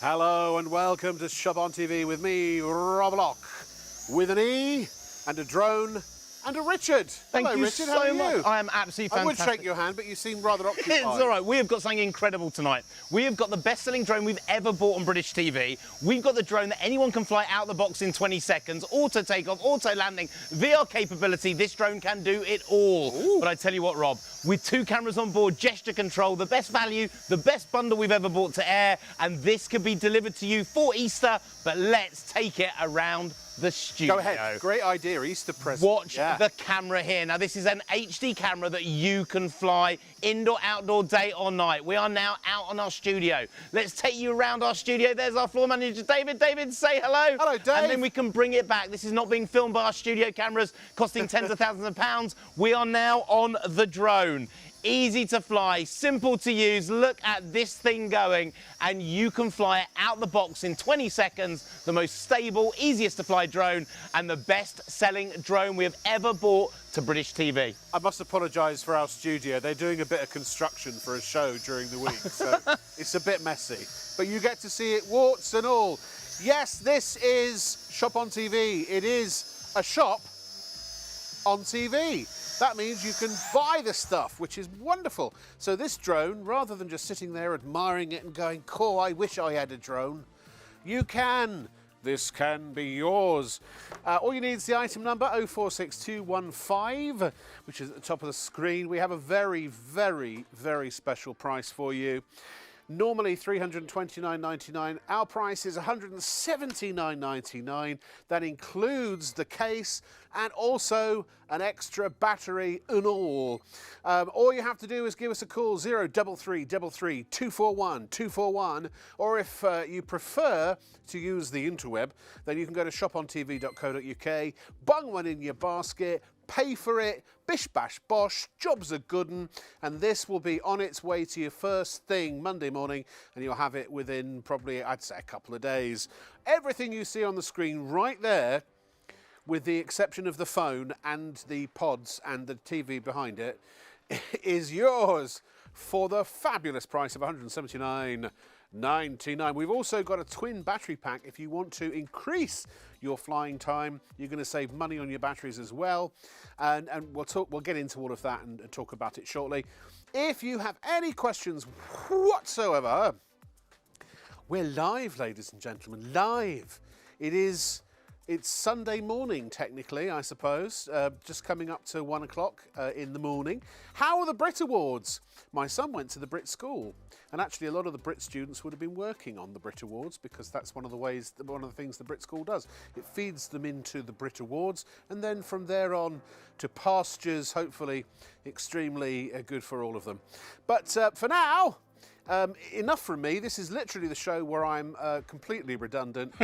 Hello and welcome to Shop on TV with me, Rob Lock, with an E and a drone and a Richard. Thank Hello, you Richard. so How are much. you? I am absolutely fantastic. I would shake your hand, but you seem rather occupied. It's all right. We have got something incredible tonight. We have got the best-selling drone we've ever bought on British TV. We've got the drone that anyone can fly out the box in 20 seconds, auto takeoff, auto landing, VR capability. This drone can do it all. Ooh. But I tell you what, Rob, with 2 cameras on board, gesture control, the best value, the best bundle we've ever bought to air, and this could be delivered to you for Easter, but let's take it around the studio. Go ahead. Great idea, Easter present. Watch the camera here. Now, this is an HD camera that you can fly indoor, outdoor, day or night. We are now out on our studio. Let's take you around our studio. There's our floor manager, David. David, say hello. Hello, Dave. And then we can bring it back. This is not being filmed by our studio cameras, costing tens of thousands of pounds. We are now on the drone. Easy to fly, simple to use. Look at this thing going, and you can fly it out the box in 20 seconds. The most stable, easiest to fly drone, and the best-selling drone we have ever bought to British TV. I must apologise for our studio. They're doing a bit of construction for a show during the week, so it's a bit messy. But you get to see it, warts and all. Yes, this is Shop on TV. It is a shop on TV. That means you can buy the stuff, which is wonderful. So this drone, rather than just sitting there admiring it and going, cool, I wish I had a drone, you can. This can be yours. All you need is the item number 046215, which is at the top of the screen. We have a very, very, very special price for you. Normally $329.99. Our price is $179.99. That includes the case and also an extra battery and all. All you have to do is give us a call, 0333 241 241, or if you prefer to use the interweb, then you can go to shopontv.co.uk, bung one in your basket, pay for it, bish bash bosh, job's a good 'un, and this will be on its way to you first thing Monday morning, and you'll have it within probably, I'd say, a couple of days. Everything you see on the screen right there, with the exception of the phone and the pods and the TV behind it, is yours for the fabulous price of $179.99. We've also got a twin battery pack if you want to increase your flying time. You're going to save money on your batteries as well, and we'll get into all of that and talk about it shortly. If you have any questions whatsoever, we're live, ladies and gentlemen, live. It's Sunday morning, technically, I suppose, just coming up to 1 o'clock in the morning. How are the Brit Awards? My son went to the Brit School, and actually a lot of the Brit students would have been working on the Brit Awards, because that's one of the things the Brit School does. It feeds them into the Brit Awards, and then from there on to pastures, hopefully extremely good for all of them. But for now, enough from me. This is literally the show where I'm completely redundant.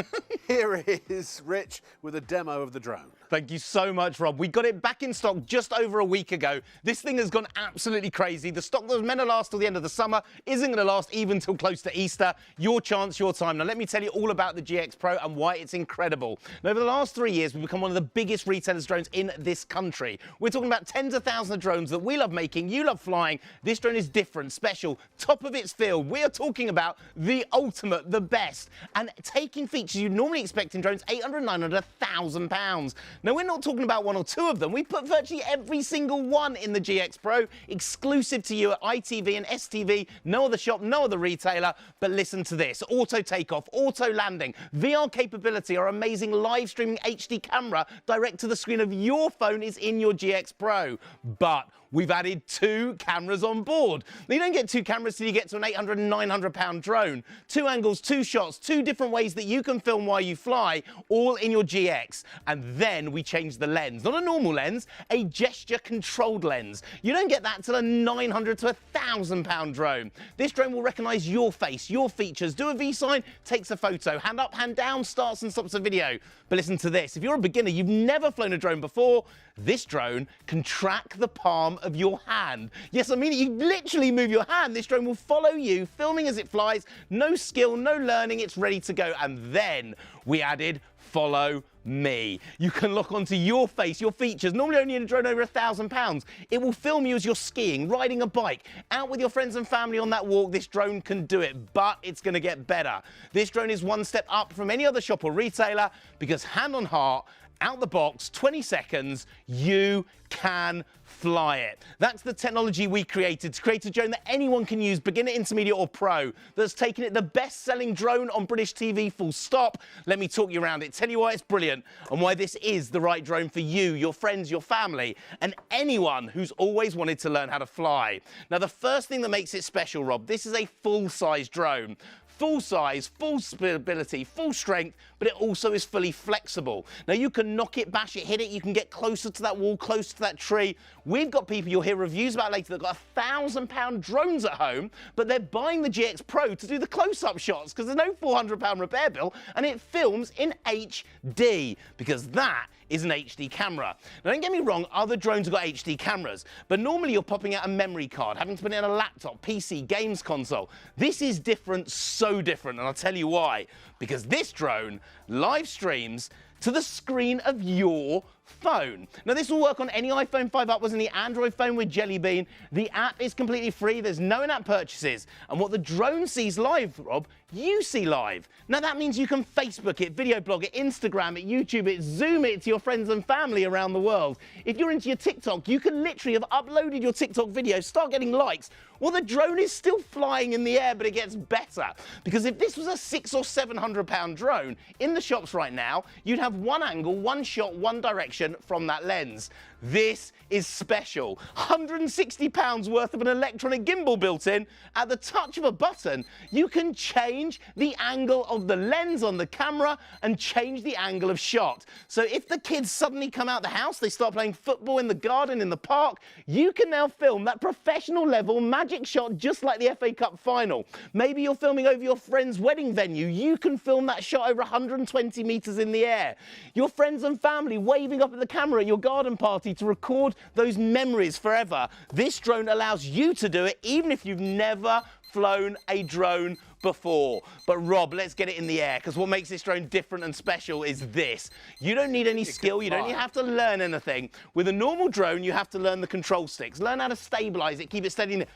Here is Rich with a demo of the drone. Thank you so much, Rob. We got it back in stock just over a week ago. This thing has gone absolutely crazy. The stock that was meant to last till the end of the summer isn't going to last even till close to Easter. Your chance, your time. Now, let me tell you all about the GX Pro and why it's incredible. Now, over the last 3 years, we've become one of the biggest retailers of drones in this country. We're talking about tens of thousands of drones that we love making, you love flying. This drone is different, special, top of its field. We are talking about the ultimate, the best, and taking features you normally expect in drones, 800, 900, £1,000. Now, we're not talking about 1 or 2 of them. We put virtually every single one in the GX Pro, exclusive to you at ITV and STV, no other shop, no other retailer. But listen to this: auto takeoff, auto landing, VR capability, our amazing live streaming HD camera direct to the screen of your phone is in your GX Pro. But we've added 2 cameras on board. Now, you don't get 2 cameras till you get to an 800 and 900 pound drone. 2 angles, 2 shots, 2 different ways that you can film while you fly, all in your GX. And then we change the lens. Not a normal lens, a gesture controlled lens. You don't get that till a 900 to 1,000 pound drone. This drone will recognize your face, your features, do a V sign, takes a photo, hand up, hand down, starts and stops a video. But listen to this: if you're a beginner, you've never flown a drone before, this drone can track the palm of your hand. Yes, I mean it. You literally move your hand. This drone will follow you, filming as it flies. No skill, no learning. It's ready to go. And then we added follow me. You can lock onto your face, your features, normally only in a drone over £1,000. It will film you as you're skiing, riding a bike, out with your friends and family on that walk. This drone can do it, but it's going to get better. This drone is one step up from any other shop or retailer because hand on heart, out the box, 20 seconds, you can fly it. That's the technology we created to create a drone that anyone can use, beginner, intermediate or pro, that's taken it the best-selling drone on British TV, full stop. Let me talk you around it, tell you why it's brilliant and why this is the right drone for you, your friends, your family, and anyone who's always wanted to learn how to fly. Now, the first thing that makes it special, Rob, this is a full-size drone. Full size, full stability, full strength, but it also is fully flexible. Now you can knock it, bash it, hit it, you can get closer to that wall, closer to that tree. We've got people you'll hear reviews about later that got £1,000 drones at home, but they're buying the GX Pro to do the close-up shots because there's no £400 repair bill and it films in HD because that is an HD camera. Now don't get me wrong, other drones have got HD cameras, but normally you're popping out a memory card, having to put it in a laptop, PC, games console. This is different, so different, and I'll tell you why. Because this drone live streams to the screen of your phone. Now this will work on any iPhone 5 upwards and the Android phone with Jelly Bean. The app is completely free, there's no in-app purchases. And what the drone sees live, Rob, you see live. Now that means you can Facebook it, video blog it, Instagram it, YouTube it, Zoom it to your friends and family around the world. If you're into your TikTok, you can literally have uploaded your TikTok video, start getting likes. Well, the drone is still flying in the air, but it gets better. Because if this was a £600 or £700 drone, in the shops right now, you'd have one angle, one shot, one direction from that lens. This is special. £160 worth of an electronic gimbal built in. At the touch of a button, you can change the angle of the lens on the camera and change the angle of shot. So if the kids suddenly come out the house, they start playing football in the garden, in the park, you can now film that professional level magic shot just like the FA Cup final. Maybe you're filming over your friend's wedding venue. You can film that shot over 120 meters in the air. Your friends and family waving up at the camera at your garden party to record those memories forever. This drone allows you to do it even if you've never flown a drone before. But Rob, let's get it in the air, because what makes this drone different and special is this. You don't need any skill, you don't even have to learn anything. With a normal drone, you have to learn the control sticks, learn how to stabilize it, keep it steady in the...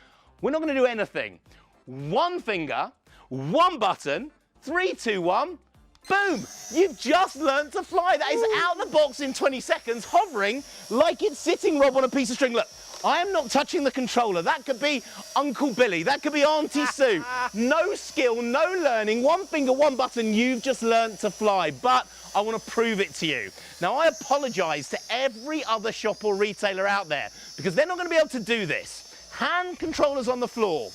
We're not going to do anything. One finger, one button, 3, 2, 1, boom! You've just learned to fly. That is out the box in 20 seconds, hovering like it's sitting, Rob, on a piece of string. Look, I am not touching the controller. That could be Uncle Billy. That could be Auntie Sue. No skill, no learning. One finger, one button. You've just learned to fly. But I want to prove it to you. Now, I apologise to every other shop or retailer out there because they're not going to be able to do this. Hand controllers on the floor.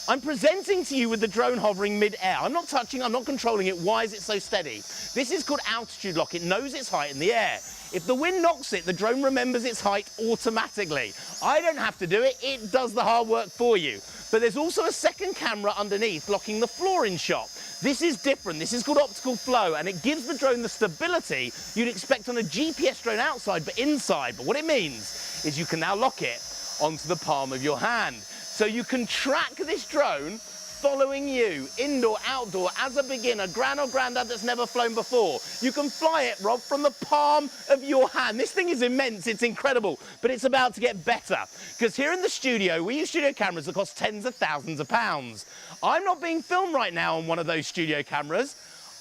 I'm presenting to you with the drone hovering mid-air. I'm not touching, I'm not controlling it. Why is it so steady? This is called altitude lock. It knows its height in the air. If the wind knocks it, the drone remembers its height automatically. I don't have to do it, it does the hard work for you. But there's also a second camera underneath blocking the floor in shot. This is different, this is called optical flow, and it gives the drone the stability you'd expect on a GPS drone outside, but inside. But what it means is you can now lock it onto the palm of your hand. So you can track this drone following you, indoor, outdoor, as a beginner, gran or grandad that's never flown before. You can fly it, Rob, from the palm of your hand. This thing is immense, it's incredible, but it's about to get better. Because here in the studio, we use studio cameras that cost tens of thousands of pounds. I'm not being filmed right now on one of those studio cameras.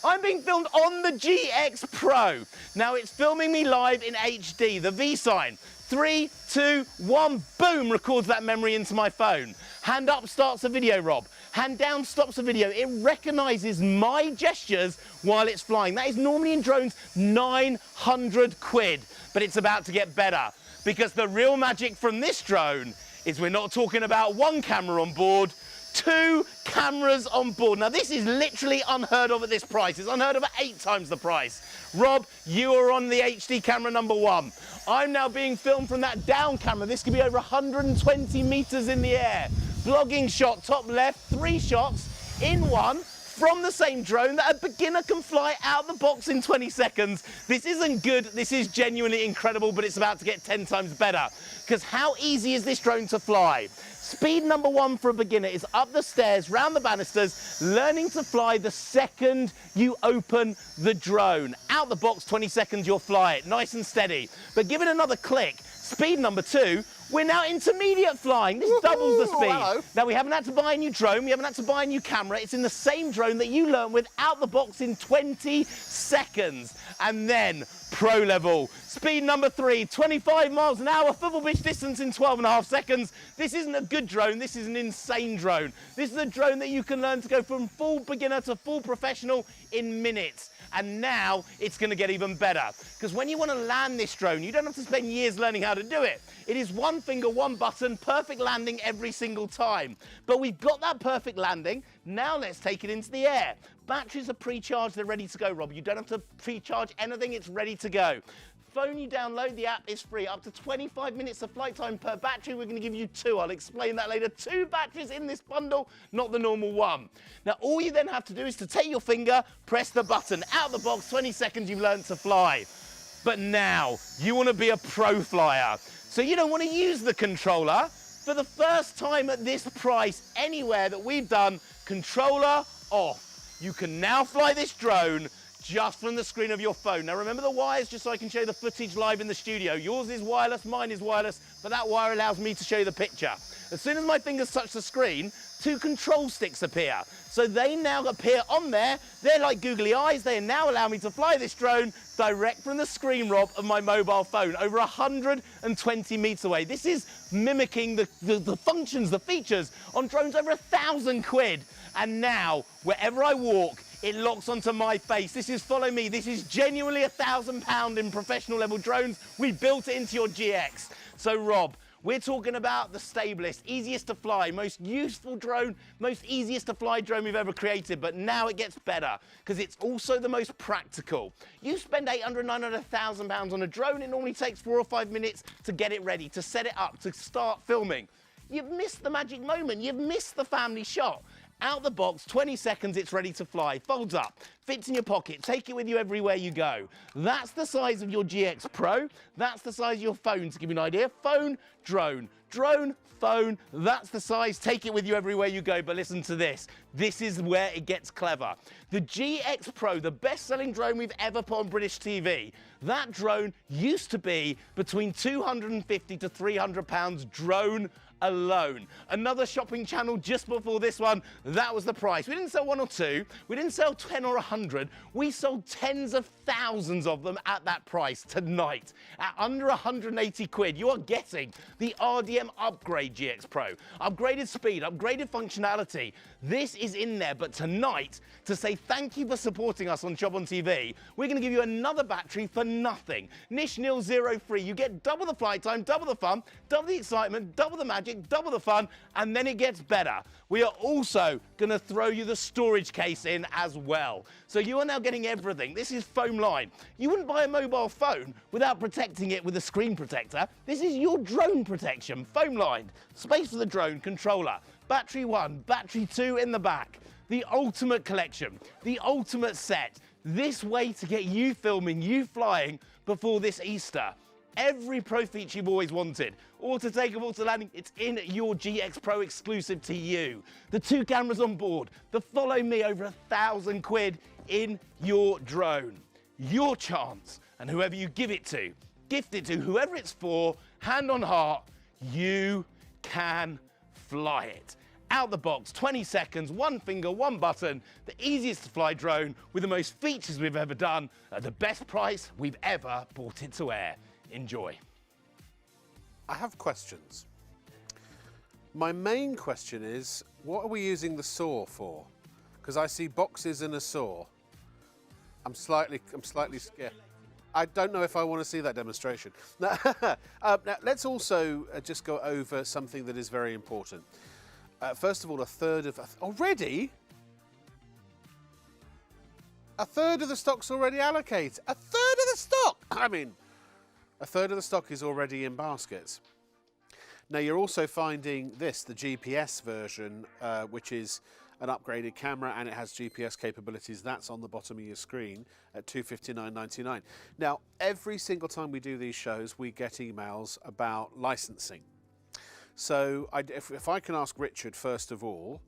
I'm being filmed on the GX Pro. Now it's filming me live in HD, the V sign. 3, 2, 1, boom, records that memory into my phone. Hand up starts a video, Rob. Hand down stops a video. It recognises my gestures while it's flying. That is normally in drones 900 quid, but it's about to get better because the real magic from this drone is we're not talking about one camera on board, 2 cameras on board. Now this is literally unheard of at this price. It's unheard of at 8 times the price. Rob, you are on the HD camera number 1. I'm now being filmed from that down camera. This could be over 120 meters in the air. Vlogging shot, top left, 3 shots in one, from the same drone that a beginner can fly out the box in 20 seconds. This isn't good, this is genuinely incredible, but it's about to get 10 times better. Because how easy is this drone to fly? Speed number 1 for a beginner is up the stairs, round the banisters, learning to fly the second you open the drone. Out the box, 20 seconds, you'll fly it, nice and steady. But give it another click. Speed number 2, we're now intermediate flying. This doubles the speed. Hello. Now, we haven't had to buy a new drone, we haven't had to buy a new camera. It's in the same drone that you learn with out the box in 20 seconds. And then, pro level. Speed number 3, 25 miles an hour, football pitch distance in 12.5 seconds. This isn't a good drone, this is an insane drone. This is a drone that you can learn to go from full beginner to full professional in minutes. And now it's going to get even better. Because when you want to land this drone, you don't have to spend years learning how to do it. It is one finger, one button, perfect landing every single time. But we've got that perfect landing. Now let's take it into the air. Batteries are pre-charged, they're ready to go, Rob. You don't have to pre-charge anything, it's ready to go. Phone you download, the app is free. Up to 25 minutes of flight time per battery. We're going to give you 2. I'll explain that later. 2 batteries in this bundle, not the normal one. Now, all you then have to do is to take your finger, press the button. Out the box, 20 seconds, you've learned to fly. But now, you want to be a pro flyer. So you don't want to use the controller. For the first time at this price, anywhere that we've done, controller off. You can now fly this drone just from the screen of your phone. Now remember the wires, just so I can show you the footage live in the studio. Yours is wireless, mine is wireless, but that wire allows me to show you the picture. As soon as my fingers touch the screen, 2 control sticks appear. So they now appear on there. They're like googly eyes. They now allow me to fly this drone direct from the screen, Rob, of my mobile phone, over 120 meters away. This is mimicking the functions, the features on drones over £1,000. And now, wherever I walk, it locks onto my face. This is follow me. This is genuinely £1,000 in professional level drones. We built it into your GX. So Rob, we're talking about the stablest, easiest to fly, most useful drone, most easiest to fly drone we've ever created. But now it gets better because it's also the most practical. You spend £800, £900, £1,000 on a drone. It normally takes 4 or 5 minutes to get it ready, to set it up, to start filming. You've missed the magic moment. You've missed the family shot. Out the box, 20 seconds, it's ready to fly. Folds up, fits in your pocket, take it with you everywhere you go. That's the size of your GX Pro. That's the size of your phone, to give you an idea. Phone, drone, drone, phone. That's the size, take it with you everywhere you go. But listen to this. This is where it gets clever. The GX Pro, the best-selling drone we've ever put on British TV, that drone used to be between £250 to £300 drone alone. Another shopping channel just before this one, that was the price. We didn't sell 1 or 2, we didn't sell 10 or 100, we sold tens of thousands of them at that price tonight. At under 180 quid, you are getting the RDM Upgrade GX Pro. Upgraded speed, upgraded functionality. This is in there, but tonight, to say thank you for supporting us on ShopOnTV, we're going to give you another battery for nothing. Nish Nil 0 free. You get double the flight time, double the fun, double the excitement, double the magic, double the fun, and then it gets better. We are also going to throw you the storage case in as well. So you are now getting everything. This is foam line. You wouldn't buy a mobile phone without protecting it with a screen protector. This is your drone protection, foam lined. Space for the drone, controller. Battery 1, battery 2 in the back. The ultimate collection, the ultimate set. This way to get you filming, you flying before this Easter. Every pro feature you've always wanted. Auto takeoff, auto landing, it's in your GX Pro exclusive to you. The 2 cameras on board, the follow me over £1,000 in your drone. Your chance, and whoever you give it to, gift it to, whoever it's for, hand on heart, you can fly it. Out the box, 20 seconds, 1 finger, 1 button, the easiest to fly drone with the most features we've ever done at the best price we've ever brought it to air. Enjoy. I have questions. My main question is, what are we using the saw for? Because I see boxes and a saw. I'm slightly scared. I don't know if I want to see that demonstration. Now, let's also just go over something that is very important. First of all, already? A third of the stock's already allocated. A third of the stock! I mean, a third of the stock is already in baskets. Now you're also finding this, the GPS version, which is an upgraded camera, and it has GPS capabilities. That's on the bottom of your screen at $259.99. Now, every single time we do these shows, we get emails about licensing. So if I can ask Richard, first of all,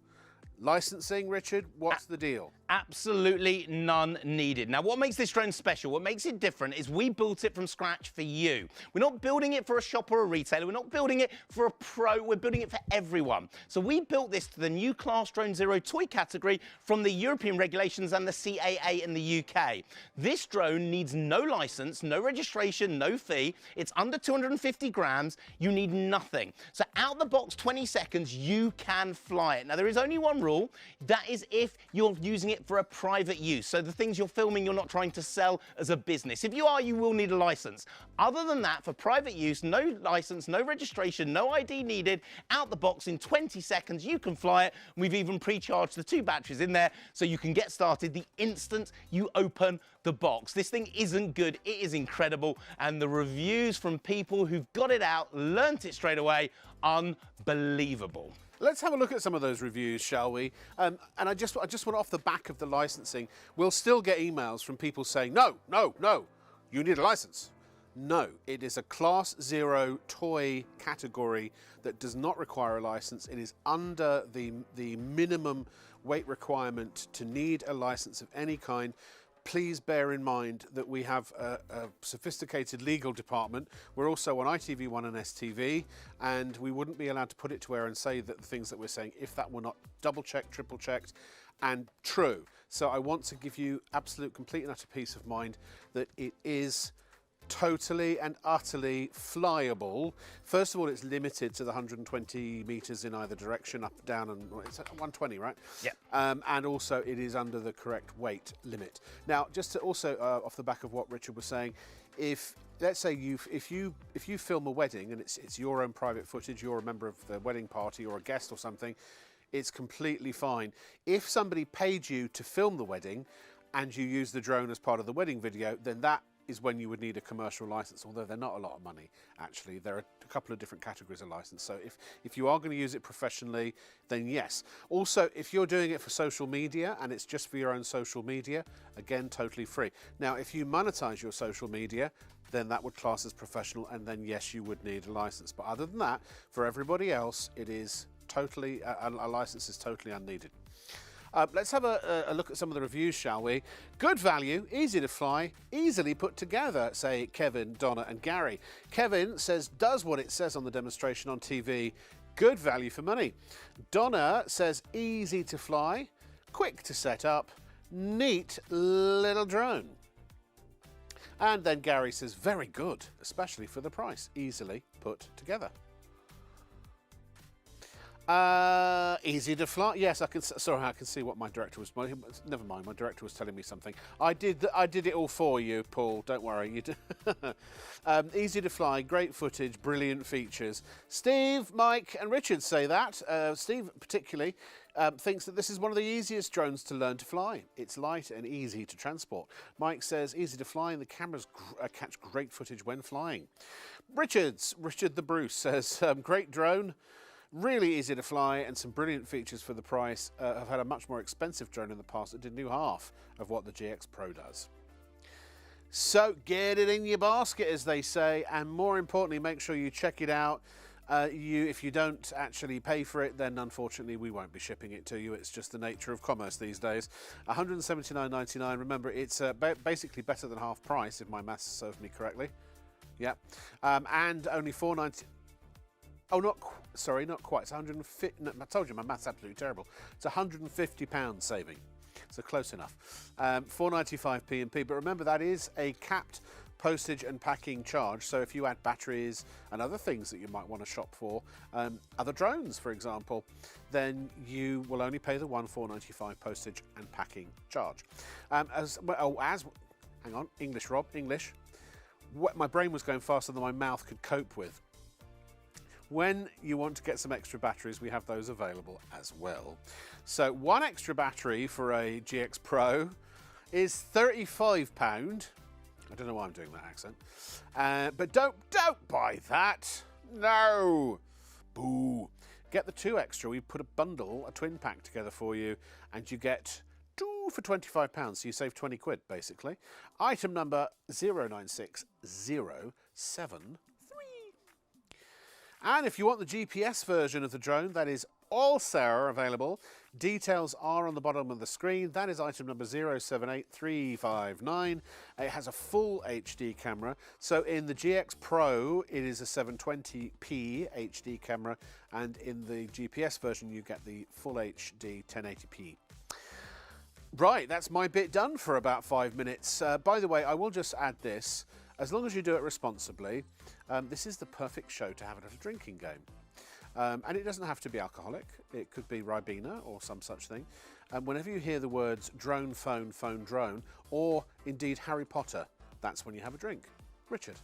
licensing, Richard, what's the deal? Absolutely none needed. Now, what makes this drone special, what makes it different, is we built it from scratch for you. We're not building it for a shop or a retailer. We're not building it for a pro. We're building it for everyone. So we built this to the new Class Drone Zero toy category from the European regulations and the CAA in the UK. This drone needs no license, no registration, no fee. It's under 250 grams. You need nothing. So out the box, 20 seconds, you can fly it. Now, there is only one rule. That is if you're using it for a private use. So the things you're filming, you're not trying to sell as a business. If you are, you will need a license. Other than that, for private use, no license, no registration, no ID needed. Out the box in 20 seconds, you can fly it. We've even pre-charged the 2 batteries in there so you can get started the instant you open the box. This thing isn't good, it is incredible, and the reviews from people who've got it out, learnt it straight away, unbelievable. Let's have a look at some of those reviews, shall we? And I just want off the back of the licensing, we'll still get emails from people saying, no, you need a license. No, it is a Class 0 toy category that does not require a license. It is under the minimum weight requirement to need a license of any kind. Please bear in mind that we have a sophisticated legal department. We're also on ITV1 and STV, and we wouldn't be allowed to put it to air and say that the things that we're saying if that were not double-checked, triple-checked, and true. So I want to give you absolute, complete and utter peace of mind that it is totally and utterly flyable. First of all, it's limited to the 120 meters in either direction, up, down, and it's 120, right? Yeah. And also, it is under the correct weight limit. Now, just to also off the back of what Richard was saying, if let's say if you film a wedding and it's your own private footage, you're a member of the wedding party or a guest or something, it's completely fine. If somebody paid you to film the wedding and you use the drone as part of the wedding video, then that is when you would need a commercial license, although they're not a lot of money, actually. There are a couple of different categories of license. So if you are going to use it professionally, then yes. Also, if you're doing it for social media and it's just for your own social media, again, totally free. Now, if you monetize your social media, then that would class as professional, and then yes, you would need a license. But other than that, for everybody else, it is totally, a license is totally unneeded. Let's have a look at some of the reviews, shall we? Good value, easy to fly, easily put together, say Kevin, Donna and Gary. Kevin says, does what it says on the demonstration on TV. Good value for money. Donna says, easy to fly, quick to set up, neat little drone. And then Gary says, very good, especially for the price, easily put together. Easy to fly. Yes, I can. Sorry, I can see what my director was. Never mind. My director was telling me something. I did it all for you, Paul. Don't worry. You did. Easy to fly. Great footage. Brilliant features. Steve, Mike, and Richard say that. Steve particularly thinks that this is one of the easiest drones to learn to fly. It's light and easy to transport. Mike says easy to fly, and the cameras catch great footage when flying. Richard the Bruce says great drone. Really easy to fly and some brilliant features for the price. I've had a much more expensive drone in the past that did do half of what the GX Pro does. So get it in your basket, as they say, and more importantly, make sure you check it out. If you don't actually pay for it, then unfortunately we won't be shipping it to you. It's just the nature of commerce these days. $179.99. Remember, it's basically better than half price, if my maths serves me correctly. Yeah, and only $4.90. Oh, not quite. It's 150. No, I told you my math's absolutely terrible. It's £150 saving. So close enough. 4.95 P&P. But remember, that is a capped postage and packing charge. So if you add batteries and other things that you might want to shop for, other drones, for example, then you will only pay the one $4.95 postage and packing charge. Hang on, English, Rob, English. My brain was going faster than my mouth could cope with. When you want to get some extra batteries, we have those available as well. So one extra battery for a GX Pro is £35. I don't know why I'm doing that accent. But don't buy that. No. Boo. Get the 2 extra. We put a bundle, a twin pack together for you, and you get 2 for £25, so you save 20 quid, basically. Item number 096073. And if you want the GPS version of the drone, that is also available. Details are on the bottom of the screen. That is item number 078359. It has a full HD camera. So in the GX Pro, it is a 720p HD camera, and in the GPS version, you get the full HD 1080p. Right, that's my bit done for about 5 minutes. By the way, I will just add this. As long as you do it responsibly, this is the perfect show to have it at a drinking game. And it doesn't have to be alcoholic. It could be Ribena or some such thing. Whenever you hear the words drone, phone, phone, drone, or indeed Harry Potter, that's when you have a drink. Richard.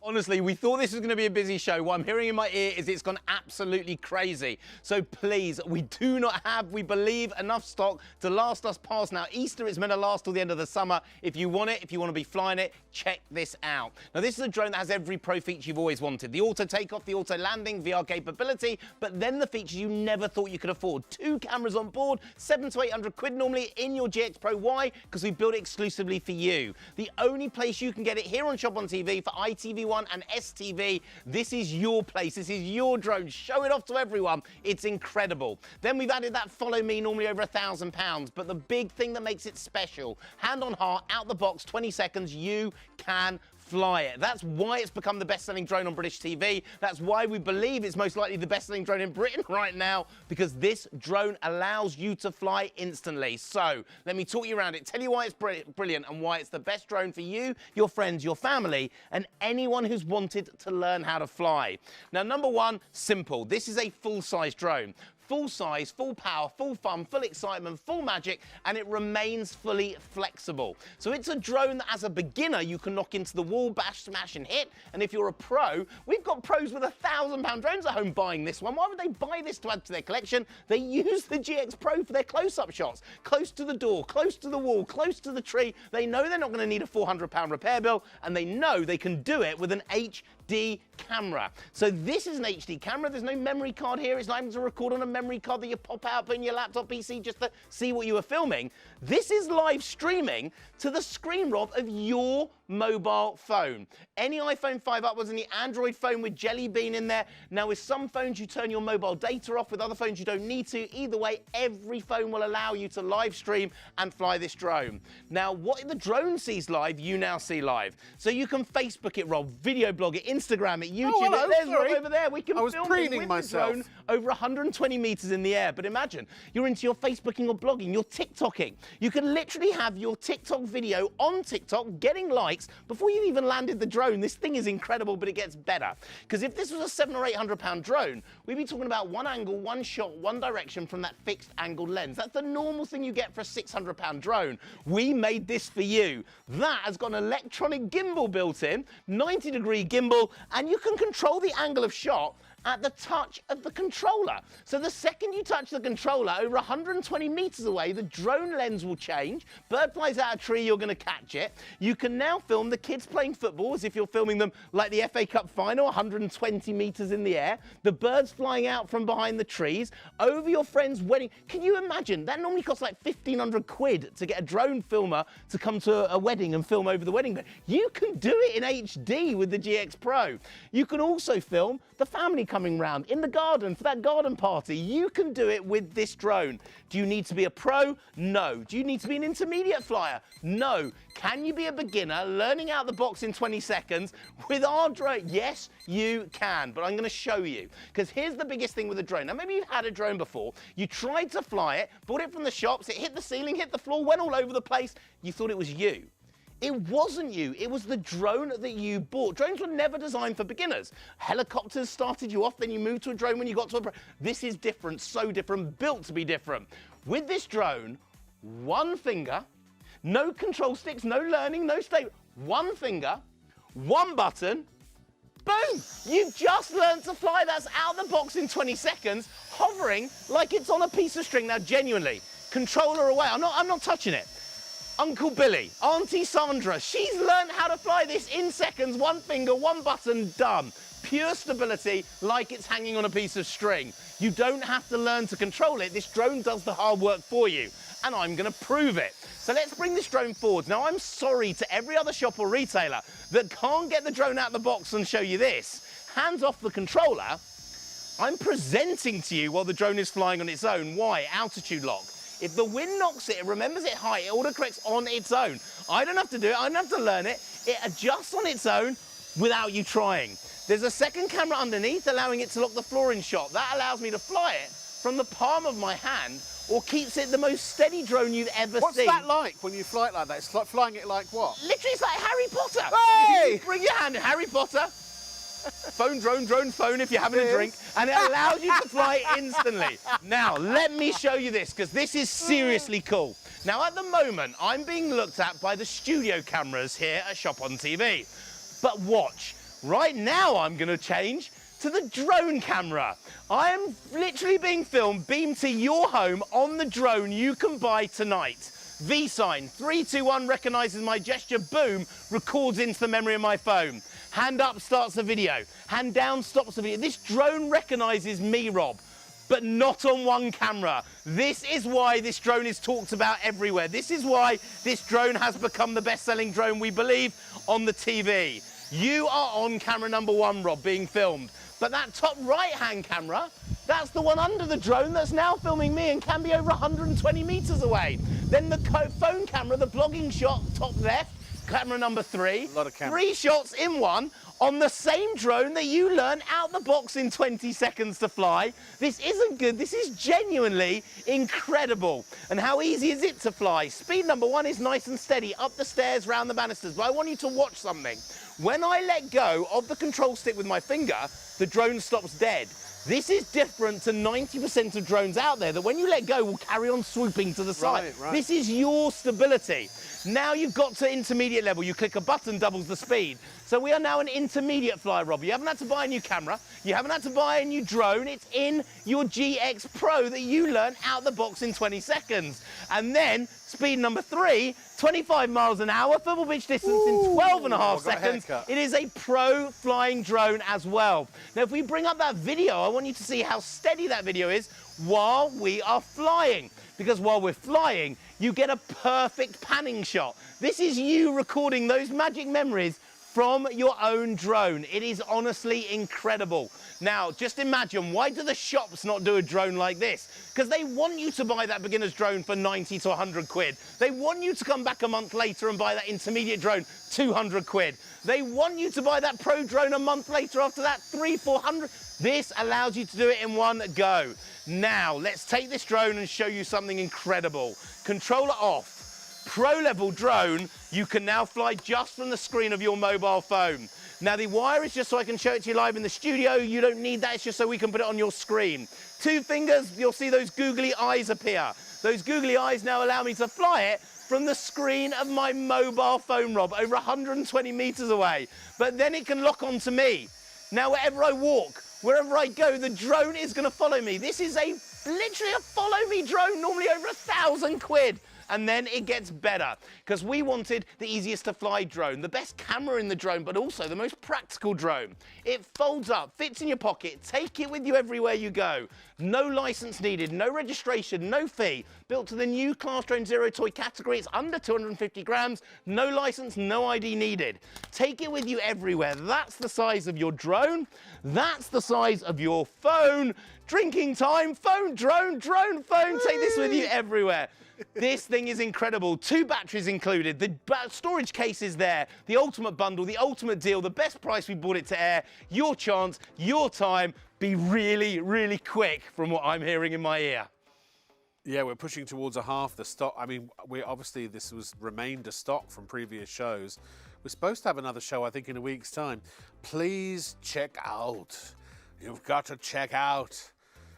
Honestly, we thought this was going to be a busy show. What I'm hearing in my ear is it's gone absolutely crazy. So please, we do not have, we believe, enough stock to last us past now. Easter is meant to last till the end of the summer. If you want it, if you want to be flying it, check this out. Now, this is a drone that has every pro feature you've always wanted. The auto takeoff, the auto landing, VR capability, but then the features you never thought you could afford. 2 cameras on board, 700 to 800 quid normally in your GX Pro. Why? Because we built it exclusively for you. The only place you can get it here on ShopOnTV for ITV1 and STV. This is your place. This is your drone. Show it off to everyone. It's incredible. Then we've added that follow me, normally over £1,000. But the big thing that makes it special, hand on heart, out the box, 20 seconds, you can fly it. That's why it's become the best-selling drone on British TV. That's why we believe it's most likely the best-selling drone in Britain right now, because this drone allows you to fly instantly. So let me talk you around it, tell you why it's brilliant and why it's the best drone for you, your friends, your family, and anyone who's wanted to learn how to fly. Now, number one, simple. This is a full-size drone. Full size, full power, full fun, full excitement, full magic, and it remains fully flexible. So it's a drone that as a beginner, you can knock into the wall, bash, smash, and hit. And if you're a pro, we've got pros with £1,000 drones at home buying this one. Why would they buy this to add to their collection? They use the GX Pro for their close-up shots. Close to the door, close to the wall, close to the tree. They know they're not going to need a £400 repair bill, and they know they can do it with an HD camera. So this is an HD camera. There's no memory card here. It's not able to record on a memory card that you pop out, put in your laptop PC just to see what you were filming. This is live streaming to the screen rob of your mobile phone. Any iPhone 5 upwards, any Android phone with Jelly Bean in there. Now, with some phones, you turn your mobile data off. With other phones, you don't need to. Either way, every phone will allow you to live stream and fly this drone. Now, what the drone sees live, you now see live. So you can Facebook it, Rob, video blog it, Instagram it, YouTube it. There's Rob over there. We can film it with the drone over 120 meters in the air. But imagine, you're into your Facebooking or blogging, you're TikToking. You can literally have your TikTok video on TikTok getting likes before you've even landed the drone. This thing is incredible, but it gets better. Because if this was a £700 or £800 drone, we'd be talking about one angle, one shot, one direction from that fixed angled lens. That's the normal thing you get for a £600 drone. We made this for you. That has got an electronic gimbal built in, 90-degree gimbal, and you can control the angle of shot at the touch of the controller. So the second you touch the controller, over 120 meters away, the drone lens will change. Bird flies out a tree, you're going to catch it. You can now film the kids playing football as if you're filming them like the FA Cup final, 120 meters in the air. The birds flying out from behind the trees, over your friend's wedding. Can you imagine? That normally costs like 1,500 quid to get a drone filmer to come to a wedding and film over the wedding. But you can do it in HD with the GX Pro. You can also film the family coming round in the garden for that garden party. You can do it with this drone. Do you need to be a pro? No. Do you need to be an intermediate flyer? No. Can you be a beginner learning out the box in 20 seconds with our drone? Yes, you can, but I'm going to show you. Because here's the biggest thing with a drone. Now, maybe you've had a drone before. You tried to fly it, bought it from the shops, it hit the ceiling, hit the floor, went all over the place. You thought it was you. It wasn't you, it was the drone that you bought. Drones were never designed for beginners. Helicopters started you off, then you moved to a drone when you got to a... This is different, so different, built to be different. With this drone, one finger, no control sticks, no learning, no stay. One finger, one button, boom! You've just learned to fly. That's out the box in 20 seconds, hovering like it's on a piece of string. Now, genuinely, controller away. I'm not touching it. Uncle Billy, Auntie Sandra, she's learned how to fly this in seconds, one finger, one button, done. pure stability like it's hanging on a piece of string. You don't have to learn to control it. This drone does the hard work for you, and I'm going to prove it. So let's bring this drone forward. Now, I'm sorry to every other shop or retailer that can't get the drone out of the box and show you this. Hands off the controller. I'm presenting to you while the drone is flying on its own. Why? Altitude lock. If the wind knocks it, it remembers it high, it autocorrects on its own. I don't have to do it, I don't have to learn it. It adjusts on its own without you trying. There's a second camera underneath allowing it to lock the floor in shot. That allows me to fly it from the palm of my hand, or keeps it the most steady drone you've ever What's seen. that like when you fly it like that? It's like flying it like what? Literally, it's like Harry Potter. Hey! Bring your hand in, Harry Potter. Phone, drone, phone if you're having a drink, and it allows you to fly instantly. Now, let me show you this, because this is seriously cool. Now, at the moment, I'm being looked at by the studio cameras here at ShopOnTV. But watch, right now I'm going to change to the drone camera. I am literally being filmed, beamed to your home on the drone you can buy tonight. V-sign, 3, 2, 1 recognises my gesture, boom, records into the memory of my phone. Hand up starts the video, hand down stops the video. This drone recognises me, Rob, but not on one camera. This is why this drone is talked about everywhere. This is why this drone has become the best-selling drone, we believe, on the TV. You are on camera number 1, Rob, being filmed. But that top right-hand camera, that's the one under the drone that's now filming me and can be over 120 metres away. Then the phone camera, the vlogging shot, top left, camera number 3. A lot of cameras. 3 shots in one on the same drone that you learn out the box in 20 seconds to fly. This isn't good. This is genuinely incredible. And how easy is it to fly? Speed number 1 is nice and steady, up the stairs, round the banisters. But I want you to watch something. When I let go of the control stick with my finger, the drone stops dead. This is different to 90% of drones out there that when you let go will carry on swooping to the side. Right. This is your stability. Now you've got to intermediate level. You click a button, doubles the speed. So we are now an intermediate flyer, Rob. You haven't had to buy a new camera. You haven't had to buy a new drone. It's in your GX Pro that you learn out the box in 20 seconds. And then speed number 3, 25 miles an hour, football pitch distance in 12 and a half seconds. It is a pro flying drone as well. Now, if we bring up that video, I want you to see how steady that video is while we are flying. Because while we're flying, you get a perfect panning shot. This is you recording those magic memories from your own drone. It is honestly incredible. Now, just imagine, why do the shops not do a drone like this? Because they want you to buy that beginner's drone for 90 to 100 quid. They want you to come back a month later and buy that intermediate drone, 200 quid. They want you to buy that pro drone a month later after that, 300, 400. This allows you to do it in one go. Now, let's take this drone and show you something incredible. Controller off. Pro-level drone, you can now fly just from the screen of your mobile phone. Now, the wire is just so I can show it to you live in the studio. You don't need that. It's just so we can put it on your screen. 2 fingers, you'll see those googly eyes appear. Those googly eyes now allow me to fly it from the screen of my mobile phone, Rob, over 120 meters away. But then it can lock onto me. Now, wherever I walk, wherever I go, the drone is going to follow me. This is literally a follow me drone, normally over 1,000 quid. And then it gets better, because we wanted the easiest to fly drone, the best camera in the drone, but also the most practical drone. It folds up, fits in your pocket, take it with you everywhere you go. No license needed, no registration, no fee. Built to the new Class Drone Zero toy category, it's under 250 grams, no license, no ID needed. Take it with you everywhere. That's the size of your drone. That's the size of your phone. Drinking time, phone, drone, phone. Take this with you everywhere. This thing is incredible. 2 batteries included. The storage case is there. The ultimate bundle, the ultimate deal, the best price we brought it to air. Your chance, your time. Be really, really quick from what I'm hearing in my ear. Yeah, we're pushing towards a half the stock. I mean, this was remained a stock from previous shows. We're supposed to have another show, I think, in a week's time. Please check out. You've got to check out.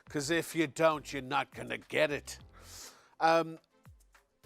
Because if you don't, you're not going to get it.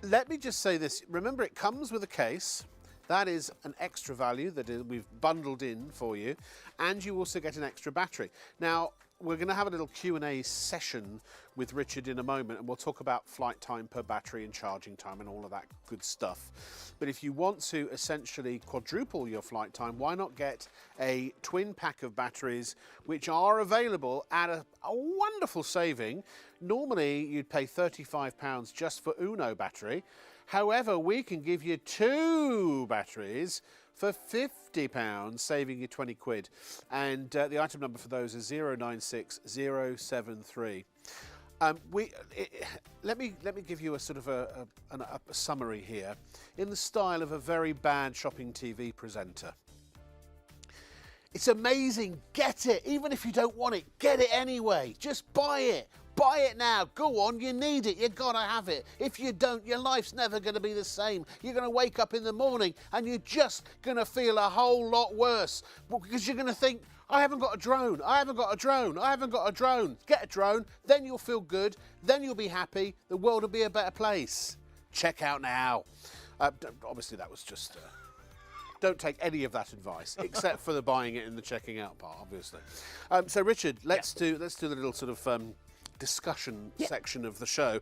Let me just say this. Remember, it comes with a case. That is an extra value that we've bundled in for you. And you also get an extra battery. Now, we're going to have a little Q&A session with Richard in a moment, and we'll talk about flight time per battery and charging time and all of that good stuff. But if you want to essentially quadruple your flight time, why not get a twin pack of batteries, which are available at a wonderful saving. Normally, you'd pay £35 just for Uno battery. However, we can give you 2 batteries for £50, saving you 20 quid. And the item number for those is 096073. Let me give you a sort of a summary here, in the style of a very bad ShopOnTV presenter. It's amazing, get it. Even if you don't want it, get it anyway. Just buy it. Buy it now. Go on, you need it. You gotta have it. If you don't, your life's never gonna be the same. You're gonna wake up in the morning and you're just gonna feel a whole lot worse, because you're gonna think, I haven't got a drone. I haven't got a drone. I haven't got a drone. Get a drone, then you'll feel good. Then you'll be happy. The world will be a better place. Check out now. Obviously, that was just. Don't take any of that advice, except for the buying it and the checking out part, obviously. So, Richard, let's do the little sort of discussion section of the show.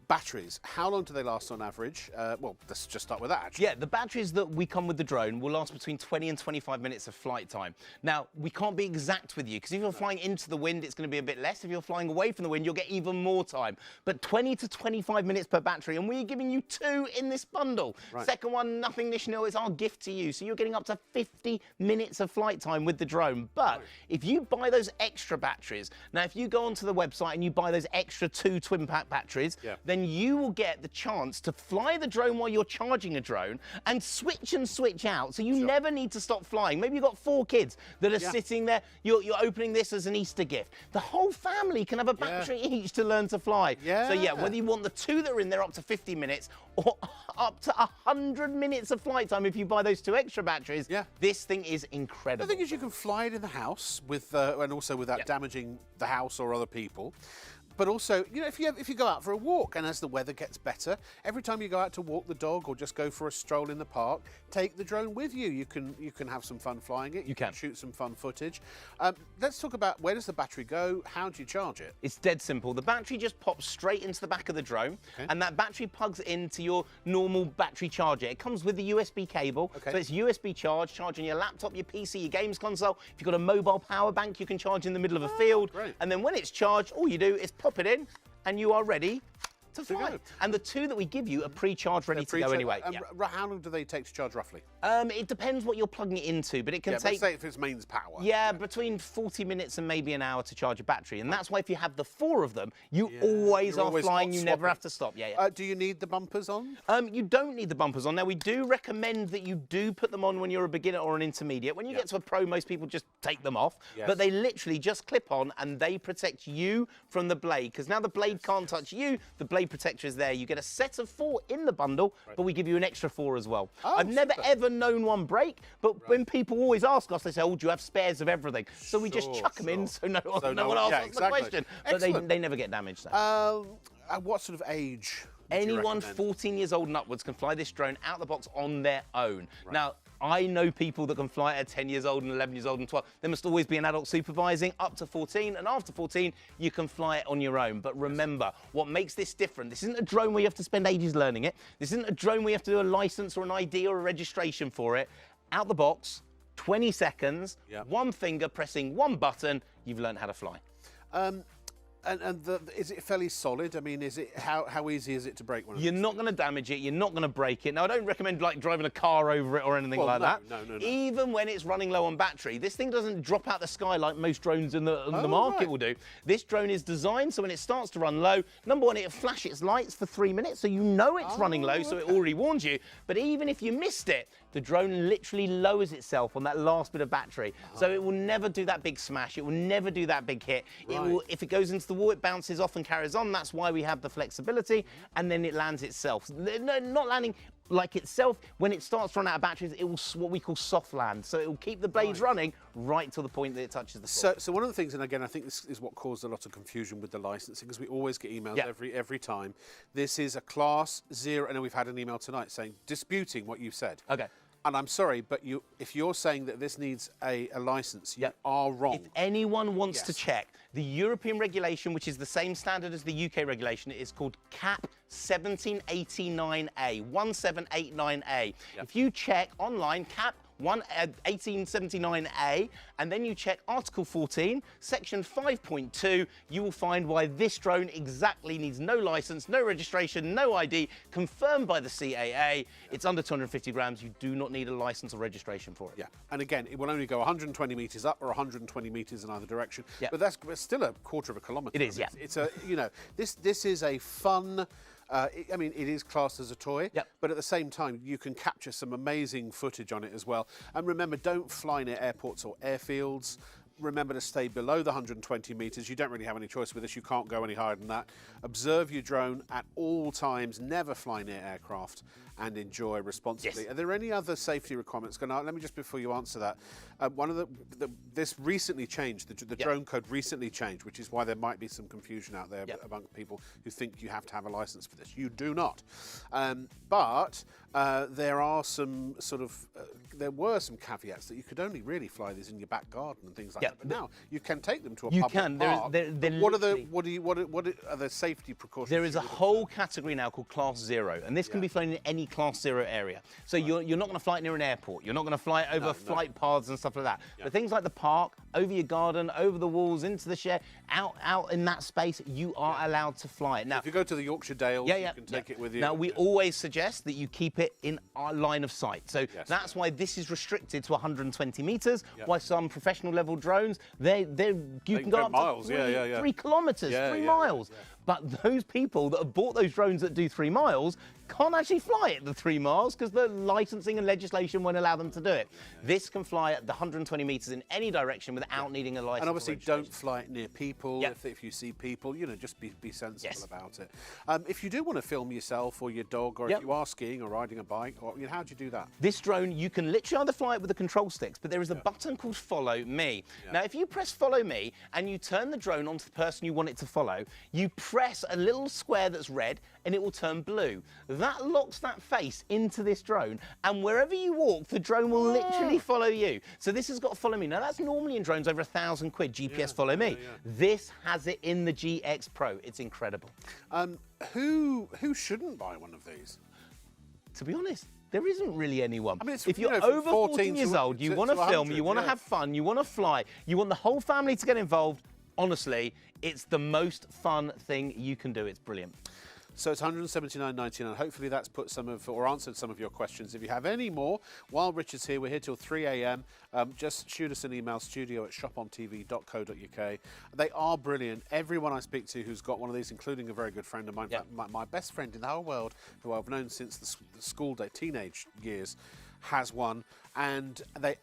Batteries, how long do they last on average? Well, let's just start with that, actually. Yeah, the batteries that we come with the drone will last between 20 and 25 minutes of flight time. Now, we can't be exact with you, because if you're flying into the wind, it's going to be a bit less. If you're flying away from the wind, you'll get even more time. But 20 to 25 minutes per battery, and we're giving you 2 in this bundle. Right. Second one, nothing additional, it's our gift to you. So you're getting up to 50 minutes of flight time with the drone. But if you buy those extra batteries, now if you go onto the website and you buy those extra 2 twin pack batteries, then you will get the chance to fly the drone while you're charging a drone and switch out, so you never need to stop flying. Maybe you've got 4 kids that are sitting there, you're opening this as an Easter gift. The whole family can have a battery each to learn to fly. So yeah, whether you want the 2 that are in there up to 50 minutes or up to 100 minutes of flight time if you buy those 2 extra batteries, this thing is incredible. The thing is, you can fly it in the house with, and also without damaging the house or other people. But also, you know, if you go out for a walk, and as the weather gets better, every time you go out to walk the dog or just go for a stroll in the park, take the drone with you. You can have some fun flying it. You can shoot some fun footage. Let's talk about, where does the battery go? How do you charge it? It's dead simple. The battery just pops straight into the back of the drone, and that battery plugs into your normal battery charger. It comes with the USB cable, so it's USB charge, charging your laptop, your PC, your games console. If you've got a mobile power bank, you can charge in the middle of a field. And then when it's charged, all you do is pop it in, and you are ready to fly. And the 2 that we give you are pre-charged, ready to go anyway. How long do they take to charge roughly? It depends what you're plugging it into, but it can take... let's say if it's mains power. Between 40 minutes and maybe an hour to charge a battery. And that's why if you have the 4 of them, you always are flying, you never have to stop. Do you need the bumpers on? You don't need the bumpers on. Now, we do recommend that you do put them on when you're a beginner or an intermediate. When you get to a pro, most people just take them off. But they literally just clip on, and they protect you from the blade. Because now the blade can't touch you, the blade protector is there. You get a set of 4 in the bundle, but we give you an extra 4 as well. I've never ever known one break, but when people always ask us, they say, oh, do you have spares of everything? So we just chuck them in, so no one asks the question. But they never get damaged. At what sort of age? Anyone 14 years old and upwards can fly this drone out the box on their own. Now, I know people that can fly at 10 years old and 11 years old and 12. There must always be an adult supervising up to 14, and after 14, you can fly it on your own. But remember, what makes this different, this isn't a drone where you have to spend ages learning it. This isn't a drone where you have to do a license or an ID or a registration for it. Out the box, 20 seconds, 1 finger pressing 1 button, you've learned how to fly. Is it fairly solid? I mean, how easy is it to break one of these? You're not going to damage it. You're not going to break it. Now, I don't recommend like driving a car over it or anything like that. No. Even when it's running low on battery, this thing doesn't drop out the sky like most drones in the market will do. This drone is designed so when it starts to run low, number one, it'll flash its lights for 3 minutes, so you know it's running low, so it already warns you. But even if you missed it, the drone literally lowers itself on that last bit of battery. So it will never do that big smash. It will never do that big hit. It will, if it goes into the wall, it bounces off and carries on. That's why we have the flexibility, and then it lands itself. No, not landing like itself. When it starts to run out of batteries, it will what we call soft land. So it will keep the blades running right till the point that it touches the floor. So one of the things, and again, I think this is what caused a lot of confusion with the licensing, because we always get emails every time. This is a Class 0, and then we've had an email tonight saying, disputing what you said. And I'm sorry, but if you're saying that this needs a license, you are wrong. If anyone wants to check, the European regulation, which is the same standard as the UK regulation, is called CAP 1789A, 1789A. If you check online, CAP 1879A, and then you check Article 14, Section 5.2, you will find why this drone exactly needs no license, no registration, no ID, confirmed by the CAA. It's under 250 grams. You do not need a license or registration for it. Yeah, and again, it will only go 120 metres up or 120 metres in either direction. But that's still a quarter of a kilometre. It is, yeah. It's a, you know, this is a fun. I mean, it is classed as a toy, but at the same time, you can capture some amazing footage on it as well. And remember, don't fly near airports or airfields. Remember to stay below the 120 metres. You don't really have any choice with this. You can't go any higher than that. Observe your drone at all times. Never fly near aircraft, and enjoy responsibly. Are there any other safety requirements? Let me just, before you answer that, one of this recently changed, the drone code recently changed, which is why there might be some confusion out there among people who think you have to have a license for this. You do not. But there are some there were some caveats that you could only really fly these in your back garden and things like that. But now you can take them to a public park. What are the safety precautions? There is a whole category now called Class 0, and this can be flown in any Class 0 area. So you're not going to fly it near an airport. You're not going to fly it over flight paths and stuff like that. But things like the park, over your garden, over the walls, into the shed, out in that space, you are allowed to fly it. Now, if you go to the Yorkshire Dales, you can take it with you. Now, we always suggest that you keep it in our line of sight. So that's why this is restricted to 120 metres, why some professional level drones, you can go up miles. to 3 kilometres, 3 miles. But those people that have bought those drones that do 3 miles can't actually fly it the 3 miles because the licensing and legislation won't allow them to do it. This can fly at the 120 metres in any direction without needing a license. And obviously, don't fly it near people. If you see people, just be sensible about it. If you do want to film yourself or your dog, or if you are skiing or riding a bike, or how do you do that? This drone, you can literally either fly it with the control sticks, but there is a button called Follow Me. Now, if you press Follow Me and you turn the drone onto the person you want it to follow, you press a little square that's red and it will turn blue. That locks that face into this drone, and wherever you walk, the drone will literally follow you. So this has got Follow Me. Now, that's normally in drones over £1,000, GPS Follow Me. This has it in the GX Pro. It's incredible. Who shouldn't buy one of these? To be honest, there isn't really anyone. I mean, if you're over 14 years old, you want to film, you want to have fun, you want to fly, you want the whole family to get involved, honestly, it's the most fun thing you can do. It's brilliant. So it's $179.99. Hopefully that's put answered some of your questions. If you have any more, while Richard's here, we're here till 3 a.m. Just shoot us an email, studio@shopontv.co.uk. They are brilliant. Everyone I speak to who's got one of these, including a very good friend of mine, my best friend in the whole world, who I've known since the school day, teenage years, has one, and I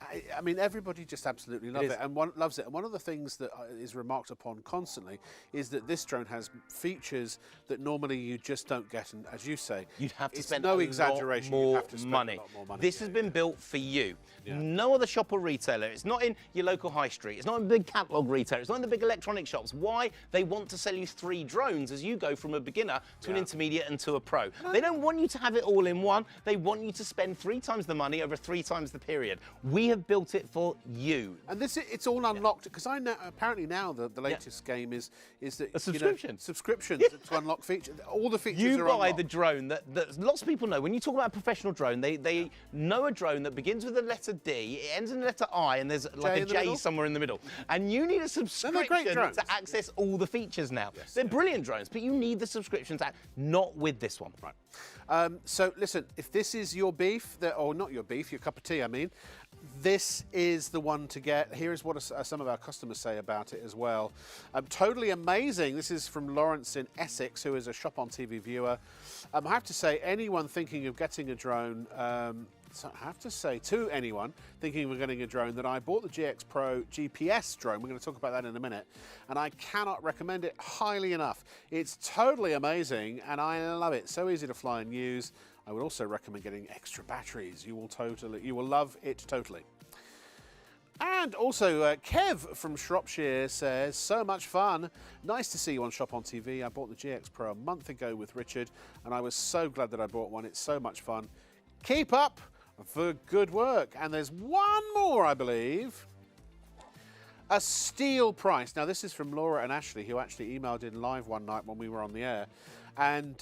mean, everybody just absolutely loves it, and loves it. And one of the things that is remarked upon constantly is that this drone has features that normally you just don't get, and as you say, you'd have to spend no a exaggeration. lot more you'd have to spend money. A lot more money. This has been built for you. No other shop or retailer. It's not in your local high street. It's not in a big catalogue retailer. It's not in the big electronic shops. Why? They want to sell you 3 drones as you go from a beginner to an intermediate and to a pro. They don't want you to have it all in one. They want you to spend 3 times the money over 3 times the period. We have built it for you. And it's all unlocked, because I know apparently now the latest game is that a subscription. Subscriptions to unlock features. All the features you are buy unlocked. the drone that lots of people know. When you talk about a professional drone, they know a drone that begins with the letter D, it ends in the letter I, and there's like a J somewhere in the middle. And you need a subscription to access all the features now. They're brilliant drones, but you need the subscription to not with this one. Right. So listen, if this is your beef, or not your beef, your cup of tea, I mean, this is the one to get. Here is what some of our customers say about it as well. Totally amazing. This is from Lawrence in Essex, who is a Shop on TV viewer. I have to say, anyone thinking of getting a drone, so I have to say to anyone thinking of getting a drone that I bought the GX Pro GPS drone. We're going to talk about that in a minute. And I cannot recommend it highly enough. It's totally amazing, and I love it. So easy to fly and use. I would also recommend getting extra batteries. You will love it totally. And also, Kev from Shropshire says, so much fun. Nice to see you on Shop on TV. I bought the GX Pro a month ago with Richard, and I was so glad that I bought one. It's so much fun. Keep up. for good work. And there's one more, I believe. A steal price. Now, this is from Laura and Ashley, who actually emailed in live one night when we were on the air. And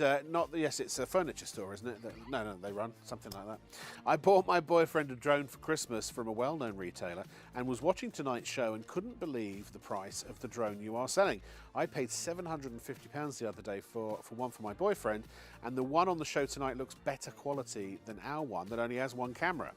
yes, it's a furniture store, isn't it? No, they run, something like that. I bought my boyfriend a drone for Christmas from a well-known retailer and was watching tonight's show and couldn't believe the price of the drone you are selling. I paid £750 the other day for one for my boyfriend, and the one on the show tonight looks better quality than our one that only has one camera.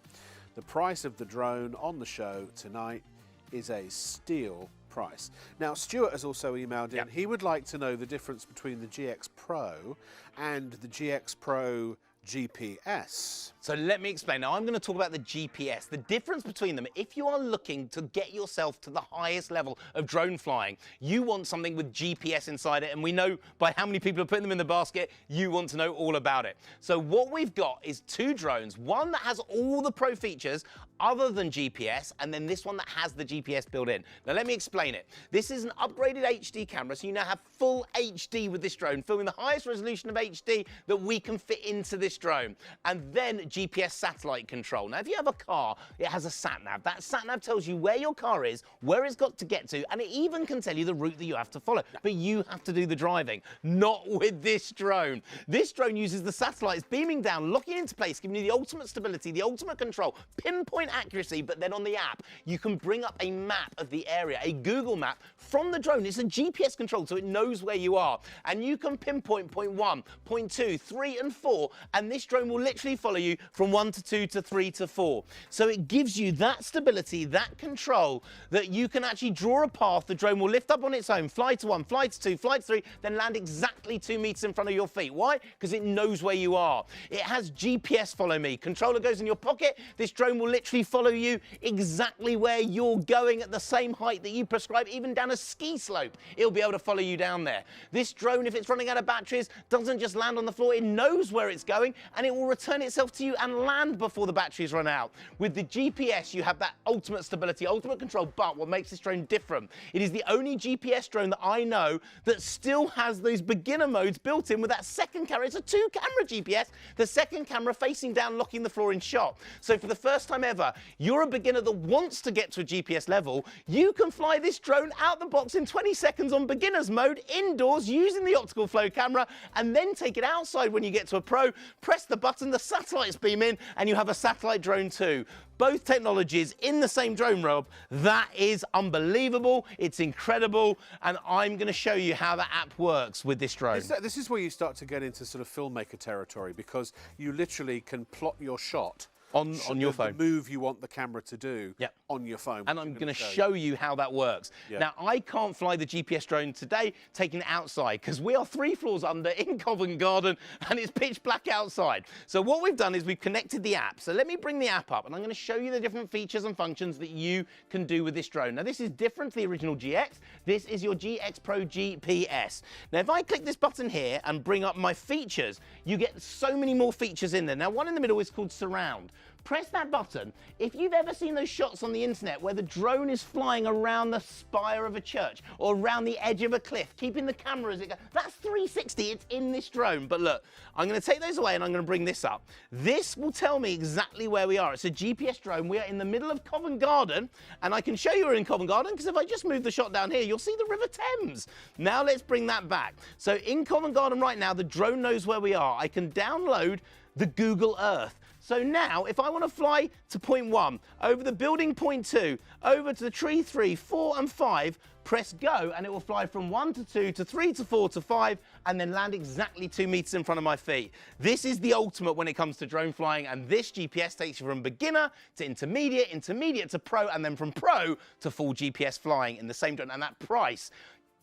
The price of the drone on the show tonight is a steal price. Now, Stuart has also emailed in. He would like to know the difference between the GX Pro and the GX Pro GPS. So let me explain. Now, I'm going to talk about the GPS. The difference between them, if you are looking to get yourself to the highest level of drone flying, you want something with GPS inside it, and we know by how many people are putting them in the basket, you want to know all about it. So what we've got is two drones, one that has all the pro features other than GPS, and then this one that has the GPS built in. Now, let me explain it. This is an upgraded HD camera, so you now have full HD with this drone, filming the highest resolution of HD that we can fit into this drone. And then GPS satellite control. Now, if you have a car, it has a sat-nav. That sat-nav tells you where your car is, where it's got to get to, and it even can tell you the route that you have to follow. But you have to do the driving, not with this drone. This drone uses the satellites beaming down, locking into place, giving you the ultimate stability, the ultimate control, pinpoint accuracy, but then on the app, you can bring up a map of the area, a Google map from the drone. It's a GPS control, so it knows where you are. And you can pinpoint point 1, point 2, 3, and 4, and this drone will literally follow you from 1 to 2 to 3 to 4. So it gives you that stability, that control, that you can actually draw a path. The drone will lift up on its own, fly to 1, fly to 2, fly to 3, then land exactly 2 meters in front of your feet. Why? Because it knows where you are. It has GPS follow me. Controller goes in your pocket. This drone will literally follow you exactly where you're going at the same height that you prescribe, even down a ski slope. It'll be able to follow you down there. This drone, if it's running out of batteries, doesn't just land on the floor. It knows where it's going, and it will return itself to you and land before the batteries run out. With the GPS, you have that ultimate stability, ultimate control, but what makes this drone different, it is the only GPS drone that I know that still has those beginner modes built in with that second camera. It's a 2-camera GPS, the second camera facing down, locking the floor in shot. So for the first time ever, you're a beginner that wants to get to a GPS level, you can fly this drone out the box in 20 seconds on beginner's mode, indoors, using the optical flow camera, and then take it outside when you get to a pro, press the button, the satellites beam in, and you have a satellite drone too. Both technologies in the same drone, Rob. That is unbelievable. It's incredible. And I'm going to show you how the app works with this drone. This is where you start to get into sort of filmmaker territory, because you literally can plot your shot on your phone. The move you want the camera to do on your phone. And I'm going to show you how that works. Now, I can't fly the GPS drone today, taking it outside, because we are 3 floors under in Covent Garden, and it's pitch black outside. So what we've done is we've connected the app. So let me bring the app up, and I'm going to show you the different features and functions that you can do with this drone. Now, this is different to the original GX. This is your GX Pro GPS. Now, if I click this button here and bring up my features, you get so many more features in there. Now, one in the middle is called Surround. Press that button. If you've ever seen those shots on the internet where the drone is flying around the spire of a church or around the edge of a cliff, keeping the camera as it goes, that's 360, it's in this drone. But look, I'm going to take those away and I'm going to bring this up. This will tell me exactly where we are. It's a GPS drone. We are in the middle of Covent Garden, and I can show you we're in Covent Garden because if I just move the shot down here, you'll see the River Thames. Now let's bring that back. So in Covent Garden right now, the drone knows where we are. I can download the Google Earth. So now, if I want to fly to point 1, over the building point 2, over to the tree 3, 4 and 5, press go, and it will fly from 1 to 2 to 3 to 4 to 5, and then land exactly 2 meters in front of my feet. This is the ultimate when it comes to drone flying, and this GPS takes you from beginner to intermediate, intermediate to pro, and then from pro to full GPS flying in the same drone. And that price,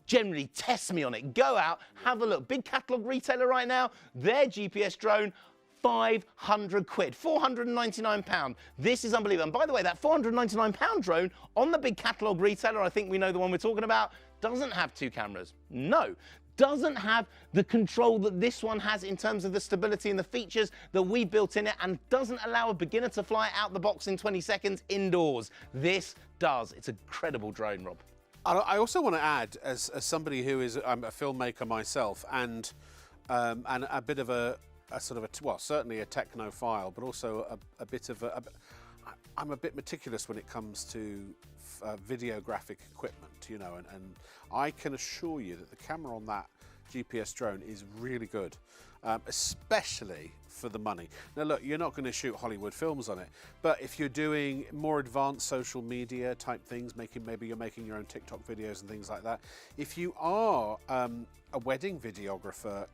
generally test me on it. Go out, have a look. Big catalogue retailer right now, their GPS drone, 500 quid, £499. This is unbelievable. And by the way, that £499 drone on the big catalogue retailer, I think we know the one we're talking about, doesn't have 2 cameras. No. Doesn't have the control that this one has in terms of the stability and the features that we built in it, and doesn't allow a beginner to fly out the box in 20 seconds indoors. This does. It's an incredible drone, Rob. I also want to add, as somebody who is a filmmaker myself and a bit of a a sort of well, certainly a technophile, but also a bit of I'm a bit meticulous when it comes to videographic equipment, you know, and I can assure you that the camera on that GPS drone is really good, especially for the money. Now look, you're not going to shoot Hollywood films on it, but if you're doing more advanced social media type things, maybe you're making your own TikTok videos and things like that. If you are a wedding videographer,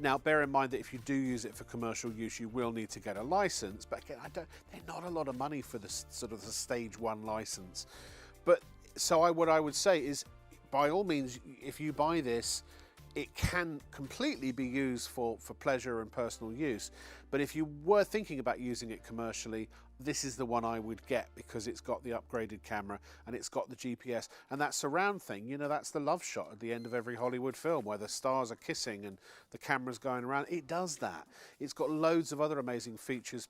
now bear in mind that if you do use it for commercial use, you will need to get a license, but again, they're not a lot of money for the sort of the stage 1 license. But so what I would say is, by all means, if you buy this, it can completely be used for pleasure and personal use. But if you were thinking about using it commercially, this is the one I would get, because it's got the upgraded camera and it's got the GPS. And that surround thing, you know, that's the love shot at the end of every Hollywood film where the stars are kissing and the camera's going around. It does that. It's got loads of other amazing features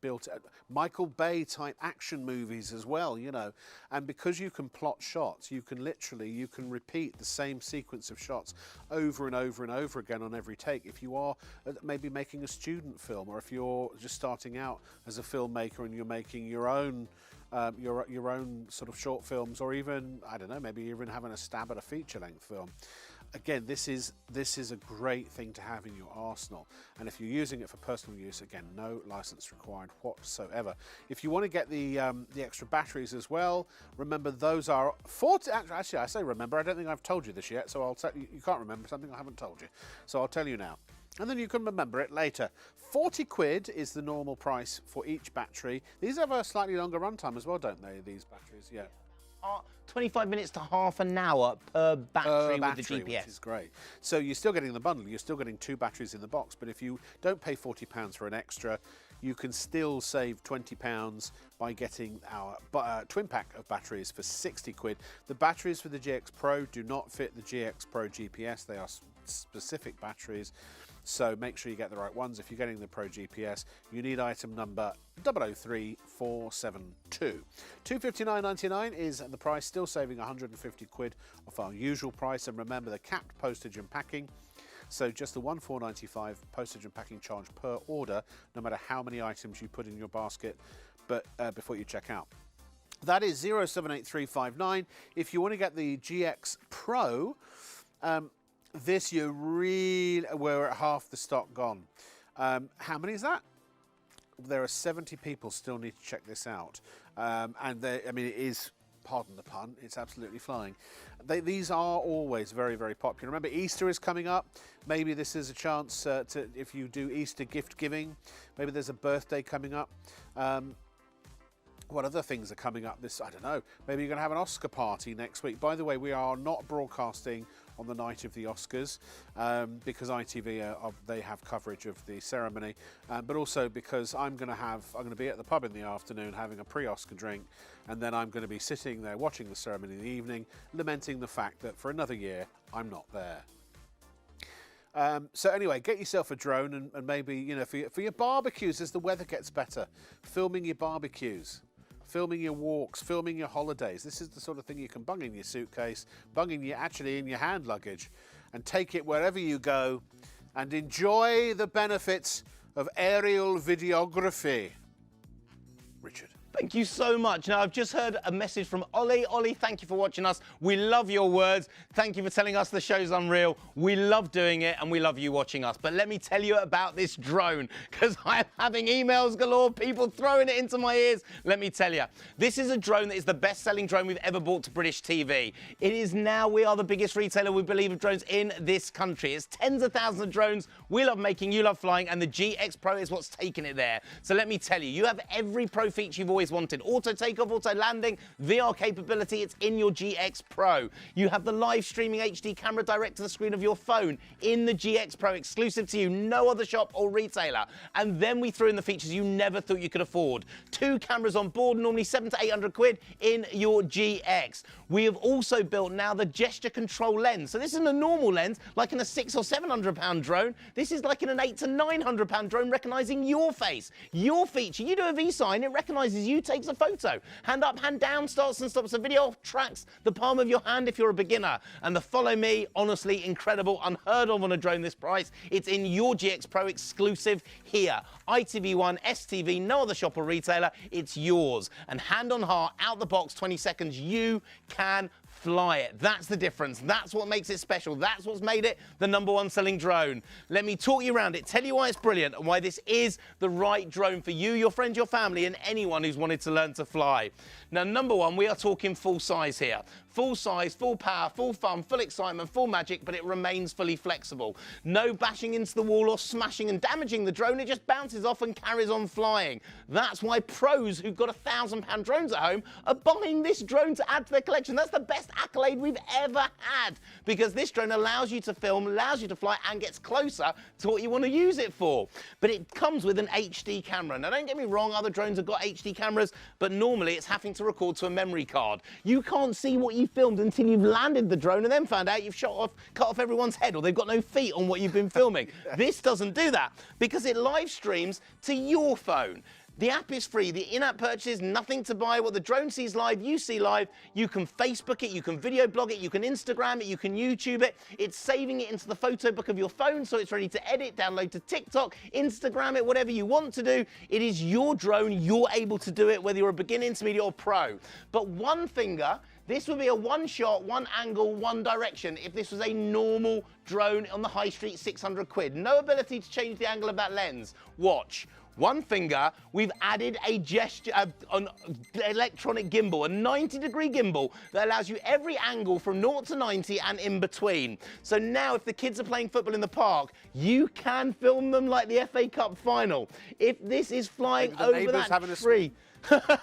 built. Michael Bay type action movies as well, you know. And because you can plot shots, you can repeat the same sequence of shots over and over and over again on every take. If you are maybe making a student film, or if you're just starting out as a filmmaker and you're making your own sort of short films, or even, I don't know, maybe even having a stab at a feature-length film. Again, this is a great thing to have in your arsenal. And if you're using it for personal use, again, no license required whatsoever. If you want to get the extra batteries as well, remember those are 40. Actually, I say remember. I don't think I've told you this yet, so I'll tell you. You can't remember something I haven't told you, so I'll tell you now. And then you can remember it later. 40 quid is the normal price for each battery. These have a slightly longer runtime as well, don't they, these batteries? Yeah. 25 minutes to half an hour per battery with the GPS. Which is great. So you're still getting the bundle. You're still getting 2 batteries in the box. But if you don't pay £40 for an extra, you can still save £20 by getting our twin pack of batteries for 60 quid. The batteries for the GX Pro do not fit the GX Pro GPS. They are specific batteries. So make sure you get the right ones. If you're getting the Pro GPS, you need item number 003472. £259.99 is the price, still saving 150 quid off our usual price. And remember the capped postage and packing. So just the £14.95 postage and packing charge per order, no matter how many items you put in your basket, but before you check out. That is 078359. If you want to get the GX Pro, this year we're at half the stock gone. How many is that? There are 70 people still need to check this out. And I mean, it is, pardon the pun, it's absolutely flying. These are always very, very popular. Remember, Easter is coming up. Maybe this is a chance if you do Easter gift giving, maybe there's a birthday coming up. What other things are coming up I don't know. Maybe you're going to have an Oscar party next week. By the way, we are not broadcasting on the night of the Oscars because ITV they have coverage of the ceremony, but also because I'm going to be at the pub in the afternoon having a pre-Oscar drink, and then I'm going to be sitting there watching the ceremony in the evening, lamenting the fact that for another year I'm not there. So anyway, get yourself a drone and maybe, you know, for your barbecues as the weather gets better, filming your barbecues, filming your walks, filming your holidays. This is the sort of thing you can bung in your suitcase, actually in your hand luggage, and take it wherever you go and enjoy the benefits of aerial videography. Richard. Thank you so much. Now, I've just heard a message from Ollie. Ollie, thank you for watching us. We love your words. Thank you for telling us the show's unreal. We love doing it, and we love you watching us. But let me tell you about this drone, because I'm having emails galore, people throwing it into my ears. Let me tell you, this is a drone that is the best-selling drone we've ever bought to British TV. It is now, we are the biggest retailer, we believe, of drones in this country. It's tens of thousands of drones. We love making, you love flying, and the GX Pro is what's taken it there. So let me tell you, you have every pro feature you've always wanted. Auto takeoff, auto landing, VR capability, it's in your GX Pro. You have the live streaming HD camera direct to the screen of your phone in the GX Pro, exclusive to you, no other shop or retailer. And then we threw in the features you never thought you could afford. 2 cameras on board, normally 700 to 800 quid in your GX. We have also built now the gesture control lens. So this isn't a normal lens, like in a £600 or £700 drone. This is like in an £800 to £900 drone, recognizing your face, your feature. You do a V sign, it recognizes you you takes a photo. Hand up, hand down, starts and stops the video, tracks the palm of your hand if you're a beginner. And the follow me, honestly incredible, unheard of on a drone this price. It's in your GX Pro exclusive here. ITV1, STV, no other shop or retailer, it's yours. And hand on heart, out the box, 20 seconds, you can fly it. That's the difference. That's what makes it special. That's what's made it the #1 selling drone. Let me talk you around it, tell you why it's brilliant and why this is the right drone for you, your friends, your family, and anyone who's wanted to learn to fly. Now, #1, we are talking full size here. Full size, full power, full fun, full excitement, full magic, but it remains fully flexible. No bashing into the wall or smashing and damaging the drone. It just bounces off and carries on flying. That's why pros who've got £1,000 drones at home are buying this drone to add to their collection. That's the best accolade we've ever had, because this drone allows you to film, allows you to fly, and gets closer to what you want to use it for. But it comes with an HD camera. Now, don't get me wrong, other drones have got HD cameras, but normally it's having to record to a memory card. You can't see what you filmed until you've landed the drone and then found out you've cut off everyone's head, or they've got no feet on what you've been filming. This doesn't do that because it live streams to your phone. The app is free, the in-app purchase, nothing to buy. What the drone sees live, you see live. You can Facebook it, you can video blog it, you can Instagram it, you can YouTube it. It's saving it into the photo book of your phone, so it's ready to edit, download to TikTok, Instagram it, whatever you want to do. It is your drone, you're able to do it, whether you're a beginner, intermediate, or pro. But one finger, this would be a one shot, one angle, one direction if this was a normal drone on the high street, 600 quid. No ability to change the angle of that lens. Watch. One finger, we've added a gesture, an electronic gimbal, a 90-degree gimbal that allows you every angle from 0 to 90 and in between. So now if the kids are playing football in the park, you can film them like the FA Cup final. If this is flying over that tree.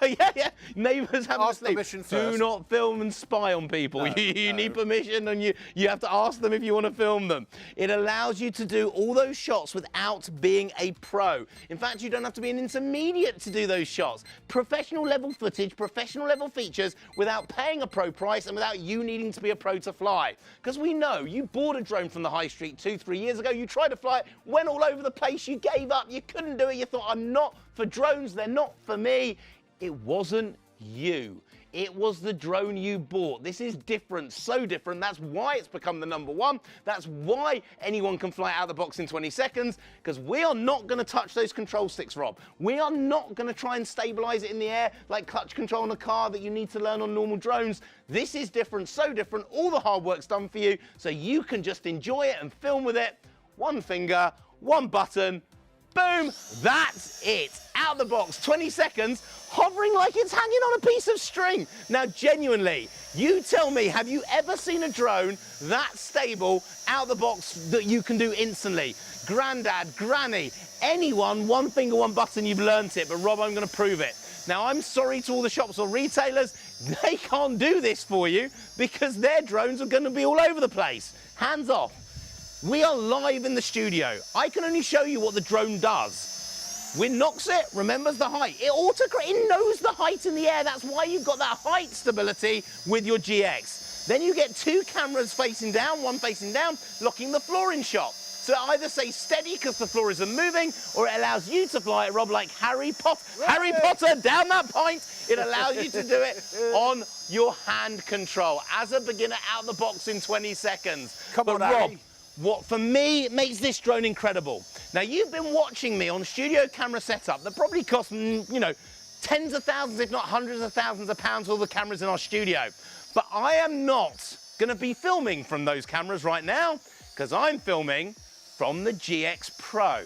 Yeah. Neighbours have to sleep. Permission Do first. not film and spy on people. No, you need permission, and you have to ask them if you want to film them. It allows you to do all those shots without being a pro. In fact, you don't have to be an intermediate to do those shots. Professional level footage, professional level features without paying a pro price and without you needing to be a pro to fly. Because we know you bought a drone from the high street 2-3 years ago, you tried to fly it, went all over the place, you gave up, you couldn't do it, you thought, I'm not for drones, they're not for me. It wasn't you. It was the drone you bought. This is different, so different. That's why it's become the #1. That's why anyone can fly out of the box in 20 seconds, because we are not going to touch those control sticks, Rob. We are not going to try and stabilize it in the air like clutch control on a car that you need to learn on normal drones. This is different, so different. All the hard work's done for you, so you can just enjoy it and film with it. One finger, one button, boom, that's it. Out the box, 20 seconds, hovering like it's hanging on a piece of string. Now, genuinely, you tell me, have you ever seen a drone that stable out the box that you can do instantly? Granddad, granny, anyone, one finger, one button, you've learnt it, but Rob, I'm going to prove it. Now, I'm sorry to all the shops or retailers, they can't do this for you because their drones are going to be all over the place. Hands off. We are live in the studio. I can only show you what the drone does. Wind knocks it, remembers the height. It knows the height in the air. That's why you've got that height stability with your GX. Then you get two cameras facing down, one facing down, locking the floor in shot. So it either stays steady because the floor isn't moving, or it allows you to fly it, Rob, like Harry Potter. Harry Potter, down that pint. It allows you to do it on your hand control. As a beginner, out the box in 20 seconds. Come on, Rob, Harry. what for me makes this drone incredible. Now, you've been watching me on studio camera setup that probably cost, tens of thousands, if not hundreds of thousands of pounds, all the cameras in our studio. But I am not going to be filming from those cameras right now, because I'm filming from the GX Pro.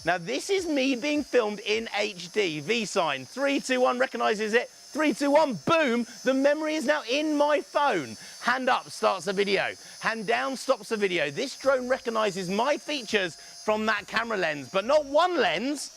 Now, this is me being filmed in HD. V-sign, 3, 2, 1, recognises it. 3, 2, 1, boom, the memory is now in my phone. Hand up starts the video. Hand down stops the video. This drone recognises my features from that camera lens, but not one lens.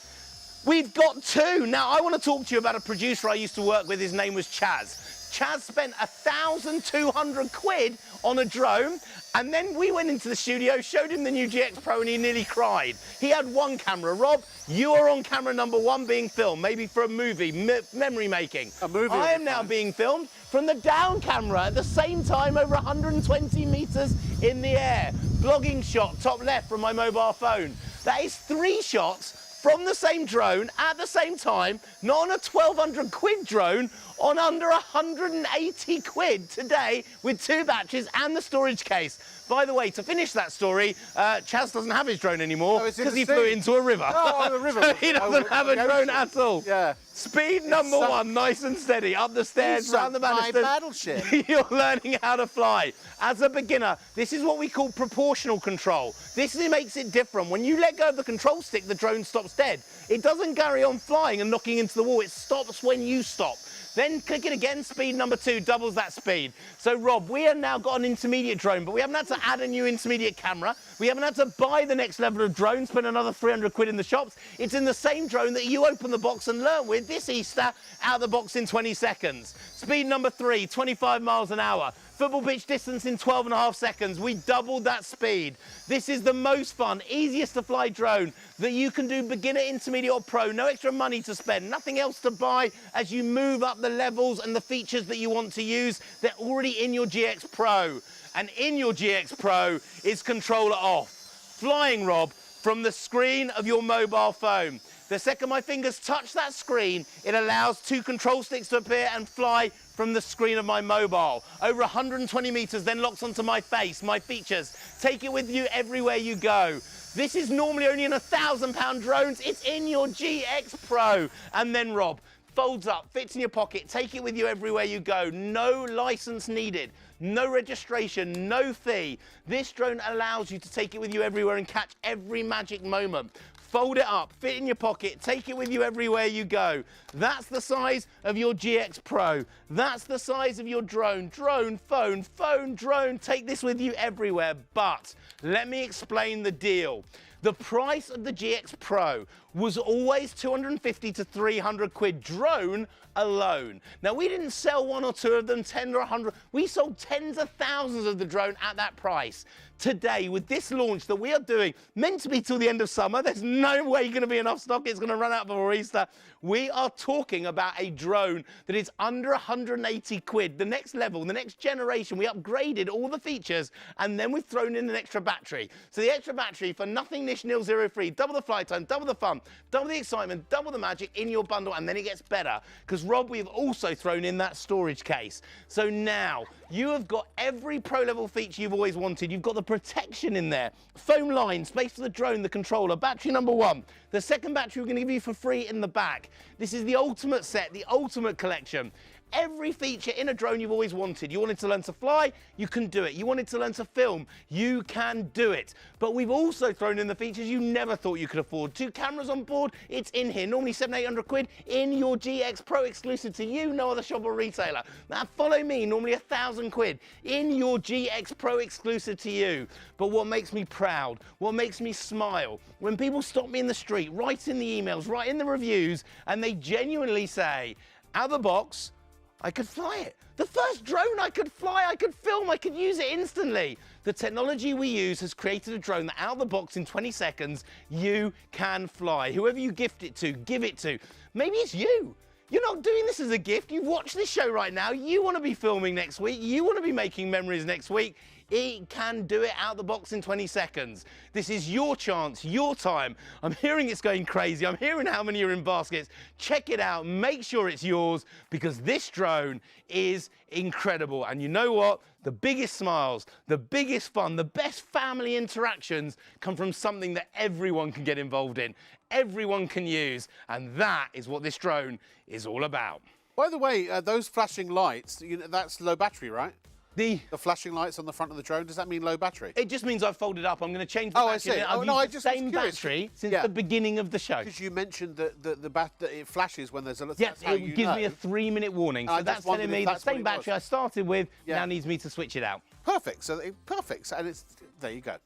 We've got two. Now, I want to talk to you about a producer I used to work with. His name was Chaz. Chaz spent 1,200 quid on a drone, and then we went into the studio, showed him the new GX Pro, and he nearly cried. He had one camera. Rob, you are on camera #1 being filmed, maybe for a movie, memory making. A movie. I am now being filmed from the down camera at the same time over 120 meters in the air. Vlogging shot, top left from my mobile phone. That is 3 shots, from the same drone at the same time, not on a 1,200 quid drone, on under 180 quid today with 2 batteries and the storage case. By the way, to finish that story, Chaz doesn't have his drone anymore because he flew into a river. Oh, the river. So he doesn't have a drone at all. Yeah. Speed number 1, nice and steady, up the stairs, round the banisters. My battleship. You're learning how to fly. As a beginner, this is what we call proportional control. This makes it different. When you let go of the control stick, the drone stops dead. It doesn't carry on flying and knocking into the wall. It stops when you stop. Then click it again, speed number 2 doubles that speed. So Rob, we have now got an intermediate drone, but we haven't had to add a new intermediate camera. We haven't had to buy the next level of drone, spend another 300 quid in the shops. It's in the same drone that you open the box and learn with this Easter, out of the box in 20 seconds. Speed number 3, 25 miles an hour. Football pitch distance in 12.5 seconds. We doubled that speed. This is the most fun, easiest to fly drone that you can do beginner, intermediate or pro. No extra money to spend, nothing else to buy as you move up the levels and the features that you want to use. They're already in your GX Pro. And in your GX Pro is controller off. Flying, Rob, from the screen of your mobile phone. The second my fingers touch that screen, it allows 2 control sticks to appear and fly from the screen of my mobile. Over 120 meters, then locks onto my face, my features. Take it with you everywhere you go. This is normally only in £1,000 drones. It's in your GX Pro. And then, Rob, folds up, fits in your pocket. Take it with you everywhere you go. No license needed. No registration, no fee. This drone allows you to take it with you everywhere and catch every magic moment. Fold it up, fit in your pocket, take it with you everywhere you go. That's the size of your GX Pro. That's the size of your drone. Drone, phone, phone, drone. Take this with you everywhere. But let me explain the deal. The price of the GX Pro was always 250 to 300 quid drone alone. Now, we didn't sell 1 or 2 of them, 10 or 100. We sold tens of thousands of the drone at that price. Today, with this launch that we are doing, meant to be till the end of summer, there's no way going to be enough stock. It's going to run out before Easter. We are talking about a drone that is under 180 quid. The next level, the next generation, we upgraded all the features, and then we've thrown in an extra battery. So the extra battery for nothing niche nil 03, double the flight time, double the fun, double the excitement, double the magic in your bundle, and then it gets better. Because, Rob, we've also thrown in that storage case. So now you have got every pro level feature you've always wanted. You've got the protection in there, foam line, space for the drone, the controller, battery number 1. The second battery we're going to give you for free in the back. This is the ultimate set, the ultimate collection. Every feature in a drone you've always wanted. You wanted to learn to fly, you can do it. You wanted to learn to film, you can do it. But we've also thrown in the features you never thought you could afford. 2 cameras on board, it's in here. Normally 700-800 quid in your GX Pro, exclusive to you, no other shop or retailer. Now follow me, normally 1,000 quid in your GX Pro, exclusive to you. But what makes me proud, what makes me smile, when people stop me in the street, write in the emails, write in the reviews, and they genuinely say, out of the box, I could fly it. The first drone I could fly, I could film, I could use it instantly. The technology we use has created a drone that out of the box in 20 seconds, you can fly. Whoever you gift it to, give it to. Maybe it's you. You're not doing this as a gift. You've watched this show right now. You want to be filming next week. You want to be making memories next week. It can do it out the box in 20 seconds. This is your chance, your time. I'm hearing it's going crazy. I'm hearing how many are in baskets. Check it out. Make sure it's yours, because this drone is incredible. And you know what? The biggest smiles, the biggest fun, the best family interactions come from something that everyone can get involved in, everyone can use. And that is what this drone is all about. By the way, those flashing lights, that's low battery, right? The flashing lights on the front of the drone, does that mean low battery? It just means I've folded up. I'm going to change the battery. I see. I've I used just the was same curious. battery since the beginning of the show. Because you mentioned that that it flashes when there's a... Yes, it gives me a 3-minute warning. So that's telling me the same battery I started with now needs me to switch it out. Perfect. Perfect. And it's... There you go.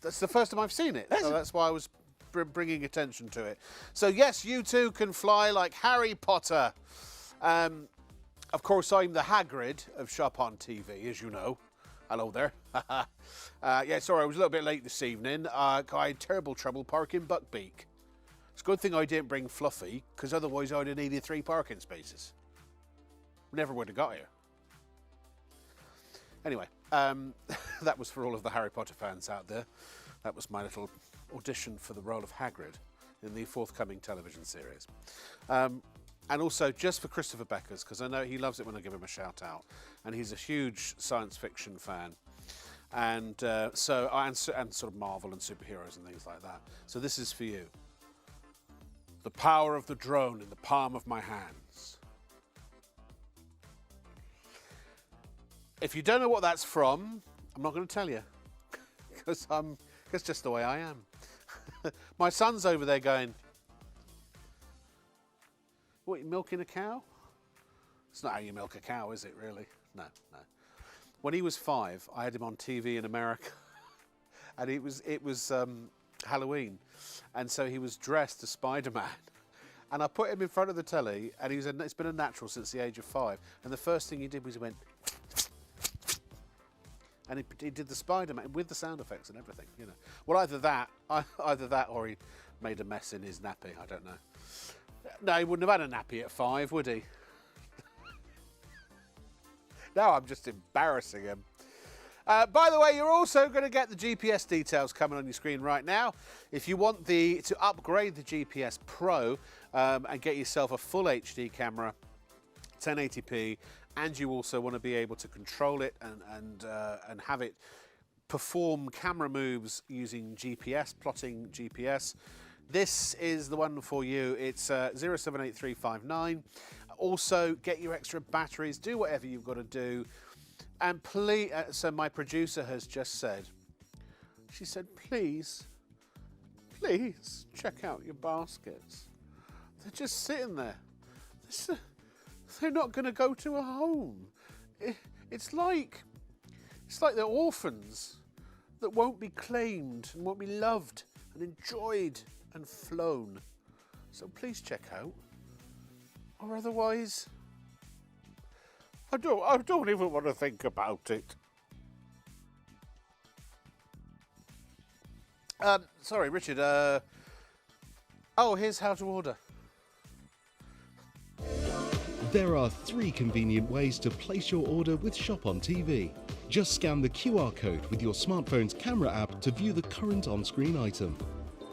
That's the first time I've seen it. So that's why I was bringing attention to it. So yes, you too can fly like Harry Potter. Of course, I'm the Hagrid of ShopOnTV, as you know. Hello there. Yeah, sorry, I was a little bit late this evening. I had terrible trouble parking Buckbeak. It's a good thing I didn't bring Fluffy, because otherwise I'd have needed 3 parking spaces. Never would have got here. Anyway, that was for all of the Harry Potter fans out there. That was my little audition for the role of Hagrid. in the forthcoming television series. And also just for Christopher Beckers, because I know he loves it when I give him a shout out, and he's a huge science fiction fan, and and sort of Marvel and superheroes and things like that. So this is for you. The power of the drone in the palm of my hands. If you don't know what that's from, I'm not going to tell you, because it's just the way I am. My son's over there going, "What, you milking a cow?" It's not how you milk a cow, is it really? No, no. When he was 5, I had him on TV in America, and it was Halloween, and so he was dressed as Spider-Man, and I put him in front of the telly, and it's been a natural since the age of 5, and the first thing he did was he went, and he did the Spider-Man with the sound effects and everything, you know. Well, either that, or he made a mess in his nappy. I don't know. No, he wouldn't have had a nappy at 5, would he? Now I'm just embarrassing him. By the way, you're also going to get the GPS details coming on your screen right now. If you want to upgrade the GPS Pro and get yourself a full HD camera, 1080p, and you also want to be able to control it and have it perform camera moves using GPS, plotting GPS, this is the one for you. It's 078359. Also, get your extra batteries, do whatever you've got to do. And please, so my producer has just said, she said, please check out your baskets. They're just sitting there. They're not going to go to a home. It's like they're orphans that won't be claimed and won't be loved and enjoyed and flown. So please check out, or otherwise, I don't even want to think about it. Sorry, Richard. Here's how to order. There are 3 convenient ways to place your order with ShopOnTV. Just scan the QR code with your smartphone's camera app to view the current on-screen item.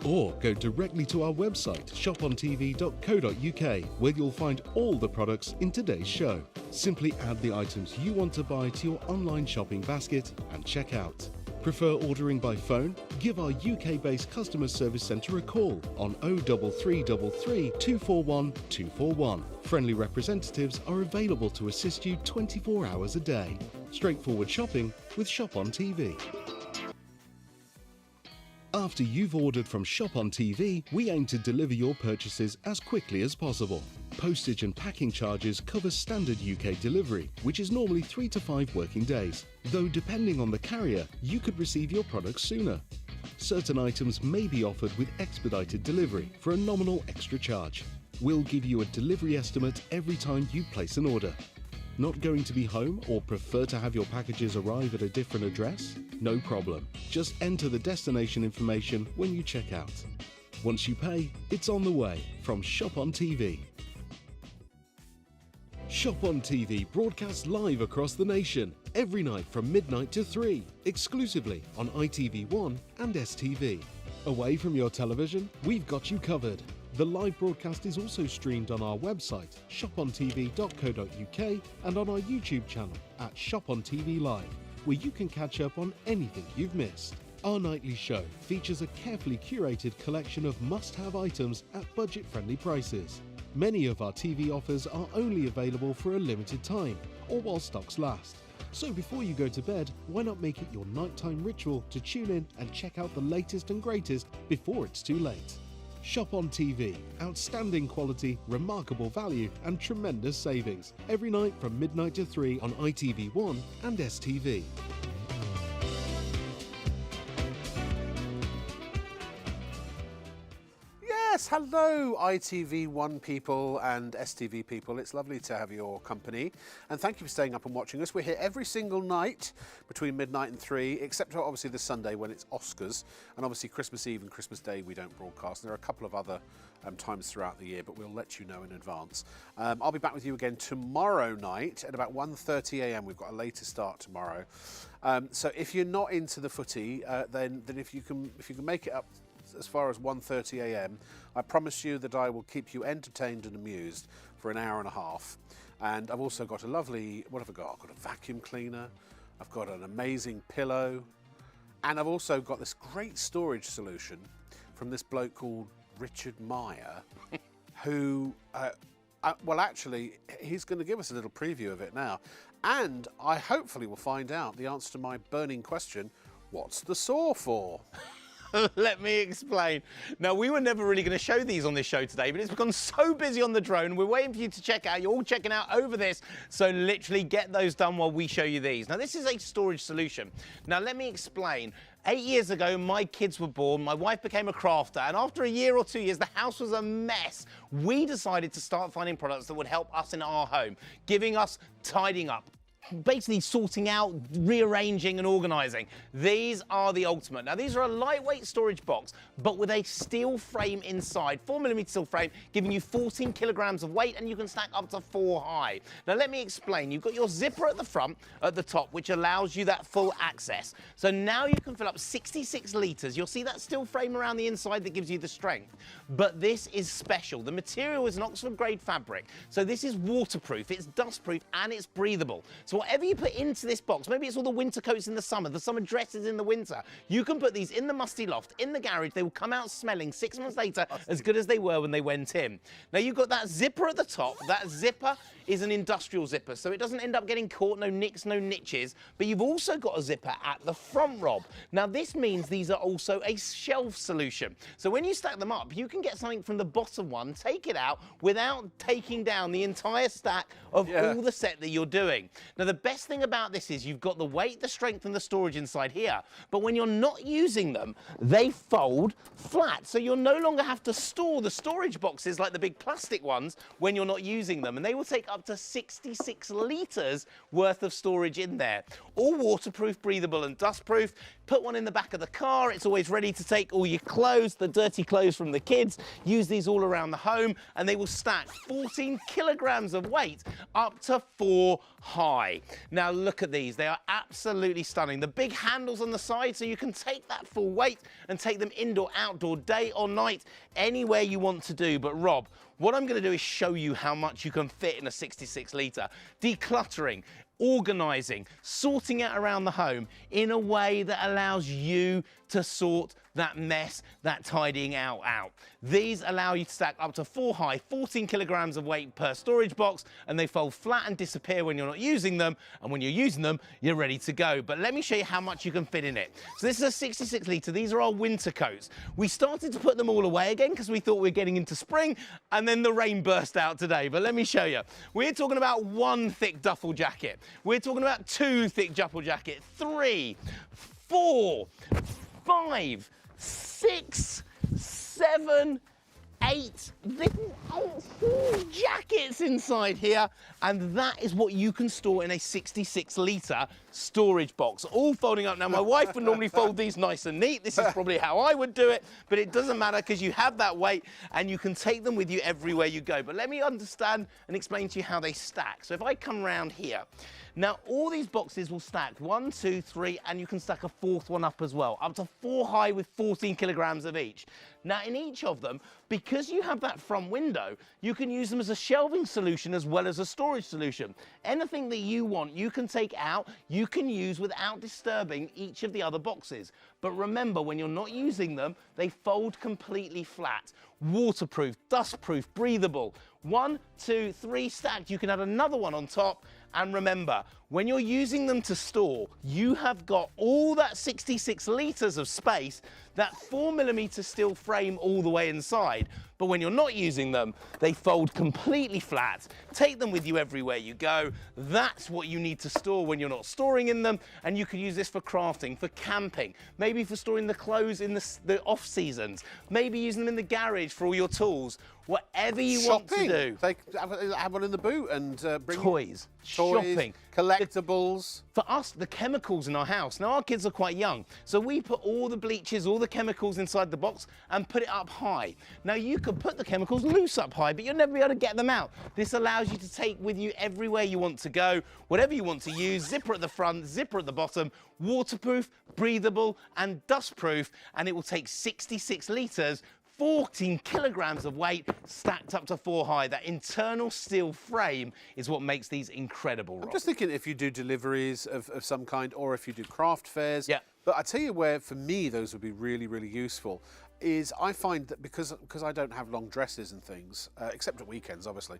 Or go directly to our website, shopontv.co.uk, where you'll find all the products in today's show. Simply add the items you want to buy to your online shopping basket and check out. Prefer ordering by phone? Give our UK-based customer service centre a call on 03333 241 241. Friendly representatives are available to assist you 24 hours a day. Straightforward shopping with ShopOnTV. After you've ordered from ShopOnTV, we aim to deliver your purchases as quickly as possible. Postage and packing charges cover standard UK delivery, which is normally 3 to 5 working days, though depending on the carrier, you could receive your products sooner. Certain items may be offered with expedited delivery for a nominal extra charge. We'll give you a delivery estimate every time you place an order. Not going to be home or prefer to have your packages arrive at a different address? No problem. Just enter the destination information when you check out. Once you pay, it's on the way from ShopOnTV. ShopOnTV broadcasts live across the nation every night from midnight to 3, exclusively on ITV1 and STV. Away from your television, we've got you covered. The live broadcast is also streamed on our website, shopontv.co.uk, and on our YouTube channel at ShopOnTV Live, where you can catch up on anything you've missed. Our nightly show features a carefully curated collection of must-have items at budget-friendly prices. Many of our TV offers are only available for a limited time, or while stocks last. So before you go to bed, why not make it your nighttime ritual to tune in and check out the latest and greatest before it's too late. ShopOnTV, outstanding quality, remarkable value and tremendous savings. Every night from midnight to 3 on ITV1 and STV. Yes, hello ITV1 people and STV people. It's lovely to have your company, and thank you for staying up and watching us. We're here every single night between midnight and 3, except obviously the Sunday when it's Oscars, and obviously Christmas Eve and Christmas Day we don't broadcast. And there are a couple of other times throughout the year, but we'll let you know in advance. I'll be back with you again tomorrow night at about 1:30 a.m. We've got a later start tomorrow. So if you're not into the footy, then if you can make it up as far as 1:30 a.m., I promise you that I will keep you entertained and amused for an hour and a half. And I've also got a lovely, what have I got? I've got a vacuum cleaner, I've got an amazing pillow, and I've also got this great storage solution from this bloke called Richard Meyer, who, well, actually, he's going to give us a little preview of it now. And I hopefully will find out the answer to my burning question, what's the saw for? Let me explain. Now, we were never really going to show these on this show today, but it's become so busy on the drone. We're waiting for you to check out. You're all checking out over this. So literally get those done while we show you these. Now, this is a storage solution. Now, let me explain. 8 years ago, my kids were born, my wife became a crafter, and after a year or 2 years, the house was a mess. We decided to start finding products that would help us in our home, giving us tidying up, basically sorting out, rearranging and organising. These are the ultimate. Now, these are a lightweight storage box, but with a steel frame inside, 4mm steel frame, giving you 14 kilograms of weight, and you can stack up to 4 high. Now, let me explain. You've got your zipper at the front, at the top, which allows you that full access. So now you can fill up 66 litres. You'll see that steel frame around the inside that gives you the strength. But this is special. The material is an Oxford grade fabric. So this is waterproof, it's dustproof, and it's breathable. So whatever you put into this box, maybe it's all the winter coats in the summer dresses in the winter, you can put these in the musty loft, in the garage. They will come out smelling 6 months later as good as they were when they went in. Now, you've got that zipper at the top. That zipper is an industrial zipper, so it doesn't end up getting caught, no nicks, no niches. But you've also got a zipper at the front, Rob. Now, this means these are also a shelf solution. So when you stack them up, you can get something from the bottom one, take it out without taking down the entire stack of all the set that you're doing. Now, the best thing about this is you've got the weight, the strength, and the storage inside here. But when you're not using them, they fold flat. So you'll no longer have to store the storage boxes like the big plastic ones when you're not using them. And they will take up to 66 litres worth of storage in there. All waterproof, breathable, and dustproof. Put one in the back of the car. It's always ready to take all your clothes, the dirty clothes from the kids. Use these all around the home, and they will stack 14 kilograms of weight up to 4 high. Now, look at these. They are absolutely stunning. The big handles on the side, so you can take that full weight and take them indoor, outdoor, day or night, anywhere you want to do. But Rob, what I'm going to do is show you how much you can fit in a 66 litre. Decluttering, organising, sorting it around the home in a way that allows you to sort that mess, that tidying out. These allow you to stack up to 4 high, 14 kilograms of weight per storage box, and they fold flat and disappear when you're not using them, and when you're using them, you're ready to go. But let me show you how much you can fit in it. So this is a 66 litre. These are our winter coats. We started to put them all away again because we thought we were getting into spring, and then the rain burst out today. But let me show you. We're talking about 1 thick duffel jacket. We're talking about 2 thick duffel jacket, 3, 4, 5, 6, 7, 8 huge jackets inside here, and that is what you can store in a 66 litre storage box, all folding up. Now, my wife would normally fold these nice and neat. This is probably how I would do it, but it doesn't matter because you have that weight and you can take them with you everywhere you go. But let me understand and explain to you how they stack. So if I come around here, now all these boxes will stack 1, 2, 3, and you can stack a 4th one up as well, up to 4 high with 14 kilograms of each. Now, in each of them, because you have that front window, you can use them as a shelving solution as well as a storage solution. Anything that you want, you can take out, you can use without disturbing each of the other boxes. But remember, when you're not using them, they fold completely flat. Waterproof, dustproof, breathable. 1, 2, 3 stacked. You can add another one on top. And remember, when you're using them to store, you have got all that 66 litres of space, that 4mm steel frame all the way inside. But when you're not using them, they fold completely flat. Take them with you everywhere you go. That's what you need to store when you're not storing in them. And you can use this for crafting, for camping, maybe for storing the clothes in the off seasons, maybe using them in the garage for all your tools. Whatever you want to do. They have one in the boot and bring toys. Shopping, collectibles. For us, the chemicals in our house. Now, our kids are quite young, so we put all the bleaches, all the chemicals inside the box and put it up high. Now, you could put the chemicals loose up high, but you'll never be able to get them out. This allows you to take with you everywhere you want to go, whatever you want to use, zipper at the front, zipper at the bottom, waterproof, breathable, and dustproof, and it will take 66 litres, 14 kilograms of weight stacked up to 4 high. That internal steel frame is what makes these incredible, Rob. I'm just thinking if you do deliveries of some kind, or if you do craft fairs. Yeah. But I tell you where, for me, those would be really, really useful. Is I find that because I don't have long dresses and things, except at weekends, obviously,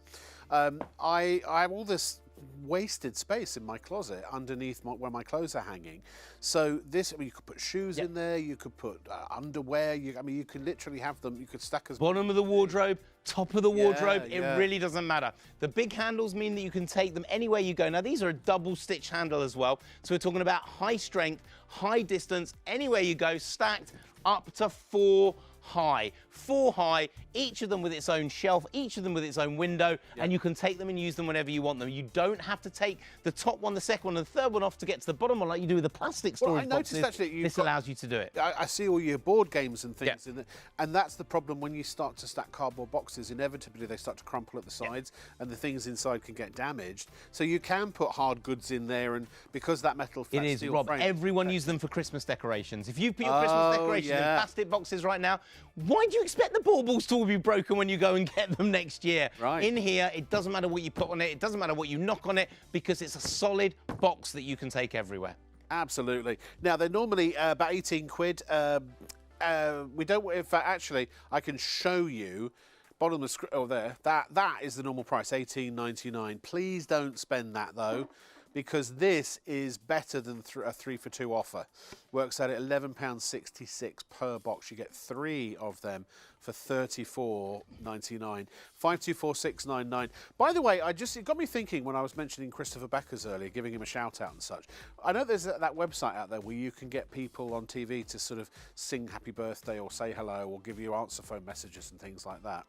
I have all this wasted space in my closet underneath where my clothes are hanging. So this, I mean, you could put shoes in there, you could put underwear. I mean, you could literally have them. You could stack as bottom of the wardrobe, top of the wardrobe. Yeah. It really doesn't matter. The big handles mean that you can take them anywhere you go. Now, these are a double stitch handle as well. So we're talking about high strength, high distance, anywhere you go, stacked up to 4 high. 4 high, each of them with its own shelf, each of them with its own window, and you can take them and use them whenever you want them. You don't have to take the top one, the second one, and the third one off to get to the bottom one like you do with the plastic storage boxes. Actually, this allows you to do it. I see all your board games and things in it, and that's the problem when you start to stack cardboard boxes. Inevitably, they start to crumple at the sides, and the things inside can get damaged. So you can put hard goods in there, and because that metal flat It is, steel Rob. frame, Everyone uses them for Christmas decorations. If you put your Christmas decorations in plastic boxes right now, why do you expect the baubles to all be broken when you go and get them next year? Right. In here, it doesn't matter what you put on it. It doesn't matter what you knock on it, because it's a solid box that you can take everywhere. Absolutely. Now, they're normally about 18 quid. We don't, in fact, actually, I can show you, bottom of the screen, oh, there, that is the normal price, $18.99. Please don't spend that, though, because this is better than a 3 for 2 offer. Works out at £11.66 per box. You get 3 of them for $34.99. 524699. By the way, it got me thinking when I was mentioning Christopher Beckers earlier, giving him a shout out and such. I know there's that website out there where you can get people on TV to sort of sing happy birthday or say hello or give you answer phone messages and things like that.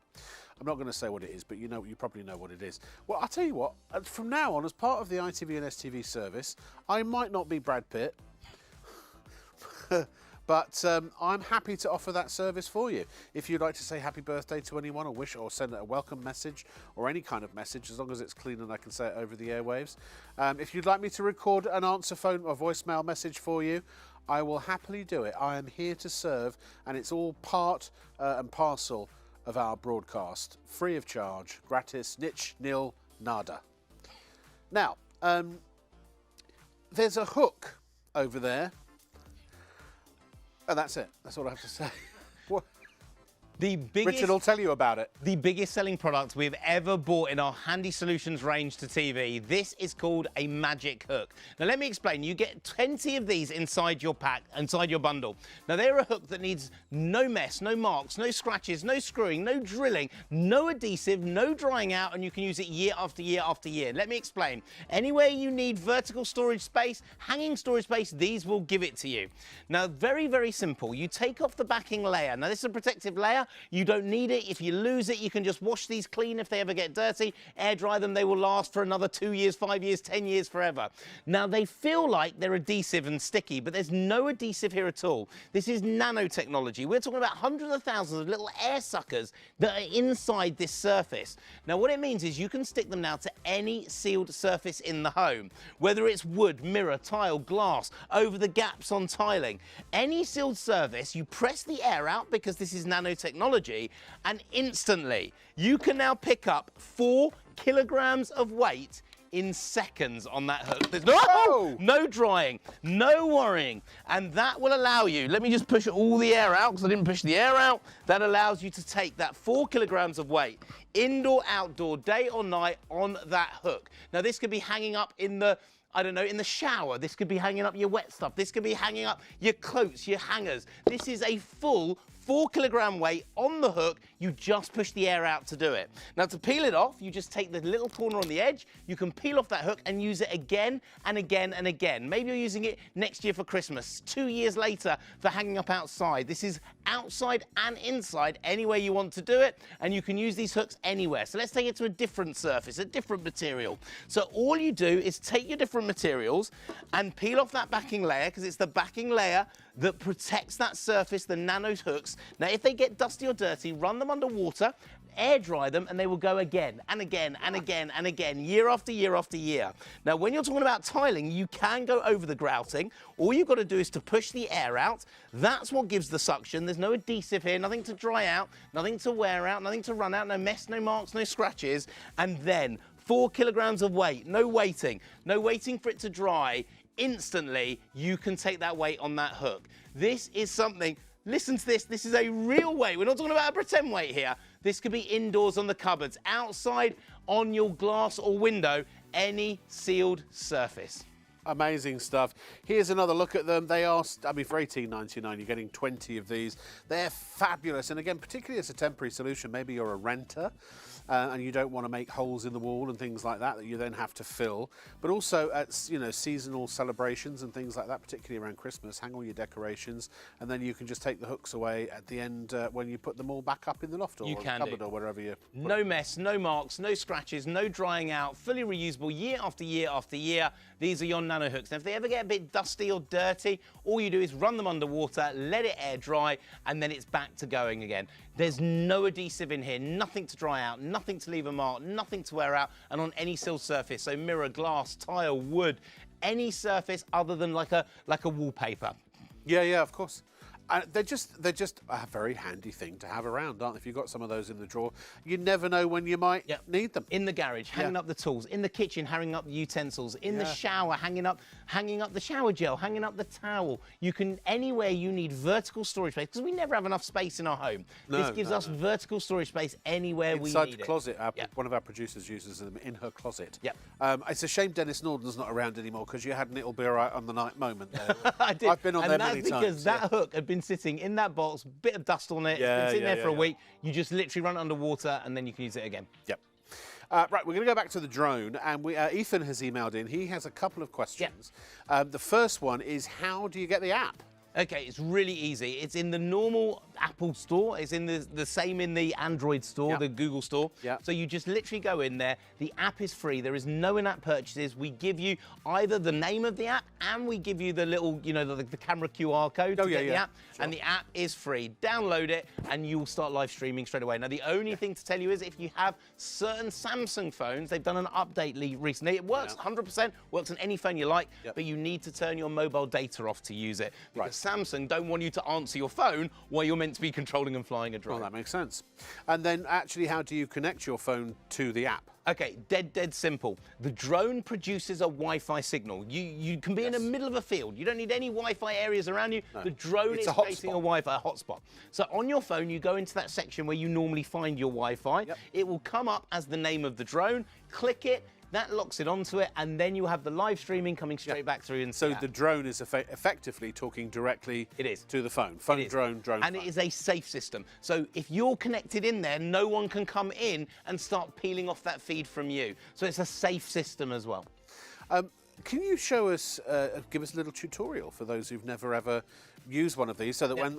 I'm not going to say what it is, but you probably know what it is. Well, I'll tell you what, from now on, as part of the ITV and STV service, I might not be Brad Pitt, but I'm happy to offer that service for you. If you'd like to say happy birthday to anyone or wish or send a welcome message or any kind of message, as long as it's clean and I can say it over the airwaves. If you'd like me to record an answer phone or voicemail message for you, I will happily do it. I am here to serve, and it's all part and parcel of our broadcast, free of charge, gratis, niche, nil, nada. Now, there's a hook over there, and that's it. That's all I have to say. What? Richard will tell you about it. The biggest selling product we've ever bought in our Handy Solutions range to TV. This is called a magic hook. Now, let me explain. You get 20 of these inside your pack, inside your bundle. Now, they're a hook that needs no mess, no marks, no scratches, no screwing, no drilling, no adhesive, no drying out, and you can use it year after year after year. Let me explain. Anywhere you need vertical storage space, hanging storage space, these will give it to you. Now, very, very simple. You take off the backing layer. Now, this is a protective layer. You don't need it. If you lose it, you can just wash these clean if they ever get dirty, air dry them. They will last for another 2 years, 5 years, 10 years, forever. Now, they feel like they're adhesive and sticky, but there's no adhesive here at all. This is nanotechnology. We're talking about hundreds of thousands of little air suckers that are inside this surface. Now, what it means is you can stick them now to any sealed surface in the home, whether it's wood, mirror, tile, glass, over the gaps on tiling. Any sealed surface, you press the air out because this is nanotechnology, and instantly you can now pick up 4 kilograms of weight in seconds on that hook. There's no drying, no worrying, and that will allow you, let me just push all the air out because I didn't push the air out, that allows you to take that 4 kilograms of weight indoor, outdoor, day or night on that hook. Now, this could be hanging up in the, I don't know, in the shower. This could be hanging up your wet stuff. This could be hanging up your coats, your hangers. This is a full 4 kilogram weight on the hook. You just push the air out to do it. Now, to peel it off, you just take the little corner on the edge. You can peel off that hook and use it again and again and again. Maybe you're using it next year for Christmas, 2 years later for hanging up outside. This is outside and inside, any way you want to do it. And you can use these hooks anywhere. So let's take it to a different surface, a different material. So all you do is take your different materials and peel off that backing layer, because it's the backing layer that protects that surface, the nano hooks. Now, if they get dusty or dirty, run them under water, air dry them, and they will go again and again and again and again, year after year after year. Now, when you're talking about tiling, you can go over the grouting. All you've got to do is to push the air out. That's what gives the suction. There's no adhesive here, nothing to dry out, nothing to wear out, nothing to run out, no mess, no marks, no scratches. And then 4 kilograms of weight, no waiting for it to dry. Instantly, you can take that weight on that hook. This is something, listen to this is a real weight. We're not talking about a pretend weight here. This could be indoors on the cupboards, outside on your glass or window, any sealed surface. Amazing stuff. Here's another look at them. They are, I mean, for $18.99, you're getting 20 of these. They're fabulous. And again, particularly as a temporary solution, maybe you're a renter and you don't want to make holes in the wall and things like that you then have to fill. But also at, you know, seasonal celebrations and things like that, particularly around Christmas, hang all your decorations, and then you can just take the hooks away at the end when you put them all back up in the loft or the cupboard or wherever you put No mess, no marks, no scratches, no drying out, fully reusable year after year after year. These are your nano hooks. Now, if they ever get a bit dusty or dirty, all you do is run them under water, let it air dry, and then it's back to going again. There's no adhesive in here, nothing to dry out, nothing to leave a mark, nothing to wear out, and on any sealed surface, so mirror, glass, tile, wood, any surface other than like a wallpaper. Yeah, of course. They're just a very handy thing to have around, aren't they? If you've got some of those in the drawer, you never know when you might need them. In the garage, hanging up the tools. In the kitchen, hanging up the utensils. In the shower, hanging up the shower gel, hanging up the towel. You can, anywhere you need vertical storage space, because we never have enough space in our home. This gives us vertical storage space anywhere we need it. Inside the closet, one of our producers uses them in her closet. Yep. It's a shame Dennis Norden's not around anymore, because you had an it'll be all right on the night moment there. I did. I've been on there many times. And that's because that hook had been sitting in that box, bit of dust on it, it's been sitting there for a week. You just literally run it under water and then you can use it again. Yep. Right, we're going to go back to the drone, and Ethan has emailed in. He has a couple of questions. The first one is, how do you get the app? Okay, it's really easy. It's in the normal Apple store. It's in the same in the Android store, the Google store. So you just literally go in there. The app is free. There is no in-app purchases. We give you either the name of the app and we give you the little, you know, the camera QR code to get the app. And the app is free. Download it and you will start live streaming straight away. Now, the only thing to tell you is if you have certain Samsung phones, they've done an update recently. It works 100%, works on any phone you like, but you need to turn your mobile data off to use it. Because Samsung don't want you to answer your phone while you're meant to be controlling and flying a drone. Well, that makes sense. And then actually, how do you connect your phone to the app? Okay, dead simple. The drone produces a Wi-Fi signal. You can be in the middle of a field. You don't need any Wi-Fi areas around you. The drone is facing a Wi-Fi hotspot. So on your phone, you go into that section where you normally find your Wi-Fi. It will come up as the name of the drone. Click it. That locks it onto it, and then you have the live streaming coming straight back through. So the drone is effectively talking directly to the phone. Phone, drone, and phone. It is a safe system. So if you're connected in there, no one can come in and start peeling off that feed from you. So it's a safe system as well. Can you show us, give us a little tutorial for those who've never ever used one of these, so that when,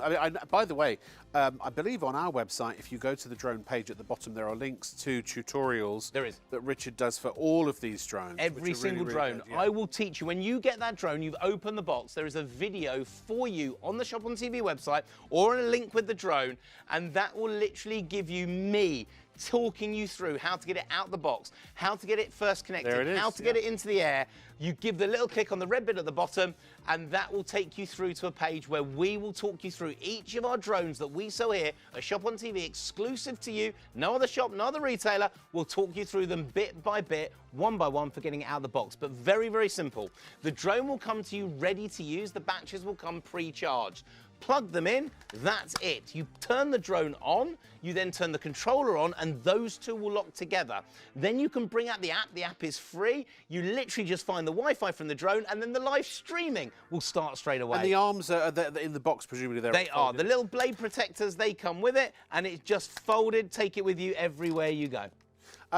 by the way, I believe on our website, if you go to the drone page at the bottom, there are links to tutorials that Richard does for all of these drones. Every single drone. I will teach you. When you get that drone, you've opened the box, there is a video for you on the ShopOnTV website or a link with the drone, and that will literally give you me talking you through how to get it out the box, how to get it first connected, how to get it into the air. You give the little click on the red bit at the bottom, and that will take you through to a page where we will talk you through each of our drones that we sell here at ShopOnTV, exclusive to you. No other shop, no other retailer will talk you through them bit by bit, one by one, for getting it out of the box. But very, very simple. The drone will come to you ready to use. The batteries will come pre-charged. Plug them in, that's it. You turn the drone on, you then turn the controller on, and those two will lock together. Then you can bring out the app. The app is free. You literally just find the Wi-Fi from the drone, and then the live streaming will start straight away. And the arms are in the box, presumably. They are. The little blade protectors, they come with it, and it's just folded. Take it with you everywhere you go.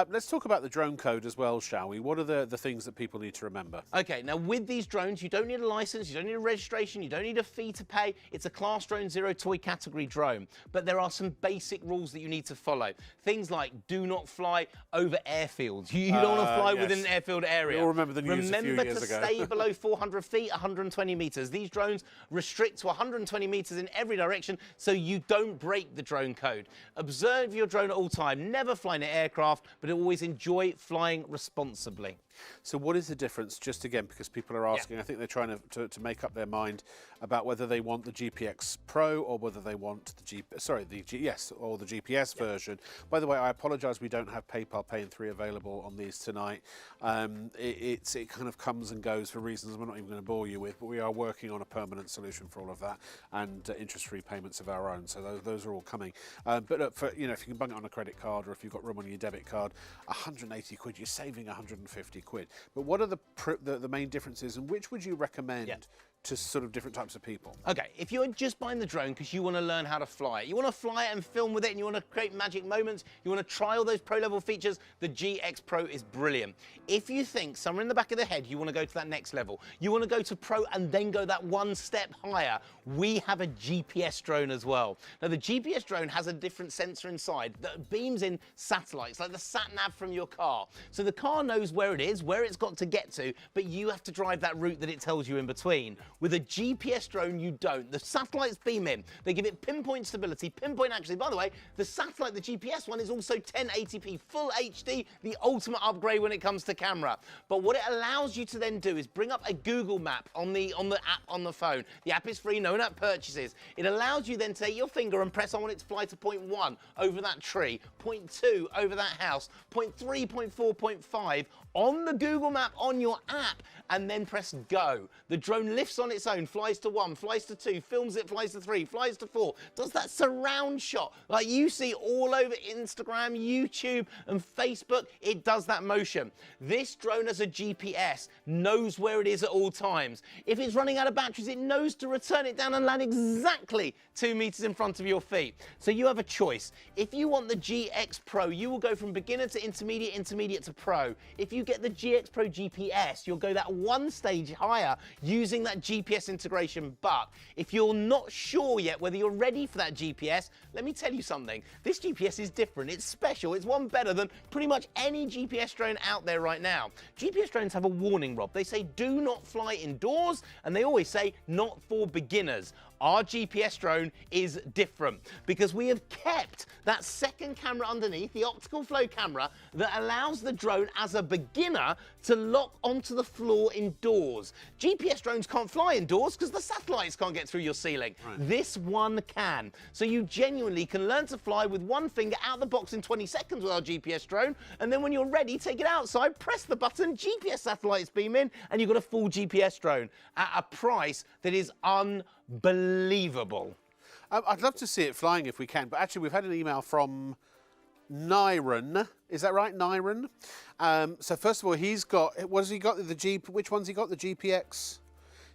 Let's talk about the drone code as well, shall we? What are the things that people need to remember? Okay, now with these drones, you don't need a license, you don't need a registration, you don't need a fee to pay. It's a Class Drone Zero toy category drone. But there are some basic rules that you need to follow. Things like do not fly over airfields. You don't want to fly within an airfield area. You'll remember the news a few years ago. Remember to stay below 400 feet, 120 meters. These drones restrict to 120 meters in every direction so you don't break the drone code. Observe your drone at all time. Never fly in an aircraft, but always enjoy flying responsibly. So what is the difference, just again, because people are asking, I think they're trying to make up their mind about whether they want the GPX Pro or whether they want the or the GPS version. By the way, I apologise, we don't have PayPal Pay in 3 available on these tonight. It kind of comes and goes for reasons we're not even going to bore you with, but we are working on a permanent solution for all of that and interest-free payments of our own. So those are all coming. But for, if you can bung it on a credit card or if you've got room on your debit card, 180 quid, you're saving 150 quid. But what are the main differences, and which would you recommend to sort of different types of people? Okay, if you're just buying the drone because you want to learn how to fly it, you want to fly it and film with it, and you want to create magic moments, you want to try all those pro-level features, the GX Pro is brilliant. If you think somewhere in the back of the head you want to go to that next level, you want to go to Pro and then go that one step higher, we have a GPS drone as well. Now, the GPS drone has a different sensor inside that beams in satellites, like the sat-nav from your car. So the car knows where it is, where it's got to get to, but you have to drive that route that it tells you in between. With a GPS drone, you don't. The satellites beam in. They give it pinpoint stability, pinpoint accuracy. By the way, the satellite, the GPS one, is also 1080p, full HD, the ultimate upgrade when it comes to camera. But what it allows you to then do is bring up a Google map on the app on the phone. The app is free, no in-app purchases. It allows you then to take your finger and press, I want it to fly to point 1 over that tree, point 2 over that house, point 3, point 4, point 5 on the Google map on your app, and then press go. The drone lifts on its own, flies to 1, flies to 2, films it, flies to 3, flies to 4, does that surround shot like you see all over Instagram, YouTube and Facebook. It does that motion. This drone as a GPS knows where it is at all times. If it's running out of batteries, it knows to return it down and land exactly 2 meters in front of your feet. So you have a choice. If you want the GX Pro, you will go from beginner to intermediate, intermediate to pro. If you get the GX Pro GPS, you'll go that one stage higher using that GPS integration. But if you're not sure yet whether you're ready for that GPS, let me tell you something. This GPS is different. It's special. It's one better than pretty much any GPS drone out there right now. GPS drones have a warning, Rob. They say do not fly indoors, and they always say not for beginners. Our GPS drone is different because we have kept that second camera underneath, the optical flow camera, that allows the drone as a beginner to lock onto the floor indoors. GPS drones can't fly indoors because the satellites can't get through your ceiling. Right. This one can. So you genuinely can learn to fly with one finger out the box in 20 seconds with our GPS drone, and then when you're ready, take it outside, press the button, GPS satellites beam in, and you've got a full GPS drone at a price that is unbelievable. I'd love to see it flying if we can, but actually we've had an email from Nyron. Is that right, Nyron? So first of all, he's got, what has he got? Which one's he got? The GPX?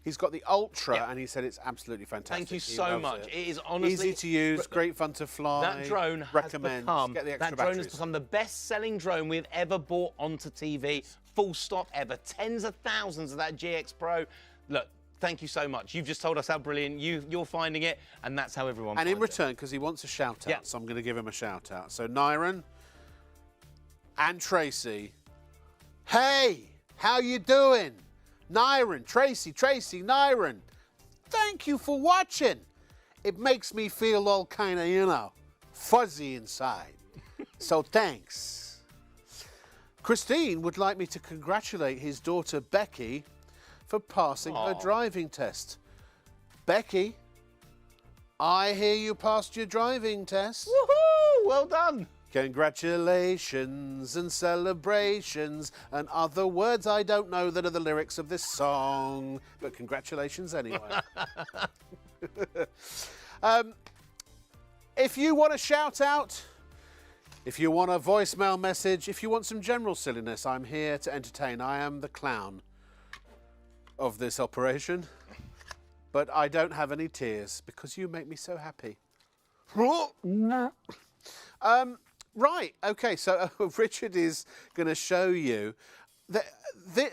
He's got the Ultra, and he said it's absolutely fantastic. Thank you so much. It is honestly easy to use, great fun to fly. That drone has become the best-selling drone we've ever bought onto TV. Full stop ever. Tens of thousands of that GX Pro. Look, thank you so much. You've just told us how brilliant you're finding it, and that's how everyone finds it. And in return, because he wants a shout-out, so I'm going to give him a shout-out. So Nyron and Tracy, hey, how you doing? Nyron, Tracy, Nyron, thank you for watching. It makes me feel all kind of, fuzzy inside. So thanks. Christine would like me to congratulate his daughter Becky for passing her driving test. Becky, I hear you passed your driving test. Woohoo! Well done. Congratulations and celebrations and other words I don't know that are the lyrics of this song, but congratulations anyway. If you want a shout out, if you want a voicemail message, if you want some general silliness, I'm here to entertain. I am the clown of this operation, but I don't have any tears because you make me so happy. Right, okay, so Richard is going to show you. I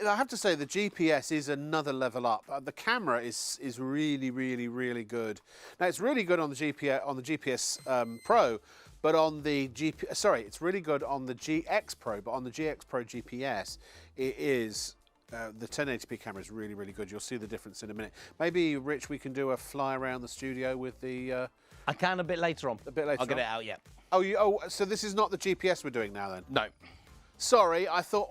have to say the GPS is another level up. The camera is really, really, really good. Now, it's really good on the GPS Pro, but on the it's really good on the GX Pro, but on the GX Pro GPS, it is. The 1080p camera is really, really good. You'll see the difference in a minute. Maybe, Rich, we can do a fly around the studio with the... I can a bit later on. A bit later I'll get on? it out, yeah. Oh, so this is not the GPS we're doing now, then? No. Sorry, I thought...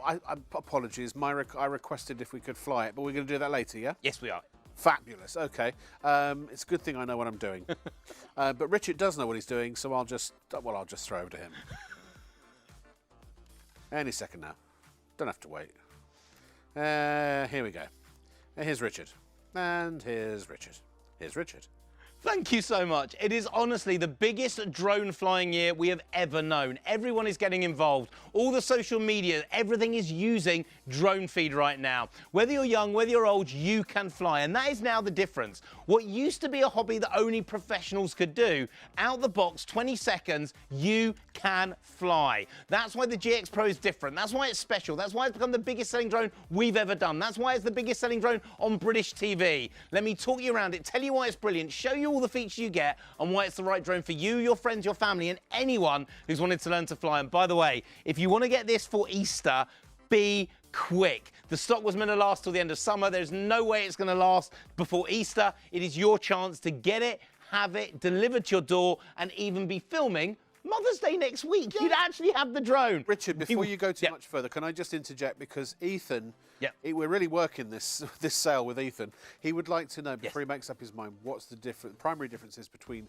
apologies. I requested if we could fly it, but we're going to do that later, yeah? Yes, we are. Fabulous. Okay. It's a good thing I know what I'm doing. But Richard does know what he's doing, so I'll just throw over to him. Any second now. Don't have to wait. Here we go. Here's Richard. And here's Richard. Here's Richard. Thank you so much. It is honestly the biggest drone flying year we have ever known. Everyone is getting involved. All the social media, everything is using drone feed right now. Whether you're young, whether you're old, you can fly. And that is now the difference. What used to be a hobby that only professionals could do, out the box, 20 seconds, you can fly. That's why the GX Pro is different. That's why it's special. That's why it's become the biggest selling drone we've ever done. That's why it's the biggest selling drone on British TV. Let me talk you around it, tell you why it's brilliant, show you all the features you get and why it's the right drone for you, your friends, your family, and anyone who's wanted to learn to fly. And by the way, if you want to get this for Easter, be quick. The stock was meant to last till the end of summer. There's no way it's going to last before Easter. It is your chance to get it, have it delivered to your door, and even be filming Mother's Day next week. Yeah. You'd actually have the drone. Richard, before you go too much further, can I just interject? Because Ethan, we're really working this sale with Ethan. He would like to know, before he makes up his mind, what's the primary differences between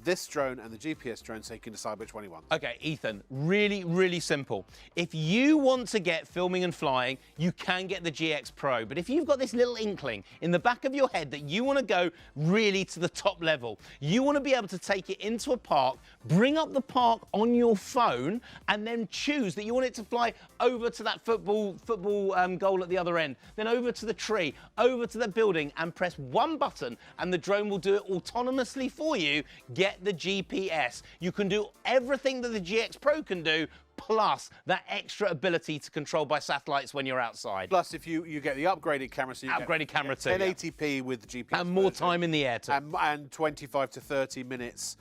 this drone and the GPS drone, so he can decide which one he wants. Okay, Ethan, really, really simple. If you want to get filming and flying, you can get the GX Pro. But if you've got this little inkling in the back of your head that you want to go really to the top level, you want to be able to take it into a park, bring up the park on your phone, and then choose that you want it to fly over to that football goal at the other end, then over to the tree, over to the building, and press one button, and the drone will do it autonomously for you. Get the GPS. You can do everything that the GX Pro can do, plus that extra ability to control by satellites when you're outside. Plus, if you get the upgraded camera, so you upgraded camera too, 1080p with the GPS and more time in the air too, and 25 to 30 minutes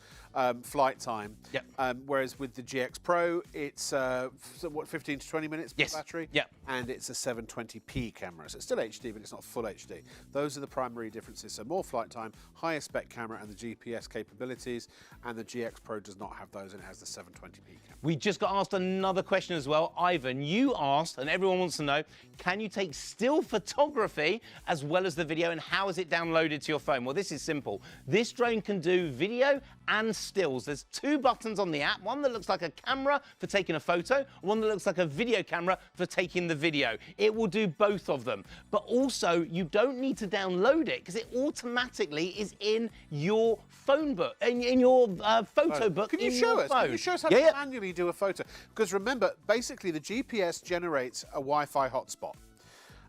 flight time. Yep. Whereas with the GX Pro, it's 15 to 20 minutes per battery. Yep. And it's a 720p camera, so it's still HD, but it's not full HD. Those are the primary differences. So more flight time, higher spec camera, and the GPS capabilities. And the GX Pro does not have those, and it has the 720p camera. We just got asked another question as well. Ivan, you asked, and everyone wants to know, can you take still photography as well as the video, and how is it downloaded to your phone? Well, this is simple. This drone can do video and stills. There's two buttons on the app, one that looks like a camera for taking a photo, one that looks like a video camera for taking the video. It will do both of them. But also, you don't need to download it because it automatically is in your phone book, in your photo book. Can you show us? Can you show us how to manually do a photo? Because remember, basically the GPS generates a Wi-Fi hotspot,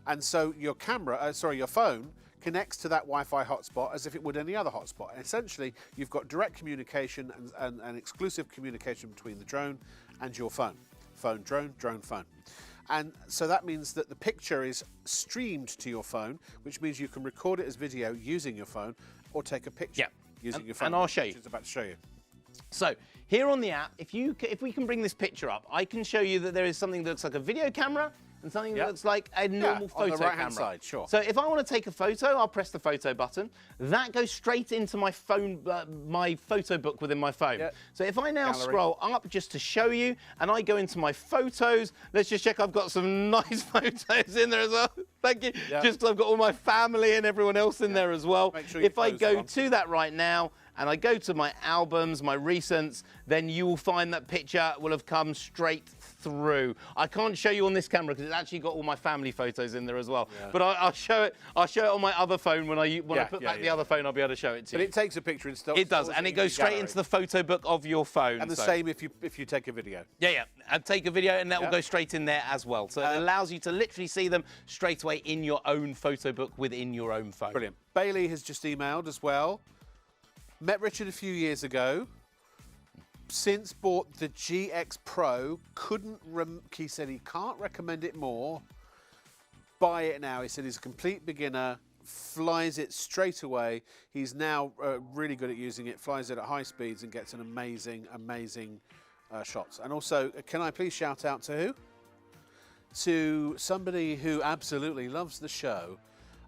and so your camera, your phone, connects to that Wi-Fi hotspot as if it would any other hotspot. And essentially, you've got direct communication and exclusive communication between the drone and your phone. Phone, drone, drone, phone. And so that means that the picture is streamed to your phone, which means you can record it as video using your phone or take a picture using your phone. And I'll show you. Which is about to show you. So here on the app, if we can bring this picture up, I can show you that there is something that looks like a video camera and something that looks like a normal photo on the right-hand camera. side, sure. So if I want to take a photo, I'll press the photo button. That goes straight into my phone, my photo book within my phone. Yep. So if I now scroll up just to show you, and I go into my photos, let's just check I've got some nice photos in there as well. Thank you. Yep. Just I've got all my family and everyone else in there as well. Make sure if I go to that right now, and I go to my albums, my recents, then you will find that picture will have come straight through. I can't show you on this camera because it's actually got all my family photos in there as well. Yeah. But I'll show it. I'll show it on my other phone when I put back the other phone. I'll be able to show it to you. But it takes a picture and stuff. It does, and it goes straight into the photo book of your phone. And the same if you take a video. Yeah, and take a video, and that will go straight in there as well. So it allows you to literally see them straight away in your own photo book within your own phone. Brilliant. Bailey has just emailed as well. Met Richard a few years ago. since bought the GX Pro. He said he can't recommend it more. Buy it now. He said he's a complete beginner, flies it straight away. He's now really good at using it, flies it at high speeds and gets an amazing shots. And also, can I please shout out to who? To somebody who absolutely loves the show.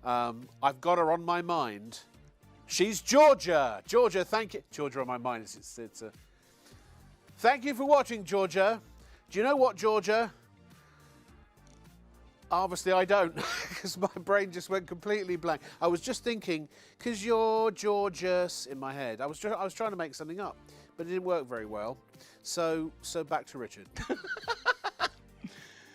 I've got her on my mind. She's Georgia. Georgia, thank you. Georgia on my mind. Thank you for watching, Georgia. Do you know what, Georgia? Obviously, I don't, because my brain just went completely blank. I was just thinking, because you're Georgius in my head. I was trying to make something up, but it didn't work very well. So back to Richard.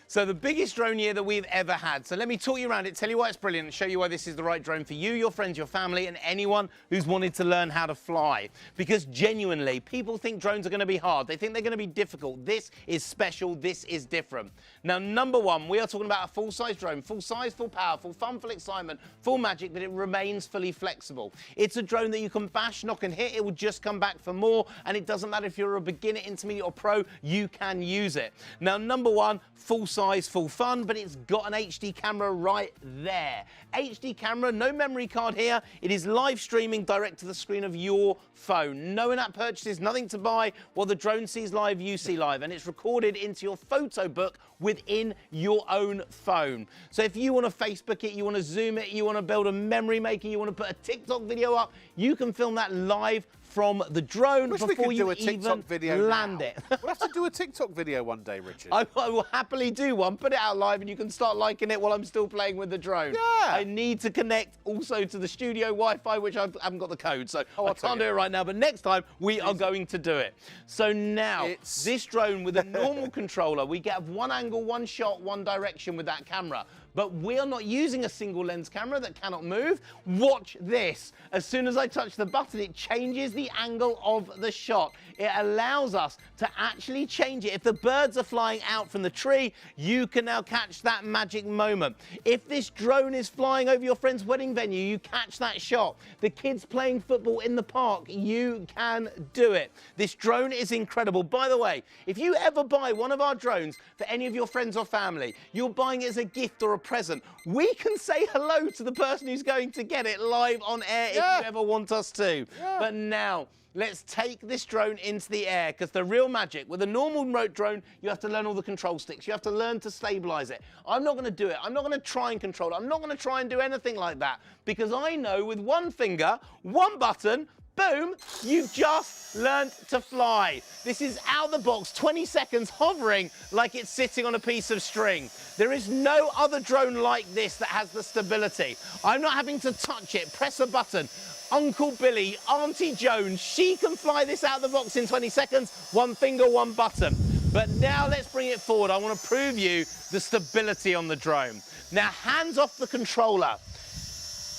So the biggest drone year that we've ever had. So let me talk you around it, tell you why it's brilliant, and show you why this is the right drone for you, your friends, your family, and anyone who's wanted to learn how to fly. Because genuinely, people think drones are going to be hard. They think they're going to be difficult. This is special. This is different. Now, number one, we are talking about a full-size drone. Full size, full power, full fun, full excitement, full magic, but it remains fully flexible. It's a drone that you can bash, knock, and hit. It will just come back for more, and it doesn't matter if you're a beginner, intermediate, or pro, you can use it. Now, number one, full size, full fun, but it's got an HD camera right there. HD camera, no memory card here. It is live streaming direct to the screen of your phone. No in-app purchases, nothing to buy. While the drone sees live, you see live, and it's recorded into your photo book within your own phone. So if you want to Facebook it, you want to Zoom it, you want to build a memory maker, you want to put a TikTok video up, you can film that live from the drone before you even land it. We'll have to do a TikTok video one day, Richard. I will happily do one. Put it out live and you can start liking it while I'm still playing with the drone. Yeah. I need to connect also to the studio Wi-Fi, which I haven't got the code, so I can't do it right now. But next time, we are going to do it. So now, this drone with a normal controller, we get one angle, one shot, one direction with that camera. But we are not using a single lens camera that cannot move. Watch this. As soon as I touch the button, it changes the angle of the shot. It allows us to actually change it. If the birds are flying out from the tree, you can now catch that magic moment. If this drone is flying over your friend's wedding venue, you catch that shot. The kids playing football in the park, you can do it. This drone is incredible. By the way, if you ever buy one of our drones for any of your friends or family, you're buying it as a gift or a present. We can say hello to the person who's going to get it live on air if you ever want us to. But now, let's take this drone into the air, because the real magic, with a normal remote drone, you have to learn all the control sticks. You have to learn to stabilize it. I'm not going to do it. I'm not going to try and control it. I'm not going to try and do anything like that, because I know with one finger, one button, boom, you've just learned to fly. This is out the box, 20 seconds hovering like it's sitting on a piece of string. There is no other drone like this that has the stability. I'm not having to touch it, press a button. Uncle Billy, Auntie Joan, she can fly this out of the box in 20 seconds, one finger, one button. But now let's bring it forward. I want to prove you the stability on the drone. Now, hands off the controller.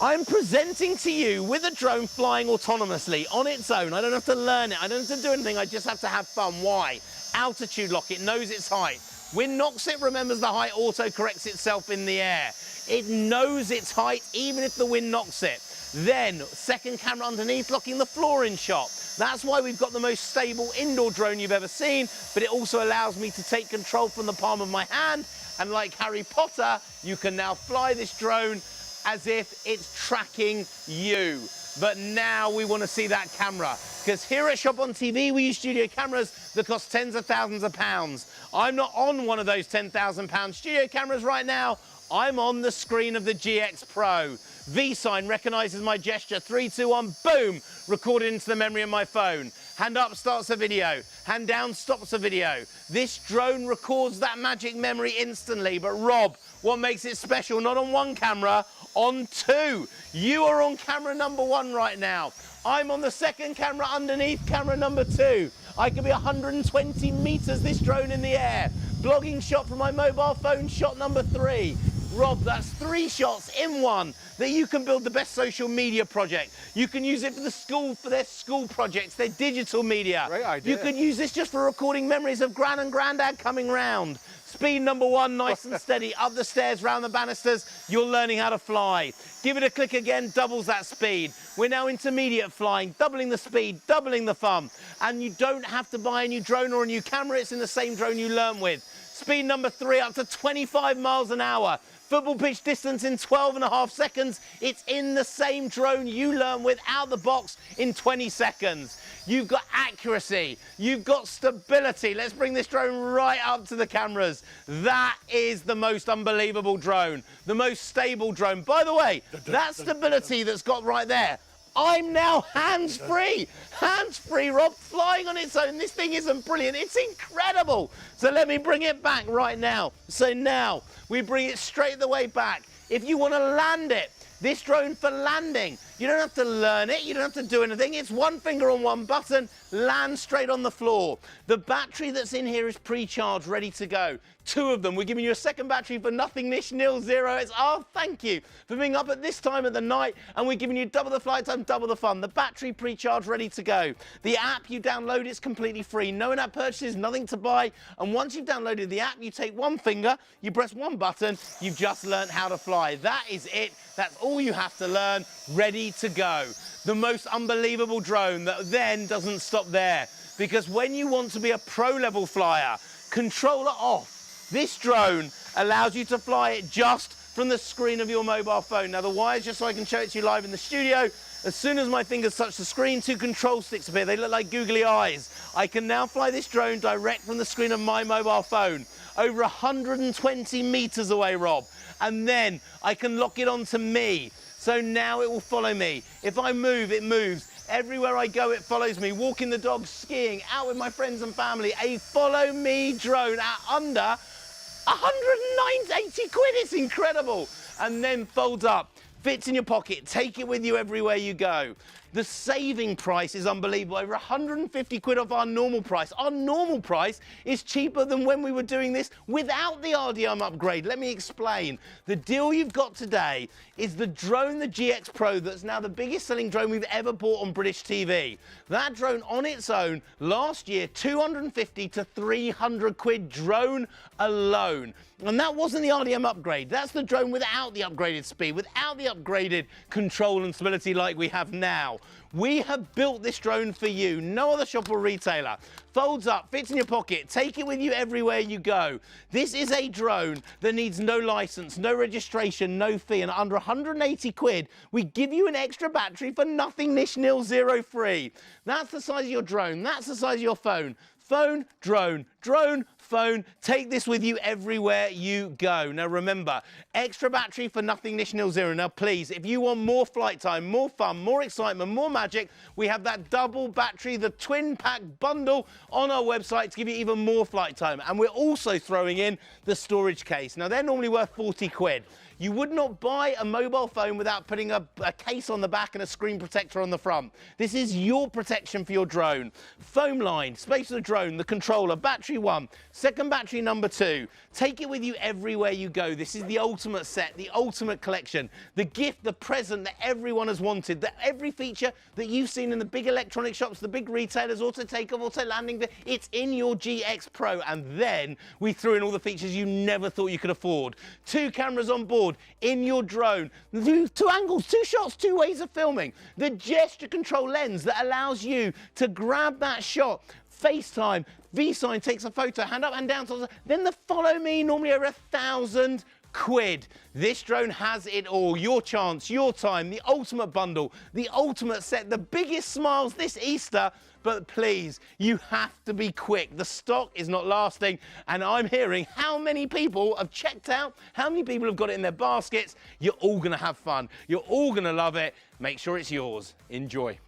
I'm presenting to you with a drone flying autonomously on its own. I don't have to learn it. I don't have to do anything. I just have to have fun. Why? Altitude lock. It knows its height. Wind knocks it, remembers the height, auto corrects itself in the air. It knows its height even if the wind knocks it. Then, second camera underneath, locking the floor in shot. That's why we've got the most stable indoor drone you've ever seen, but it also allows me to take control from the palm of my hand. And like Harry Potter, you can now fly this drone as if it's tracking you. But now we want to see that camera, because here at ShopOnTV we use studio cameras that cost tens of thousands of pounds. I'm not on one of those £10,000 studio cameras right now. I'm on the screen of the GX Pro. V-sign recognises my gesture. 3, 2, 1, boom! Recorded into the memory of my phone. Hand up starts a video. Hand down stops a video. This drone records that magic memory instantly. But Rob, what makes it special? Not on one camera, on two. You are on camera number 1 right now. I'm on the second camera underneath camera number 2. I could be 120 meters this drone in the air. Blogging shot from my mobile phone, shot number 3. Rob, that's 3 shots in one that you can build the best social media project. You can use it for the school, for their school projects, their digital media. Great idea. You could use this just for recording memories of Gran and Grandad coming round. Speed number 1, nice and steady, up the stairs, round the banisters, you're learning how to fly. Give it a click again, doubles that speed. We're now intermediate flying, doubling the speed, doubling the fun. And you don't have to buy a new drone or a new camera, it's in the same drone you learn with. Speed number 3, up to 25 miles an hour. Football pitch distance in 12.5 seconds. It's in the same drone you learn with out the box in 20 seconds. You've got accuracy, you've got stability. Let's bring this drone right up to the cameras. That is the most unbelievable drone, the most stable drone. By the way, that stability that's got right there, I'm now hands-free. Hands-free, Rob, flying on its own. This thing isn't brilliant, it's incredible. So let me bring it back right now. So now, we bring it straight the way back. If you want to land it, this drone for landing, you don't have to learn it, you don't have to do anything. It's one finger on one button, land straight on the floor. The battery that's in here is pre-charged, ready to go. 2 of them. We're giving you a second battery for nothing, nish, nil, zero. It's our thank you for being up at this time of the night, and we're giving you double the flight time, double the fun. The battery pre-charged, ready to go. The app you download is completely free. No in-app purchases, nothing to buy. And once you've downloaded the app, you take one finger, you press one button, you've just learned how to fly. That is it. That's all you have to learn, ready to go. The most unbelievable drone that then doesn't stop there. Because when you want to be a pro-level flyer, controller off, this drone allows you to fly it just from the screen of your mobile phone. Now the wires, just so I can show it to you live in the studio, as soon as my fingers touch the screen, 2 control sticks appear. They look like googly eyes. I can now fly this drone direct from the screen of my mobile phone, over 120 meters away, Rob. And then I can lock it onto me. So now it will follow me. If I move, it moves. Everywhere I go, it follows me. Walking the dog, skiing, out with my friends and family. A follow me drone at under 180 quid. It's incredible. And then folds up, fits in your pocket. Take it with you everywhere you go. The saving price is unbelievable. Over 150 quid off our normal price. Our normal price is cheaper than when we were doing this without the RDM upgrade. Let me explain. The deal you've got today is the drone, the GX Pro, that's now the biggest selling drone we've ever bought on British TV. That drone on its own, last year, 250 to 300 quid drone alone. And that wasn't the RDM upgrade. That's the drone without the upgraded speed, without the upgraded control and stability like we have now. We have built this drone for you. No other shop or retailer. Folds up, fits in your pocket, take it with you everywhere you go. This is a drone that needs no license, no registration, no fee, and under 180 quid, we give you an extra battery for nothing, nish, nil, zero free. That's the size of your drone, that's the size of your phone. Phone, drone, drone, phone. Take this with you everywhere you go. Now remember, extra battery for nothing, nish, nil, zero. Now please, if you want more flight time, more fun, more excitement, more magic, we have that double battery, the twin pack bundle on our website to give you even more flight time. And we're also throwing in the storage case. Now they're normally worth 40 quid. You would not buy a mobile phone without putting a case on the back and a screen protector on the front. This is your protection for your drone. Foam line, space for the drone, the controller, battery 1, second battery number 2. Take it with you everywhere you go. This is the ultimate set, the ultimate collection, the gift, the present that everyone has wanted, that every feature that you've seen in the big electronic shops, the big retailers, auto takeoff, auto landing, it's in your GX Pro. And then we threw in all the features you never thought you could afford. 2 cameras on board, in your drone, 2 angles, 2 shots, 2 ways of filming, the gesture control lens that allows you to grab that shot, FaceTime, V-sign takes a photo, hand up and down, then the follow me, normally over 1,000 quid. This drone has it all. Your chance, your time, the ultimate bundle, the ultimate set, the biggest smiles this Easter. But please, you have to be quick. The stock is not lasting, and I'm hearing how many people have checked out, how many people have got it in their baskets. You're all gonna have fun. You're all gonna love it. Make sure it's yours. Enjoy.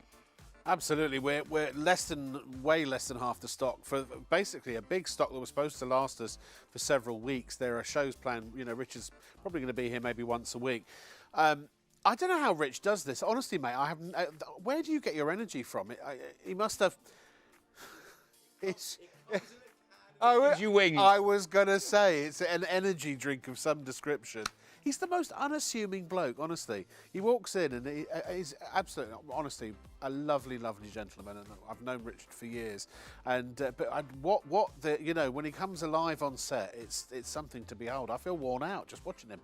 Absolutely, we're way less than half the stock for basically a big stock that was supposed to last us for several weeks. There are shows planned. You know, Richard's probably going to be here maybe once a week. I don't know how Rich does this. Honestly, mate, I haven't. Where do you get your energy from? He must have. You wing. I was going to say it's an energy drink of some description. He's the most unassuming bloke, honestly. He walks in and he's absolutely, honestly, a lovely, lovely gentleman. And I've known Richard for years. And you know, when he comes alive on set, it's something to behold. I feel worn out just watching him.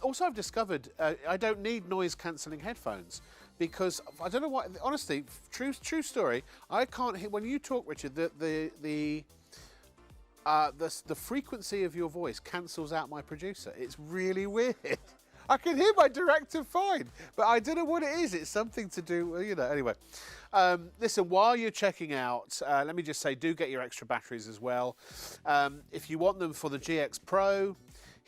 Also, I've discovered I don't need noise-cancelling headphones. Because I don't know why. Honestly, true story. I can't hear when you talk, Richard. The frequency of your voice cancels out my producer. It's really weird. I can hear my director fine, but I don't know what it is. It's something to do, you know. Anyway, listen. While you're checking out, let me just say, do get your extra batteries as well. If you want them for the GX Pro.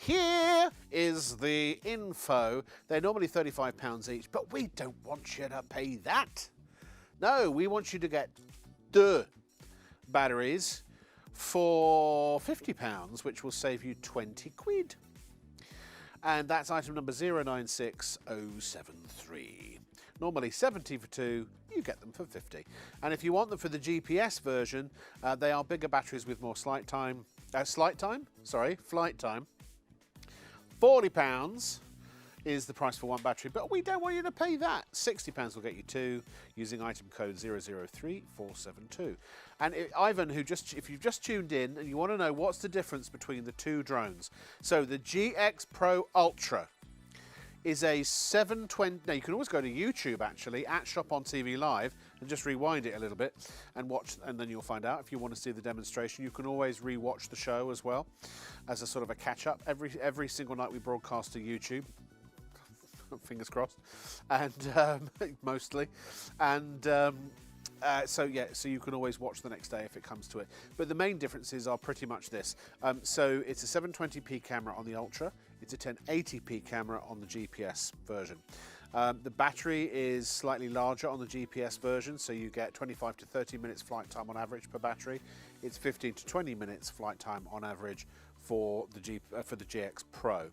Here is the info. They're normally £35 each, but we don't want you to pay that. No, we want you to get the batteries for £50, which will save you 20 quid. And that's item number 096073. Normally 70 for 2, you get them for 50. And if you want them for the GPS version, they are bigger batteries with more flight time. £40 is the price for one battery, but we don't want you to pay that. £60 will get you 2 using item code 003472. And Ivan, if you've just tuned in and you want to know what's the difference between the two drones. So the GX Pro Ultra is a 720. Now you can always go to YouTube actually at ShopOnTV Live and just rewind it a little bit and watch, and then you'll find out if you want to see the demonstration. You can always re-watch the show as well as a sort of a catch-up. Every single night we broadcast to YouTube. Fingers crossed, and mostly, and so you can always watch the next day if it comes to it. But the main differences are pretty much this. So it's a 720p camera on the Ultra. It's a 1080p camera on the GPS version. The battery is slightly larger on the GPS version, so you get 25 to 30 minutes flight time on average per battery. It's 15 to 20 minutes flight time on average for the GX Pro.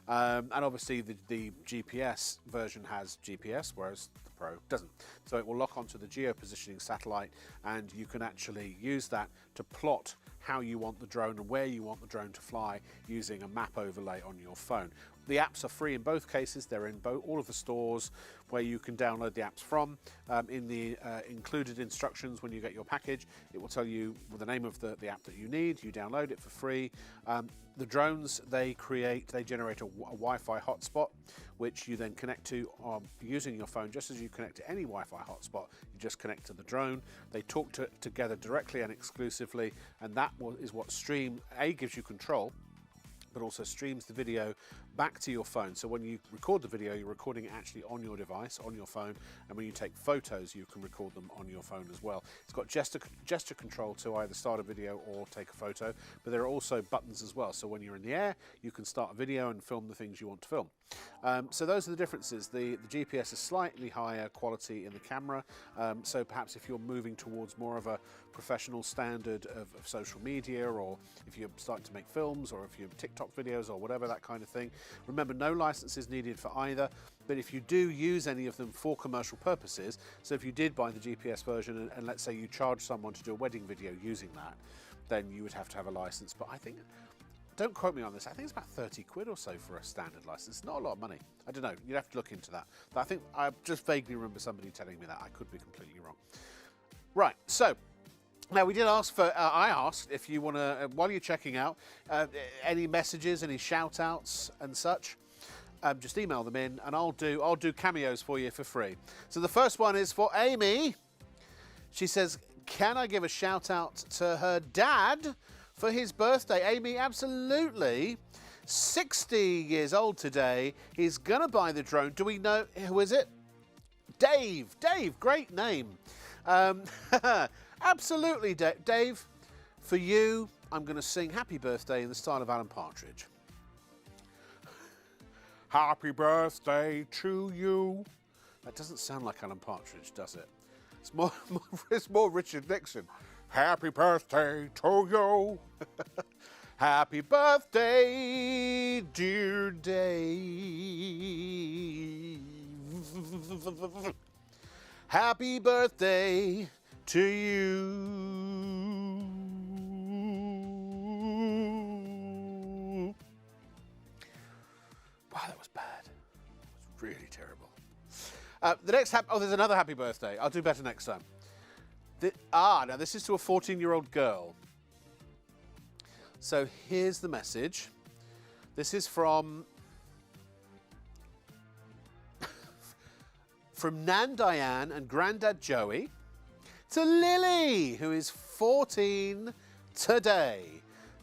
And obviously the GPS version has GPS, whereas the Pro doesn't. So it will lock onto the geopositioning satellite, and you can actually use that to plot how you want the drone and where you want the drone to fly using a map overlay on your phone. The apps are free in both cases. They're in all of the stores where you can download the apps from. In the included instructions when you get your package, it will tell you the name of the app that you need. You download it for free. The drones they generate a Wi-Fi hotspot, which you then connect to using your phone, just as you connect to any Wi-Fi hotspot. You just connect to the drone. They talk together directly and exclusively, and that is what gives you control, but also streams the video back to your phone. So when you record the video, you're recording it actually on your device, on your phone, and when you take photos, you can record them on your phone as well. It's got gesture control to either start a video or take a photo, but there are also buttons as well. So when you're in the air, you can start a video and film the things you want to film. So those are the differences. The GPS is slightly higher quality in the camera, so perhaps if you're moving towards more of a professional standard of social media, or if you're starting to make films, or if you're TikTok videos or whatever, that kind of thing. Remember, no license is needed for either, but if you do use any of them for commercial purposes, so if you did buy the GPS version and let's say you charge someone to do a wedding video using that, then you would have to have a license. But I think, don't quote me on this, I think it's about 30 quid or so for a standard license. It's not a lot of money. I don't know, you'd have to look into that. But I just vaguely remember somebody telling me that. I could be completely wrong. Right, so now we did ask for, I asked if you want to, while you're checking out, any messages, any shout outs and such, just email them in and I'll do cameos for you for free. So the first one is for Amy. She says, can I give a shout out to her dad for his birthday? Amy, absolutely. 60 years old today. He's gonna buy the drone. Do we know, who is it? Dave. Dave, great name. Absolutely, Dave. For you, I'm going to sing Happy Birthday in the style of Alan Partridge. Happy birthday to you. That doesn't sound like Alan Partridge, does it? It's more Richard Nixon. Happy birthday to you. Happy birthday, dear Dave. Happy birthday to you. really terrible. The next there's another happy birthday. I'll do better next time. Now this is to a 14-year-old girl. So here's the message. This is from Nan Diane and Grandad Joey to Lily, who is 14 today.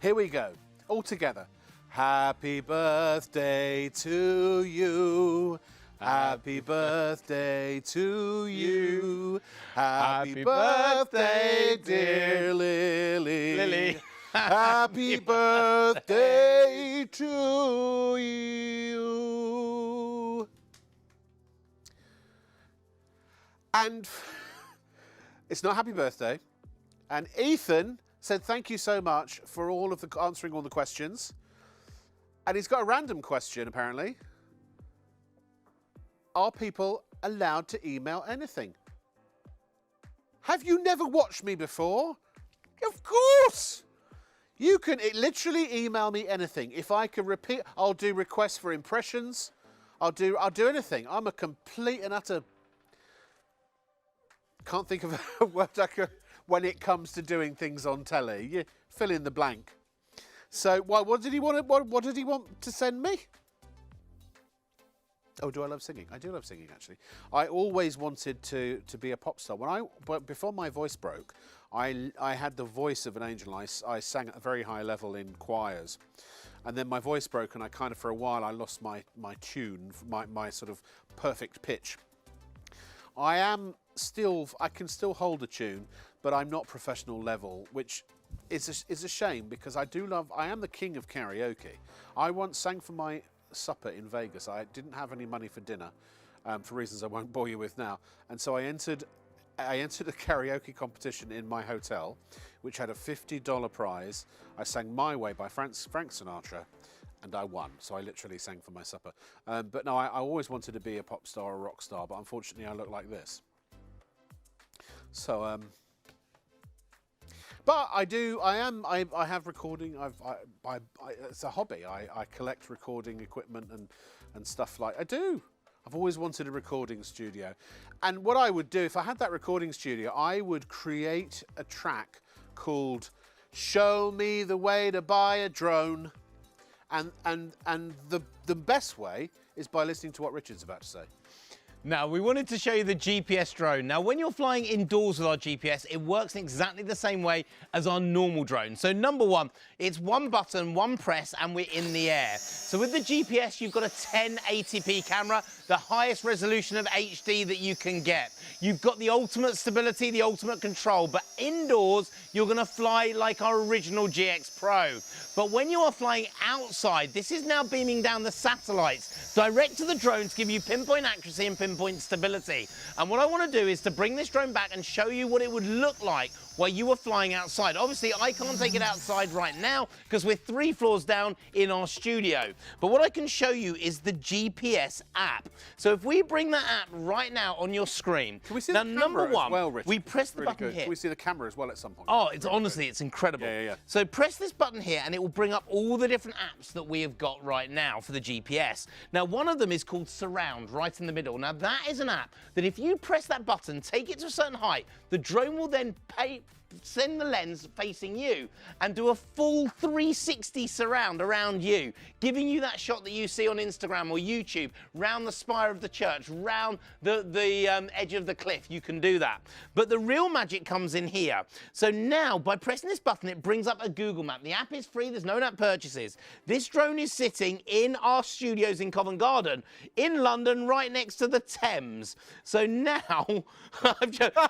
Here we go, all together. Happy birthday to you. Happy birthday to you. Happy birthday, dear Lily. Happy birthday to you. And it's not happy birthday. And Ethan said thank you so much for answering all the questions. And he's got a random question, apparently. Are people allowed to email anything? Have you never watched me before? Of course! You can literally email me anything. If I can repeat, I'll do requests for impressions. I'll do anything. I'm a complete and utter... Can't think of a word when it comes to doing things on telly. You fill in the blank. So, what did he want to send me? Oh, do I love singing? I do love singing, actually. I always wanted to be a pop star. But before my voice broke, I had the voice of an angel. I sang at a very high level in choirs. And then my voice broke, and I kind of, for a while, I lost my tune, my sort of perfect pitch. I can still hold a tune, but I'm not professional level, which is a shame, because I am the king of karaoke. I once sang for my supper in Vegas. I didn't have any money for dinner, for reasons I won't bore you with now, and so I entered a karaoke competition in my hotel, which had a $50 prize. I sang My Way by Frank Sinatra, and I won. So I literally sang for my supper. But no, I always wanted to be a pop star or a rock star, but unfortunately I look like this. So, but I have recording. It's a hobby. I collect recording equipment and stuff like. I do. I've always wanted a recording studio. And what I would do, if I had that recording studio, I would create a track called Show Me the Way to Buy a Drone. And the best way is by listening to what Richard's about to say. Now, we wanted to show you the GPS drone. Now, when you're flying indoors with our GPS, it works in exactly the same way as our normal drone. So, number one, it's one button, one press, and we're in the air. So, with the GPS, you've got a 1080p camera, the highest resolution of HD that you can get. You've got the ultimate stability, the ultimate control, but indoors, you're going to fly like our original GX Pro. But when you are flying outside, this is now beaming down the satellites direct to the drone to give you pinpoint accuracy and pinpoint stability. And what I want to do is to bring this drone back and show you what it would look like while you were flying outside. Obviously, I can't take it outside right now because we're 3 floors down in our studio. But what I can show you is the GPS app. So if we bring that app right now on your screen. Can we see now, the camera number one, as well, Richard? we press the really button good. here. Can we see the camera as well at some point? Oh, it's honestly, it's incredible. Yeah. So press this button here and it will bring up all the different apps that we have got right now for the GPS. Now, one of them is called Surround, right in the middle. Now, that is an app that if you press that button, take it to a certain height, the drone will then send the lens facing you and do a full 360 surround around you, giving you that shot that you see on Instagram or YouTube, round the spire of the church, round the edge of the cliff. You can do that. But the real magic comes in here. So now, by pressing this button, it brings up a Google map. The app is free. There's no app purchases. This drone is sitting in our studios in Covent Garden, in London, right next to the Thames. So now,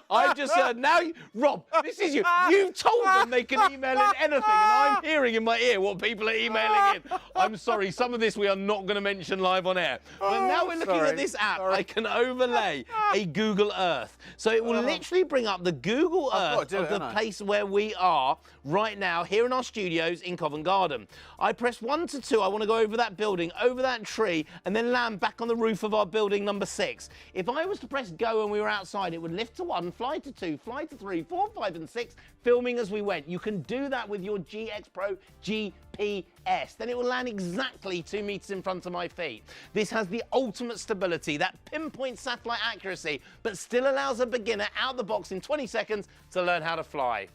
I've just heard, now, Rob, this is you. You've told them they can email in anything, and I'm hearing in my ear what people are emailing in. I'm sorry, some of this we are not going to mention live on air. But now we're looking at this app. I can overlay a Google Earth. So it will literally bring up the Google Earth of the place where we are right now, here in our studios in Covent Garden. I press 1 to 2. I want to go over that building, over that tree, and then land back on the roof of our building number 6. If I was to press go and we were outside, it would lift to 1, fly to 2, fly to 3, 4, 5, and 6. 6, filming as we went. You can do that with your GX Pro GPS. Then it will land exactly 2 meters in front of my feet. This has the ultimate stability, that pinpoint satellite accuracy, but still allows a beginner out the box in 20 seconds to learn how to fly.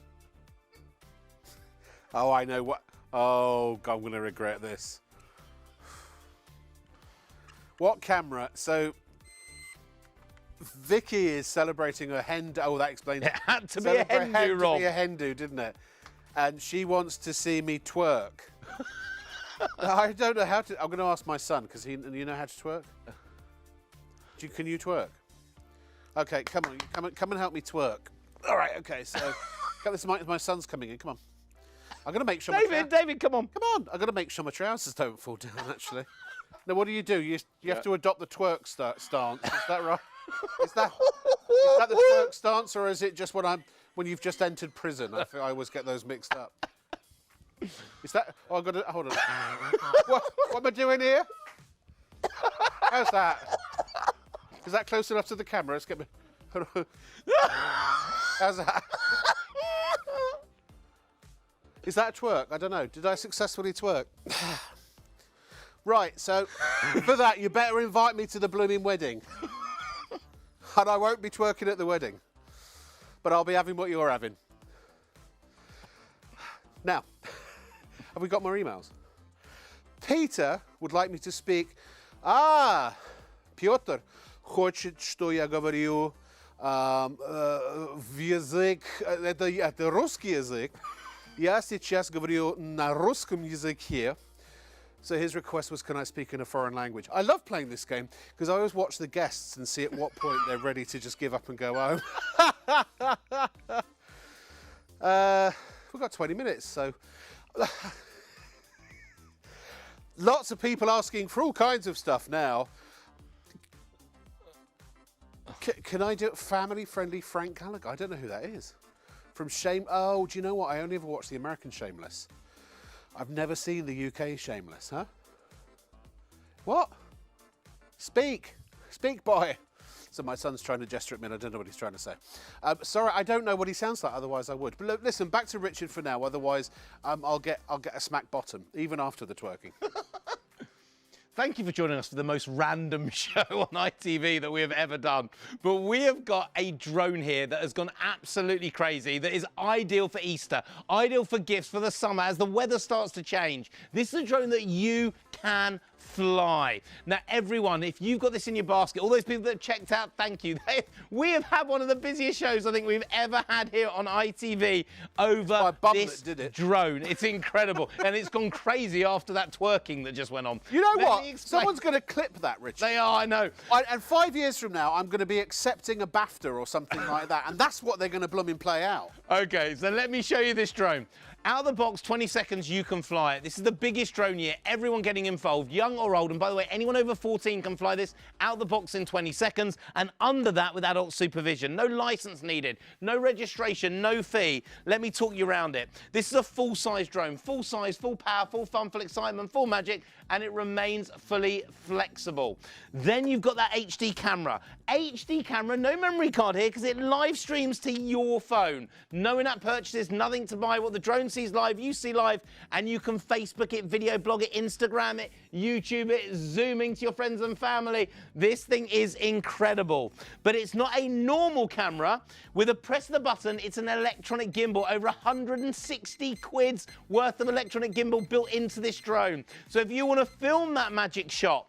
Oh, I know what. Oh, God, I'm going to regret this. What camera? So, Vicky is celebrating her hen. Oh, that explains it. It had to be a hen do, Rob. It had to be a hen do, didn't it? And she wants to see me twerk. I don't know how to. I'm going to ask my son because you know how to twerk. Can you twerk? Okay, come on, come and help me twerk. All right, okay. So, this is my son's coming in. Come on. I'm going to make sure. David, come on. Come on. I'm going to make sure my trousers don't fall down. Actually. Now, what do? You have to adopt the twerk stance. Is that right? Is that the twerk stance, or is it just when you've just entered prison? I always get those mixed up. Is that? Oh, I've got to hold on. What am I doing here? How's that? Is that close enough to the camera? Let's get me. How's that? Is that a twerk? I don't know. Did I successfully twerk? Right, so for that, you better invite me to the blooming wedding. And I won't be twerking at the wedding. But I'll be having what you're having. Now, have we got more emails? Peter would like me to speak. Piotr хочет, что я говорю в язык, это русский язык. Я сейчас говорю на русском языке. So his request was, can I speak in a foreign language? I love playing this game because I always watch the guests and see at what point they're ready to just give up and go home. We've got 20 minutes, so... Lots of people asking for all kinds of stuff now. Can I do it family-friendly Frank Gallagher? I don't know who that is. From Shame... Oh, do you know what? I only ever watched the American Shameless. I've never seen the UK Shameless, huh? What? Speak, boy. So my son's trying to gesture at me and I don't know what he's trying to say. Sorry, I don't know what he sounds like, otherwise I would. But look, listen, back to Richard for now, otherwise I'll get a smack bottom, even after the twerking. Thank you for joining us for the most random show on ITV that we have ever done. But we have got a drone here that has gone absolutely crazy, that is ideal for Easter, ideal for gifts for the summer as the weather starts to change. This is a drone that you can fly. Now, everyone, if you've got this in your basket, all those people that have checked out, thank you. We have had one of the busiest shows I think we've ever had here on ITV over this drone. It's incredible. And it's gone crazy after that twerking that just went on. You know what? Someone's going to clip that, Richard. They are, I know. And 5 years from now, I'm going to be accepting a BAFTA or something like that. And that's what they're going to blooming play out. OK, so let me show you this drone. Out of the box, 20 seconds, you can fly it. This is the biggest drone yet. Everyone getting involved, young or old. And by the way, anyone over 14 can fly this out of the box in 20 seconds. And under that with adult supervision. No license needed, no registration, no fee. Let me talk you around it. This is a full-size drone. Full size, full power, full fun, full excitement, full magic. And it remains fully flexible. Then you've got that HD camera. HD camera, no memory card here because it live streams to your phone. No in-app purchases, nothing to buy. What the drone sees live, you see live, and you can Facebook it, video blog it, Instagram it, YouTube it, zooming to your friends and family. This thing is incredible. But it's not a normal camera. With a press of the button, it's an electronic gimbal. Over 160 quid's worth of electronic gimbal built into this drone. So if you want to film that magic shot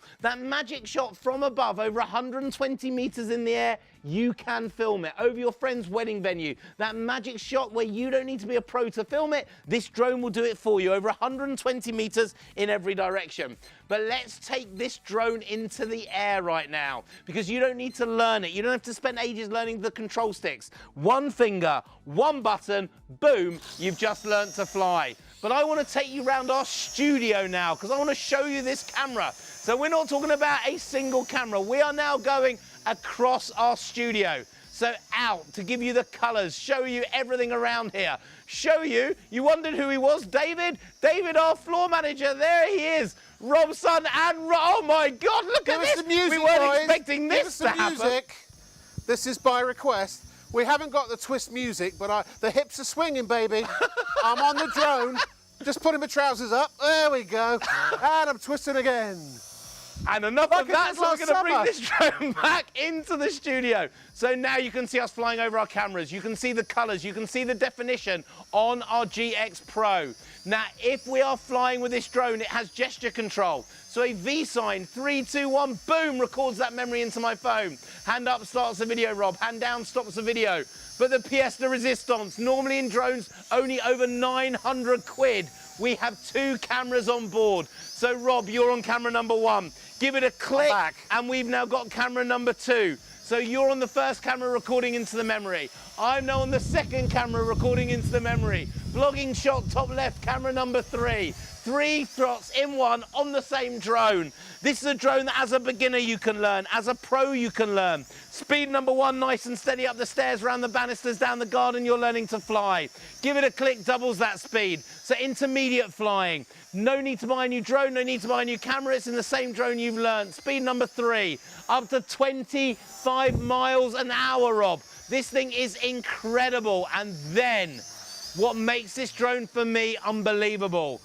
from above over 120 meters in the air, you can film it over your friend's wedding venue. That magic shot where you don't need to be a pro to film it, this drone will do it for you over 120 meters in every direction. But let's take this drone into the air right now because you don't need to learn it. You don't have to spend ages learning the control sticks. One finger, one button, boom, you've just learned to fly. But I want to take you around our studio now because I want to show you this camera. So we're not talking about a single camera. We are now going across our studio. So out to give you the colours, show you everything around here. Show you, you wondered who he was, David? David, our floor manager, there he is. Rob's son and oh my God, look at this. Give us the music, we weren't expecting this to happen. Music. This is by request. We haven't got the twist music, but the hips are swinging, baby. I'm on the drone. Just putting my trousers up. There we go. And I'm twisting again. And enough of that, so we're going to bring this drone back into the studio. So now you can see us flying over our cameras. You can see the colours. You can see the definition on our GX Pro. Now, if we are flying with this drone, it has gesture control. So a V sign, 3, 2, 1, boom, records that memory into my phone. Hand up starts the video, Rob. Hand down stops the video. But the pièce de résistance, normally in drones, only over 900 quid. We have 2 cameras on board. So, Rob, you're on camera number 1. Give it a click, and we've now got camera number 2. So you're on the first camera recording into the memory. I'm now on the second camera recording into the memory. Vlogging shot, top left, camera number 3. 3 shots in one on the same drone. This is a drone that as a beginner you can learn, as a pro you can learn. Speed number 1, nice and steady up the stairs, around the banisters, down the garden, you're learning to fly. Give it a click, doubles that speed. So intermediate flying. No need to buy a new drone, no need to buy a new camera, it's in the same drone you've learned. Speed number 3, up to 25 miles an hour, Rob. This thing is incredible. And then, what makes this drone for me unbelievable?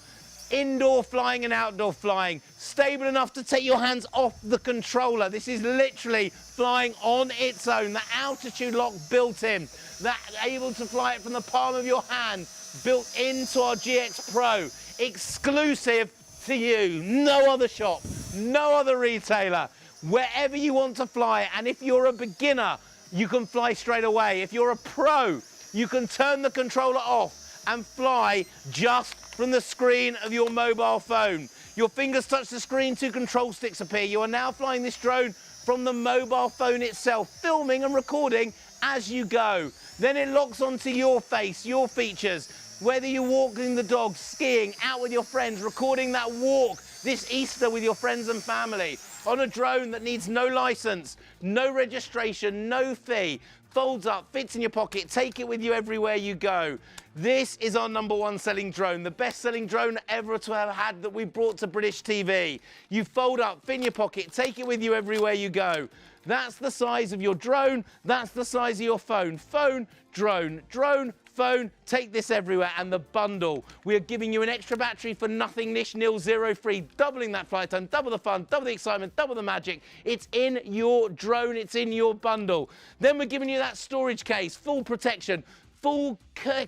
Indoor flying and outdoor flying, stable enough to take your hands off the controller. This is literally flying on its own. The altitude lock built in, that able to fly it from the palm of your hand, built into our GX Pro, exclusive to you. No other shop, no other retailer, wherever you want to fly. And if you're a beginner, you can fly straight away. If you're a pro, you can turn the controller off and fly just from the screen of your mobile phone. Your fingers touch the screen, 2 control sticks appear. You are now flying this drone from the mobile phone itself, filming and recording as you go. Then it locks onto your face, your features, whether you're walking the dog, skiing, out with your friends, recording that walk this Easter with your friends and family, on a drone that needs no license, no registration, no fee, folds up, fits in your pocket, take it with you everywhere you go. This is our #1 selling drone, the best selling drone ever to have had that we brought to British TV. You fold up, fit in your pocket, take it with you everywhere you go. That's the size of your drone, that's the size of your phone. Phone, drone, drone, phone, take this everywhere. And the bundle, we are giving you an extra battery for nothing, niche, nil, zero, free, doubling that flight time, double the fun, double the excitement, double the magic. It's in your drone, it's in your bundle. Then we're giving you that storage case, full protection, full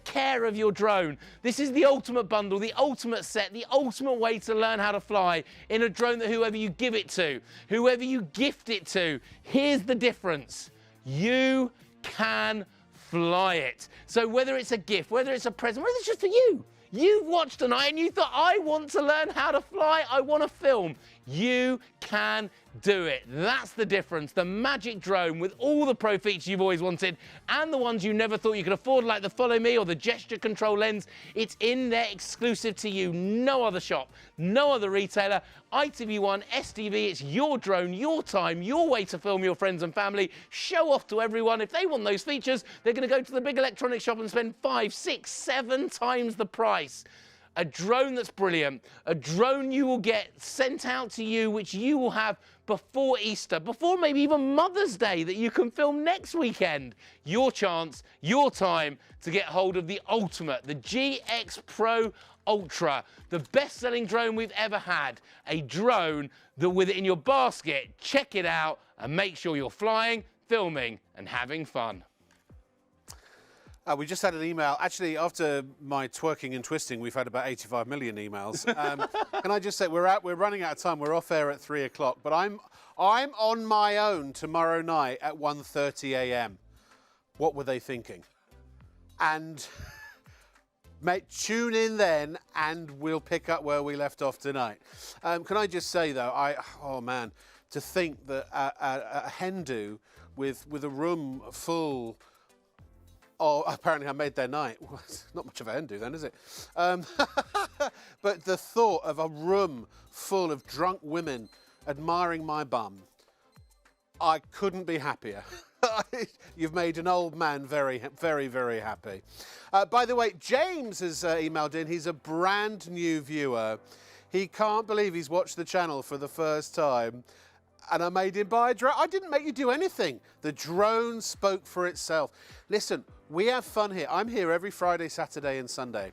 care of your drone. This is the ultimate bundle, the ultimate set, the ultimate way to learn how to fly in a drone that whoever you give it to, whoever you gift it to, here's the difference. You can fly it. So whether it's a gift, whether it's a present, whether it's just for you, you've watched tonight and you thought, I want to learn how to fly, I want to film. You can do it. That's the difference. The magic drone with all the pro features you've always wanted and the ones you never thought you could afford, like the Follow Me or the gesture control lens. It's in there exclusive to you. No other shop, no other retailer. ITV1, STV, it's your drone, your time, your way to film your friends and family. Show off to everyone. If they want those features, they're going to go to the big electronics shop and spend 5, 6, 7 times the price. A drone that's brilliant, a drone you will get sent out to you, which you will have before Easter, before maybe even Mother's Day, that you can film next weekend. Your chance, your time to get hold of the ultimate, the GX Pro Ultra, the best-selling drone we've ever had. A drone that with it in your basket, check it out and make sure you're flying, filming and having fun. We just had an email. Actually, after my twerking and twisting, we've had about 85 million emails. Can I just say we're running out of time. We're off air at 3 o'clock, but I'm on my own tomorrow night at 1:30 a.m. What were they thinking? And mate, tune in then, and we'll pick up where we left off tonight. Can I just say though, oh man, to think that a hen do with a room full. Oh, apparently I made their night. Well, it's not much of a hen do then, is it? But the thought of a room full of drunk women admiring my bum, I couldn't be happier. You've made an old man very, very, very happy. By the way, James has emailed in. He's a brand new viewer. He can't believe he's watched the channel for the first time. And I made him buy a drone. I didn't make you do anything. The drone spoke for itself. Listen, we have fun here. I'm here every Friday, Saturday and Sunday.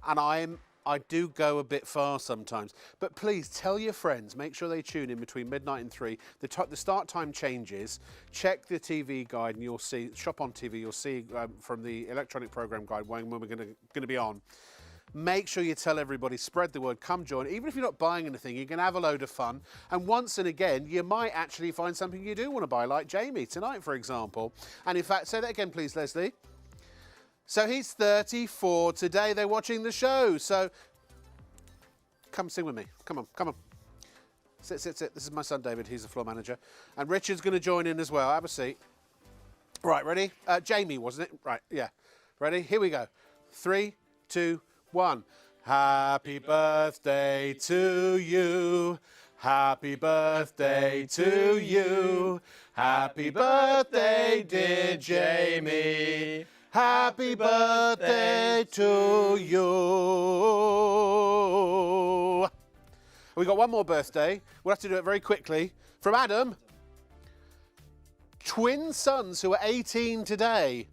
And I do go a bit far sometimes. But please tell your friends, make sure they tune in between midnight and 3. The start time changes. Check the TV guide and you'll see, Shop on TV, you'll see from the electronic program guide when we're going to be on. Make sure you tell everybody, spread the word, come join. Even if you're not buying anything, you can have a load of fun. And once and again, you might actually find something you do want to buy, like Jamie tonight, for example. And in fact, say that again, please, Leslie. So he's 34 today. They're watching the show. So come sing with me. Come on, come on. Sit, sit, sit. This is my son, David. He's the floor manager. And Richard's going to join in as well. Have a seat. Right, ready? Jamie, wasn't it? Right, yeah. Ready? Here we go. 3, 2, 1. Happy birthday to you. Happy birthday to you. Happy birthday, dear Jamie. Happy birthday to you. We got one more birthday. We'll have to do it very quickly. From Adam. Twin sons who are 18 today.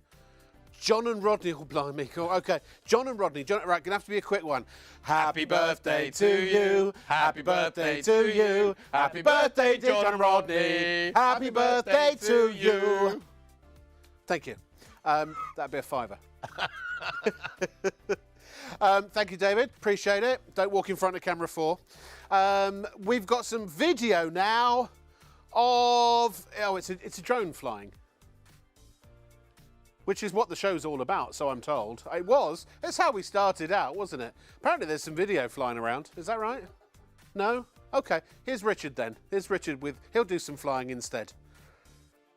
John and Rodney. Oh, blimey. Okay. John and Rodney. Right, gonna have to be a quick one. Happy birthday to you. Happy birthday to you. Happy birthday, dear John and Rodney. Happy birthday to you. Thank you. That'd be a £5. Thank you, David. Appreciate it. Don't walk in front of camera 4. We've got some video now of... Oh, it's a drone flying. Which is what the show's all about, so I'm told. It was. It's how we started out, wasn't it? Apparently there's some video flying around. Is that right? No? Okay. Here's Richard then. Here's Richard with... He'll do some flying instead.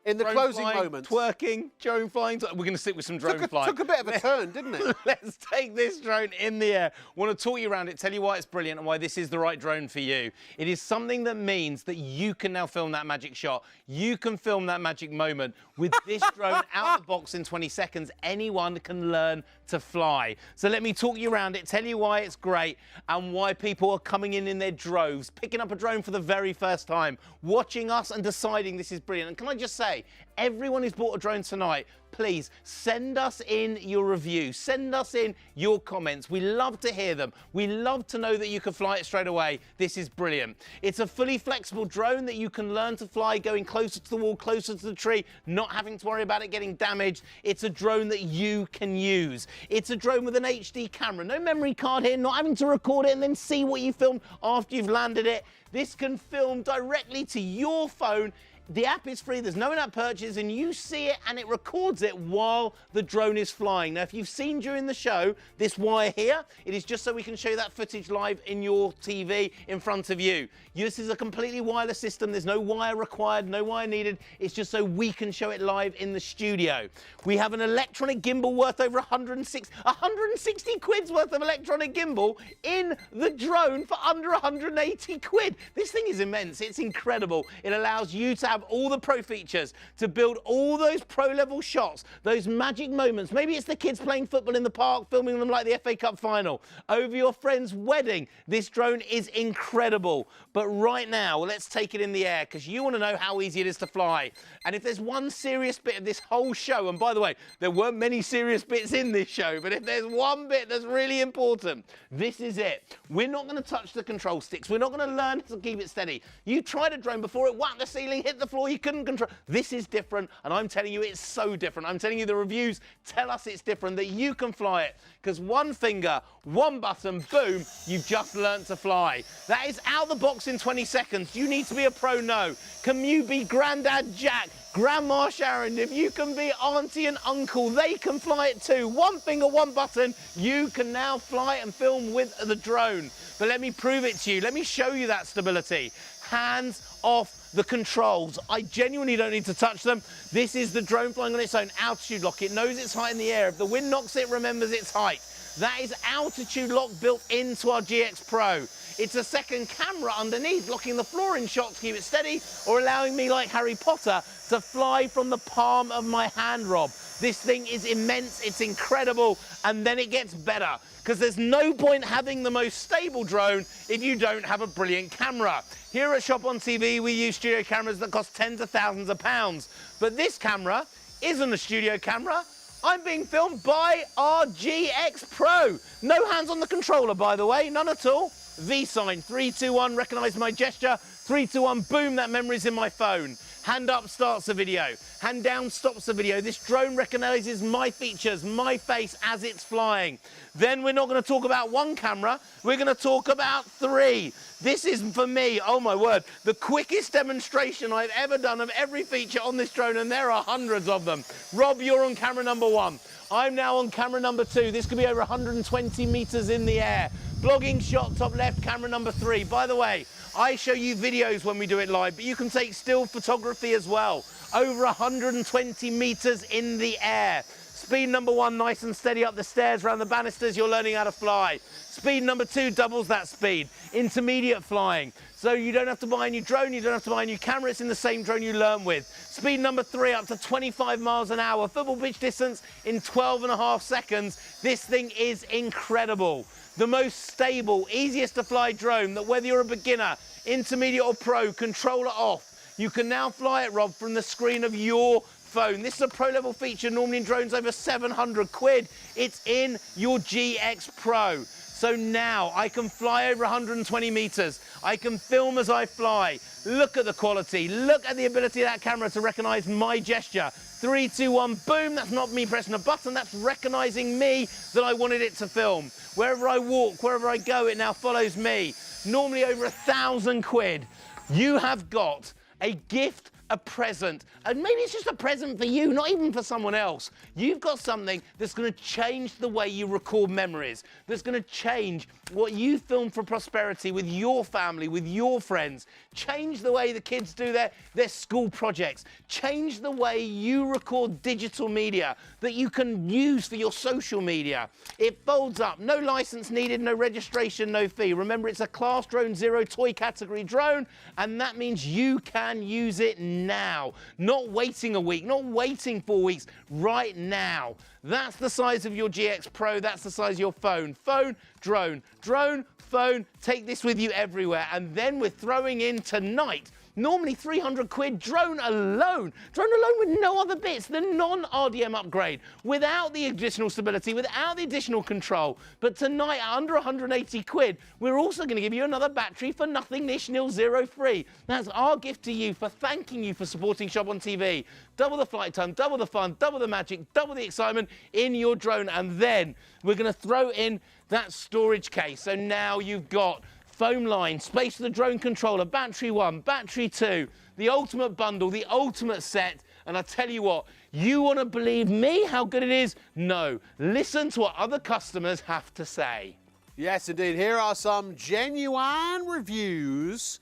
In the closing moments. Twerking, drone flying. We're going to stick with some drone flying. Took a bit of a turn, didn't it? Let's take this drone in the air. Want to talk you around it, tell you why it's brilliant and why this is the right drone for you. It is something that means that you can now film that magic shot. You can film that magic moment. With this drone out the box in 20 seconds, anyone can learn to fly. So let me talk you around it, tell you why it's great and why people are coming in their droves, picking up a drone for the very first time, watching us and deciding this is brilliant. And can I just say, everyone who's bought a drone tonight, please send us in your review. Send us in your comments. We love to hear them. We love to know that you can fly it straight away. This is brilliant. It's a fully flexible drone that you can learn to fly going closer to the wall, closer to the tree, not having to worry about it getting damaged. It's a drone that you can use. It's a drone with an HD camera. No memory card here, not having to record it and then see what you filmed after you've landed it. This can film directly to your phone. The app is free, there's no in-app purchase, and you see it and it records it while the drone is flying. Now, if you've seen during the show, this wire here, it is just so we can show you that footage live in your TV in front of you. This is a completely wireless system. There's no wire required, no wire needed. It's just so we can show it live in the studio. We have an electronic gimbal worth over 160 quid's worth of electronic gimbal in the drone for under 180 quid. This thing is immense. It's incredible. It allows you to have all the pro features to build all those pro level shots, those magic moments. Maybe it's the kids playing football in the park, filming them like the FA Cup final, over your friend's wedding. This drone is incredible. But right now, let's take it in the air because you want to know how easy it is to fly. And if there's one serious bit of this whole show, and by the way, there weren't many serious bits in this show, but if there's one bit that's really important, this is it. We're not going to touch the control sticks. We're not going to learn to keep it steady. You tried a drone before, it whacked the ceiling, hit the floor, you couldn't control. This is different, and I'm telling you it's so different. I'm telling you the reviews tell us it's different, that you can fly it, because one finger, one button, boom, you've just learned to fly. That is out the box in 20 seconds. Do you need to be a pro? No. Can you be Grandad Jack, Grandma Sharon? If you can be Auntie and Uncle, they can fly it too. One finger, one button, you can now fly and film with the drone. But let me prove it to you. Let me show you that stability. Hands off the controls. I genuinely don't need to touch them. This is the drone flying on its own. Altitude lock. It knows its height in the air. If the wind knocks it, it remembers its height. That is altitude lock built into our GX Pro. It's a second camera underneath, locking the floor in shot to keep it steady, or allowing me, like Harry Potter, to fly from the palm of my hand, Rob. This thing is immense, it's incredible, and then it gets better, because there's no point having the most stable drone if you don't have a brilliant camera. Here at ShopOnTV, we use studio cameras that cost tens of thousands of pounds, but this camera isn't a studio camera. I'm being filmed by our GX Pro. No hands on the controller, by the way, none at all. V sign, 3, 2, 1, recognise my gesture. 3, 2, 1, boom, that memory's in my phone. Hand up starts the video. Hand down stops the video. This drone recognises my features, my face as it's flying. Then we're not going to talk about one camera, we're going to talk about 3. This is, for me, oh my word, the quickest demonstration I've ever done of every feature on this drone, and there are hundreds of them. Rob, you're on camera number 1. I'm now on camera number 2. This could be over 120 meters in the air. Blogging shot, top left, camera number 3. By the way, I show you videos when we do it live, but you can take still photography as well. Over 120 meters in the air. Speed number 1, nice and steady up the stairs, around the banisters, you're learning how to fly. Speed number 2 doubles that speed. Intermediate flying. So you don't have to buy a new drone, you don't have to buy a new camera, it's in the same drone you learn with. Speed number 3 up to 25 miles an hour. Football pitch distance in 12.5 seconds. This thing is incredible. The most stable, easiest to fly drone that whether you're a beginner, intermediate or pro, controller off, you can now fly it, Rob, from the screen of your phone. This is a pro level feature, normally in drones over 700 quid. It's in your GX Pro. So now I can fly over 120 meters. I can film as I fly. Look at the quality. Look at the ability of that camera to recognize my gesture. 3, 2, 1, boom. That's not me pressing a button. That's recognizing me that I wanted it to film. Wherever I walk, wherever I go, it now follows me. Normally over 1,000 quid. You have got a gift, a present, and maybe it's just a present for you, not even for someone else. You've got something that's going to change the way you record memories, that's going to change what you film for prosperity with your family, with your friends, change the way the kids do their school projects, change the way you record digital media that you can use for your social media. It folds up, no license needed, no registration, no fee. Remember, it's a Class Drone 0 toy category drone, and that means you can use it now, not waiting a week, not waiting 4 weeks, right now. That's the size of your GX Pro, that's the size of your phone. Phone, drone, drone, phone, take this with you everywhere. And then we're throwing in tonight, normally 300 quid, drone alone with no other bits, the non-RDM upgrade, without the additional stability, without the additional control. But tonight, at under 180 quid, we're also going to give you another battery for nothing, nish, nil, zero free. That's our gift to you for thanking you for supporting ShopOnTV. Double the flight time, double the fun, double the magic, double the excitement in your drone. And then we're going to throw in that storage case. So now you've got foam line, space for the drone controller, battery 1, battery 2, the ultimate bundle, the ultimate set. And I tell you what, you want to believe me how good it is? No. Listen to what other customers have to say. Yes, indeed. Here are some genuine reviews.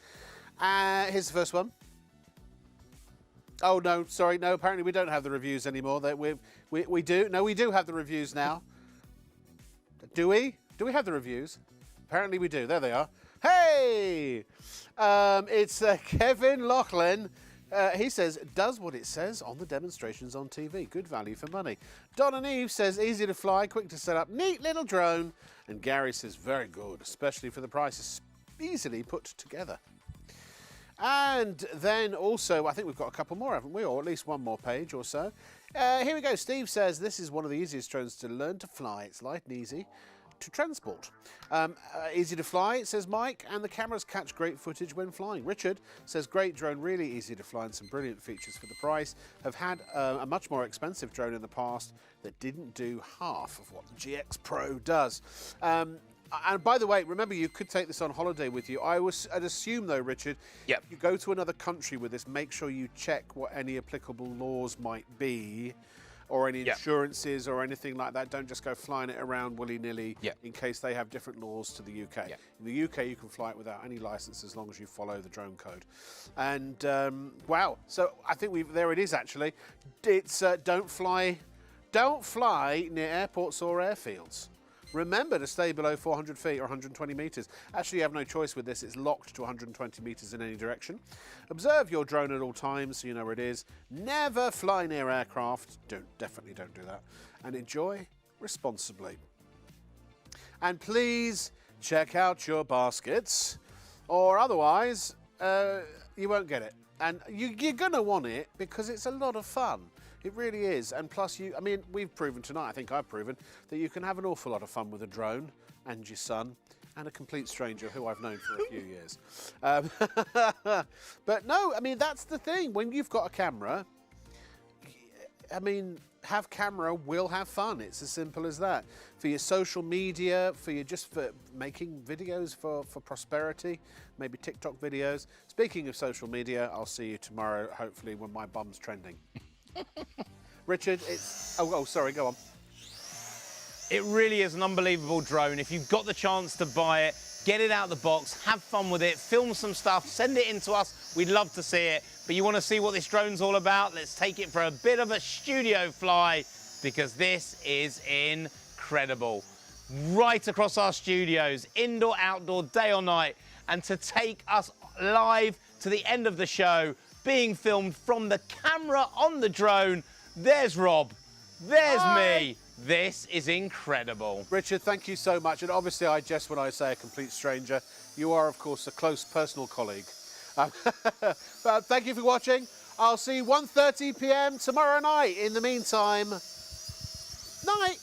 Here's the first one. Oh, no, sorry. No, apparently we don't have the reviews anymore. We do. No, we do have the reviews now. Do we? Do we have the reviews? Apparently we do. There they are. Hey! It's Kevin Laughlin. He says, does what it says on the demonstrations on TV. Good value for money. Don and Eve says, easy to fly, quick to set up, neat little drone. And Gary says, very good, especially for the price. It's easily put together. And then also, I think we've got a couple more, haven't we? Or at least one more page or so. Here we go. Steve says, this is one of the easiest drones to learn to fly. It's light and easy to transport. Easy to fly, says Mike, and the cameras catch great footage when flying. Richard says, great drone, really easy to fly and some brilliant features for the price. Have had a much more expensive drone in the past that didn't do half of what the GX Pro does. And by the way, remember, you could take this on holiday with you. I'd assume, though, Richard, Yep. if you go to another country with this, make sure you check what any applicable laws might be, or any insurances or anything like that. Don't just go flying it around willy-nilly in case they have different laws to the UK. In the UK, you can fly it without any license as long as you follow the drone code. And wow, so I think there it is, actually. It's don't fly near airports or airfields. Remember to stay below 400 feet or 120 metres. Actually, you have no choice with this. It's locked to 120 metres in any direction. Observe your drone at all times so you know where it is. Never fly near aircraft. Definitely don't do that. And enjoy responsibly. And please check out your baskets, or otherwise you won't get it. And you're going to want it because it's a lot of fun. It really is. And plus, I mean, we've proven tonight, I think I've proven, that you can have an awful lot of fun with a drone and your son and a complete stranger who I've known for a few years. But no, I mean, that's the thing. When you've got a camera, I mean, have camera, will have fun. It's as simple as that. For your social media, for making videos for prosperity, maybe TikTok videos. Speaking of social media, I'll see you tomorrow, hopefully, when my bum's trending. Richard, it's... Oh, sorry, go on. It really is an unbelievable drone. If you've got the chance to buy it, get it out of the box, have fun with it, film some stuff, send it in to us. We'd love to see it. But you want to see what this drone's all about? Let's take it for a bit of a studio fly, because this is incredible. Right across our studios, indoor, outdoor, day or night. And to take us live to the end of the show, being filmed from the camera on the drone, there's Rob, there's me. This is incredible. Richard, thank you so much. And obviously I jest when I say a complete stranger. You are, of course, a close personal colleague. But thank you for watching. I'll see you 1:30 p.m. tomorrow night. In the meantime, night.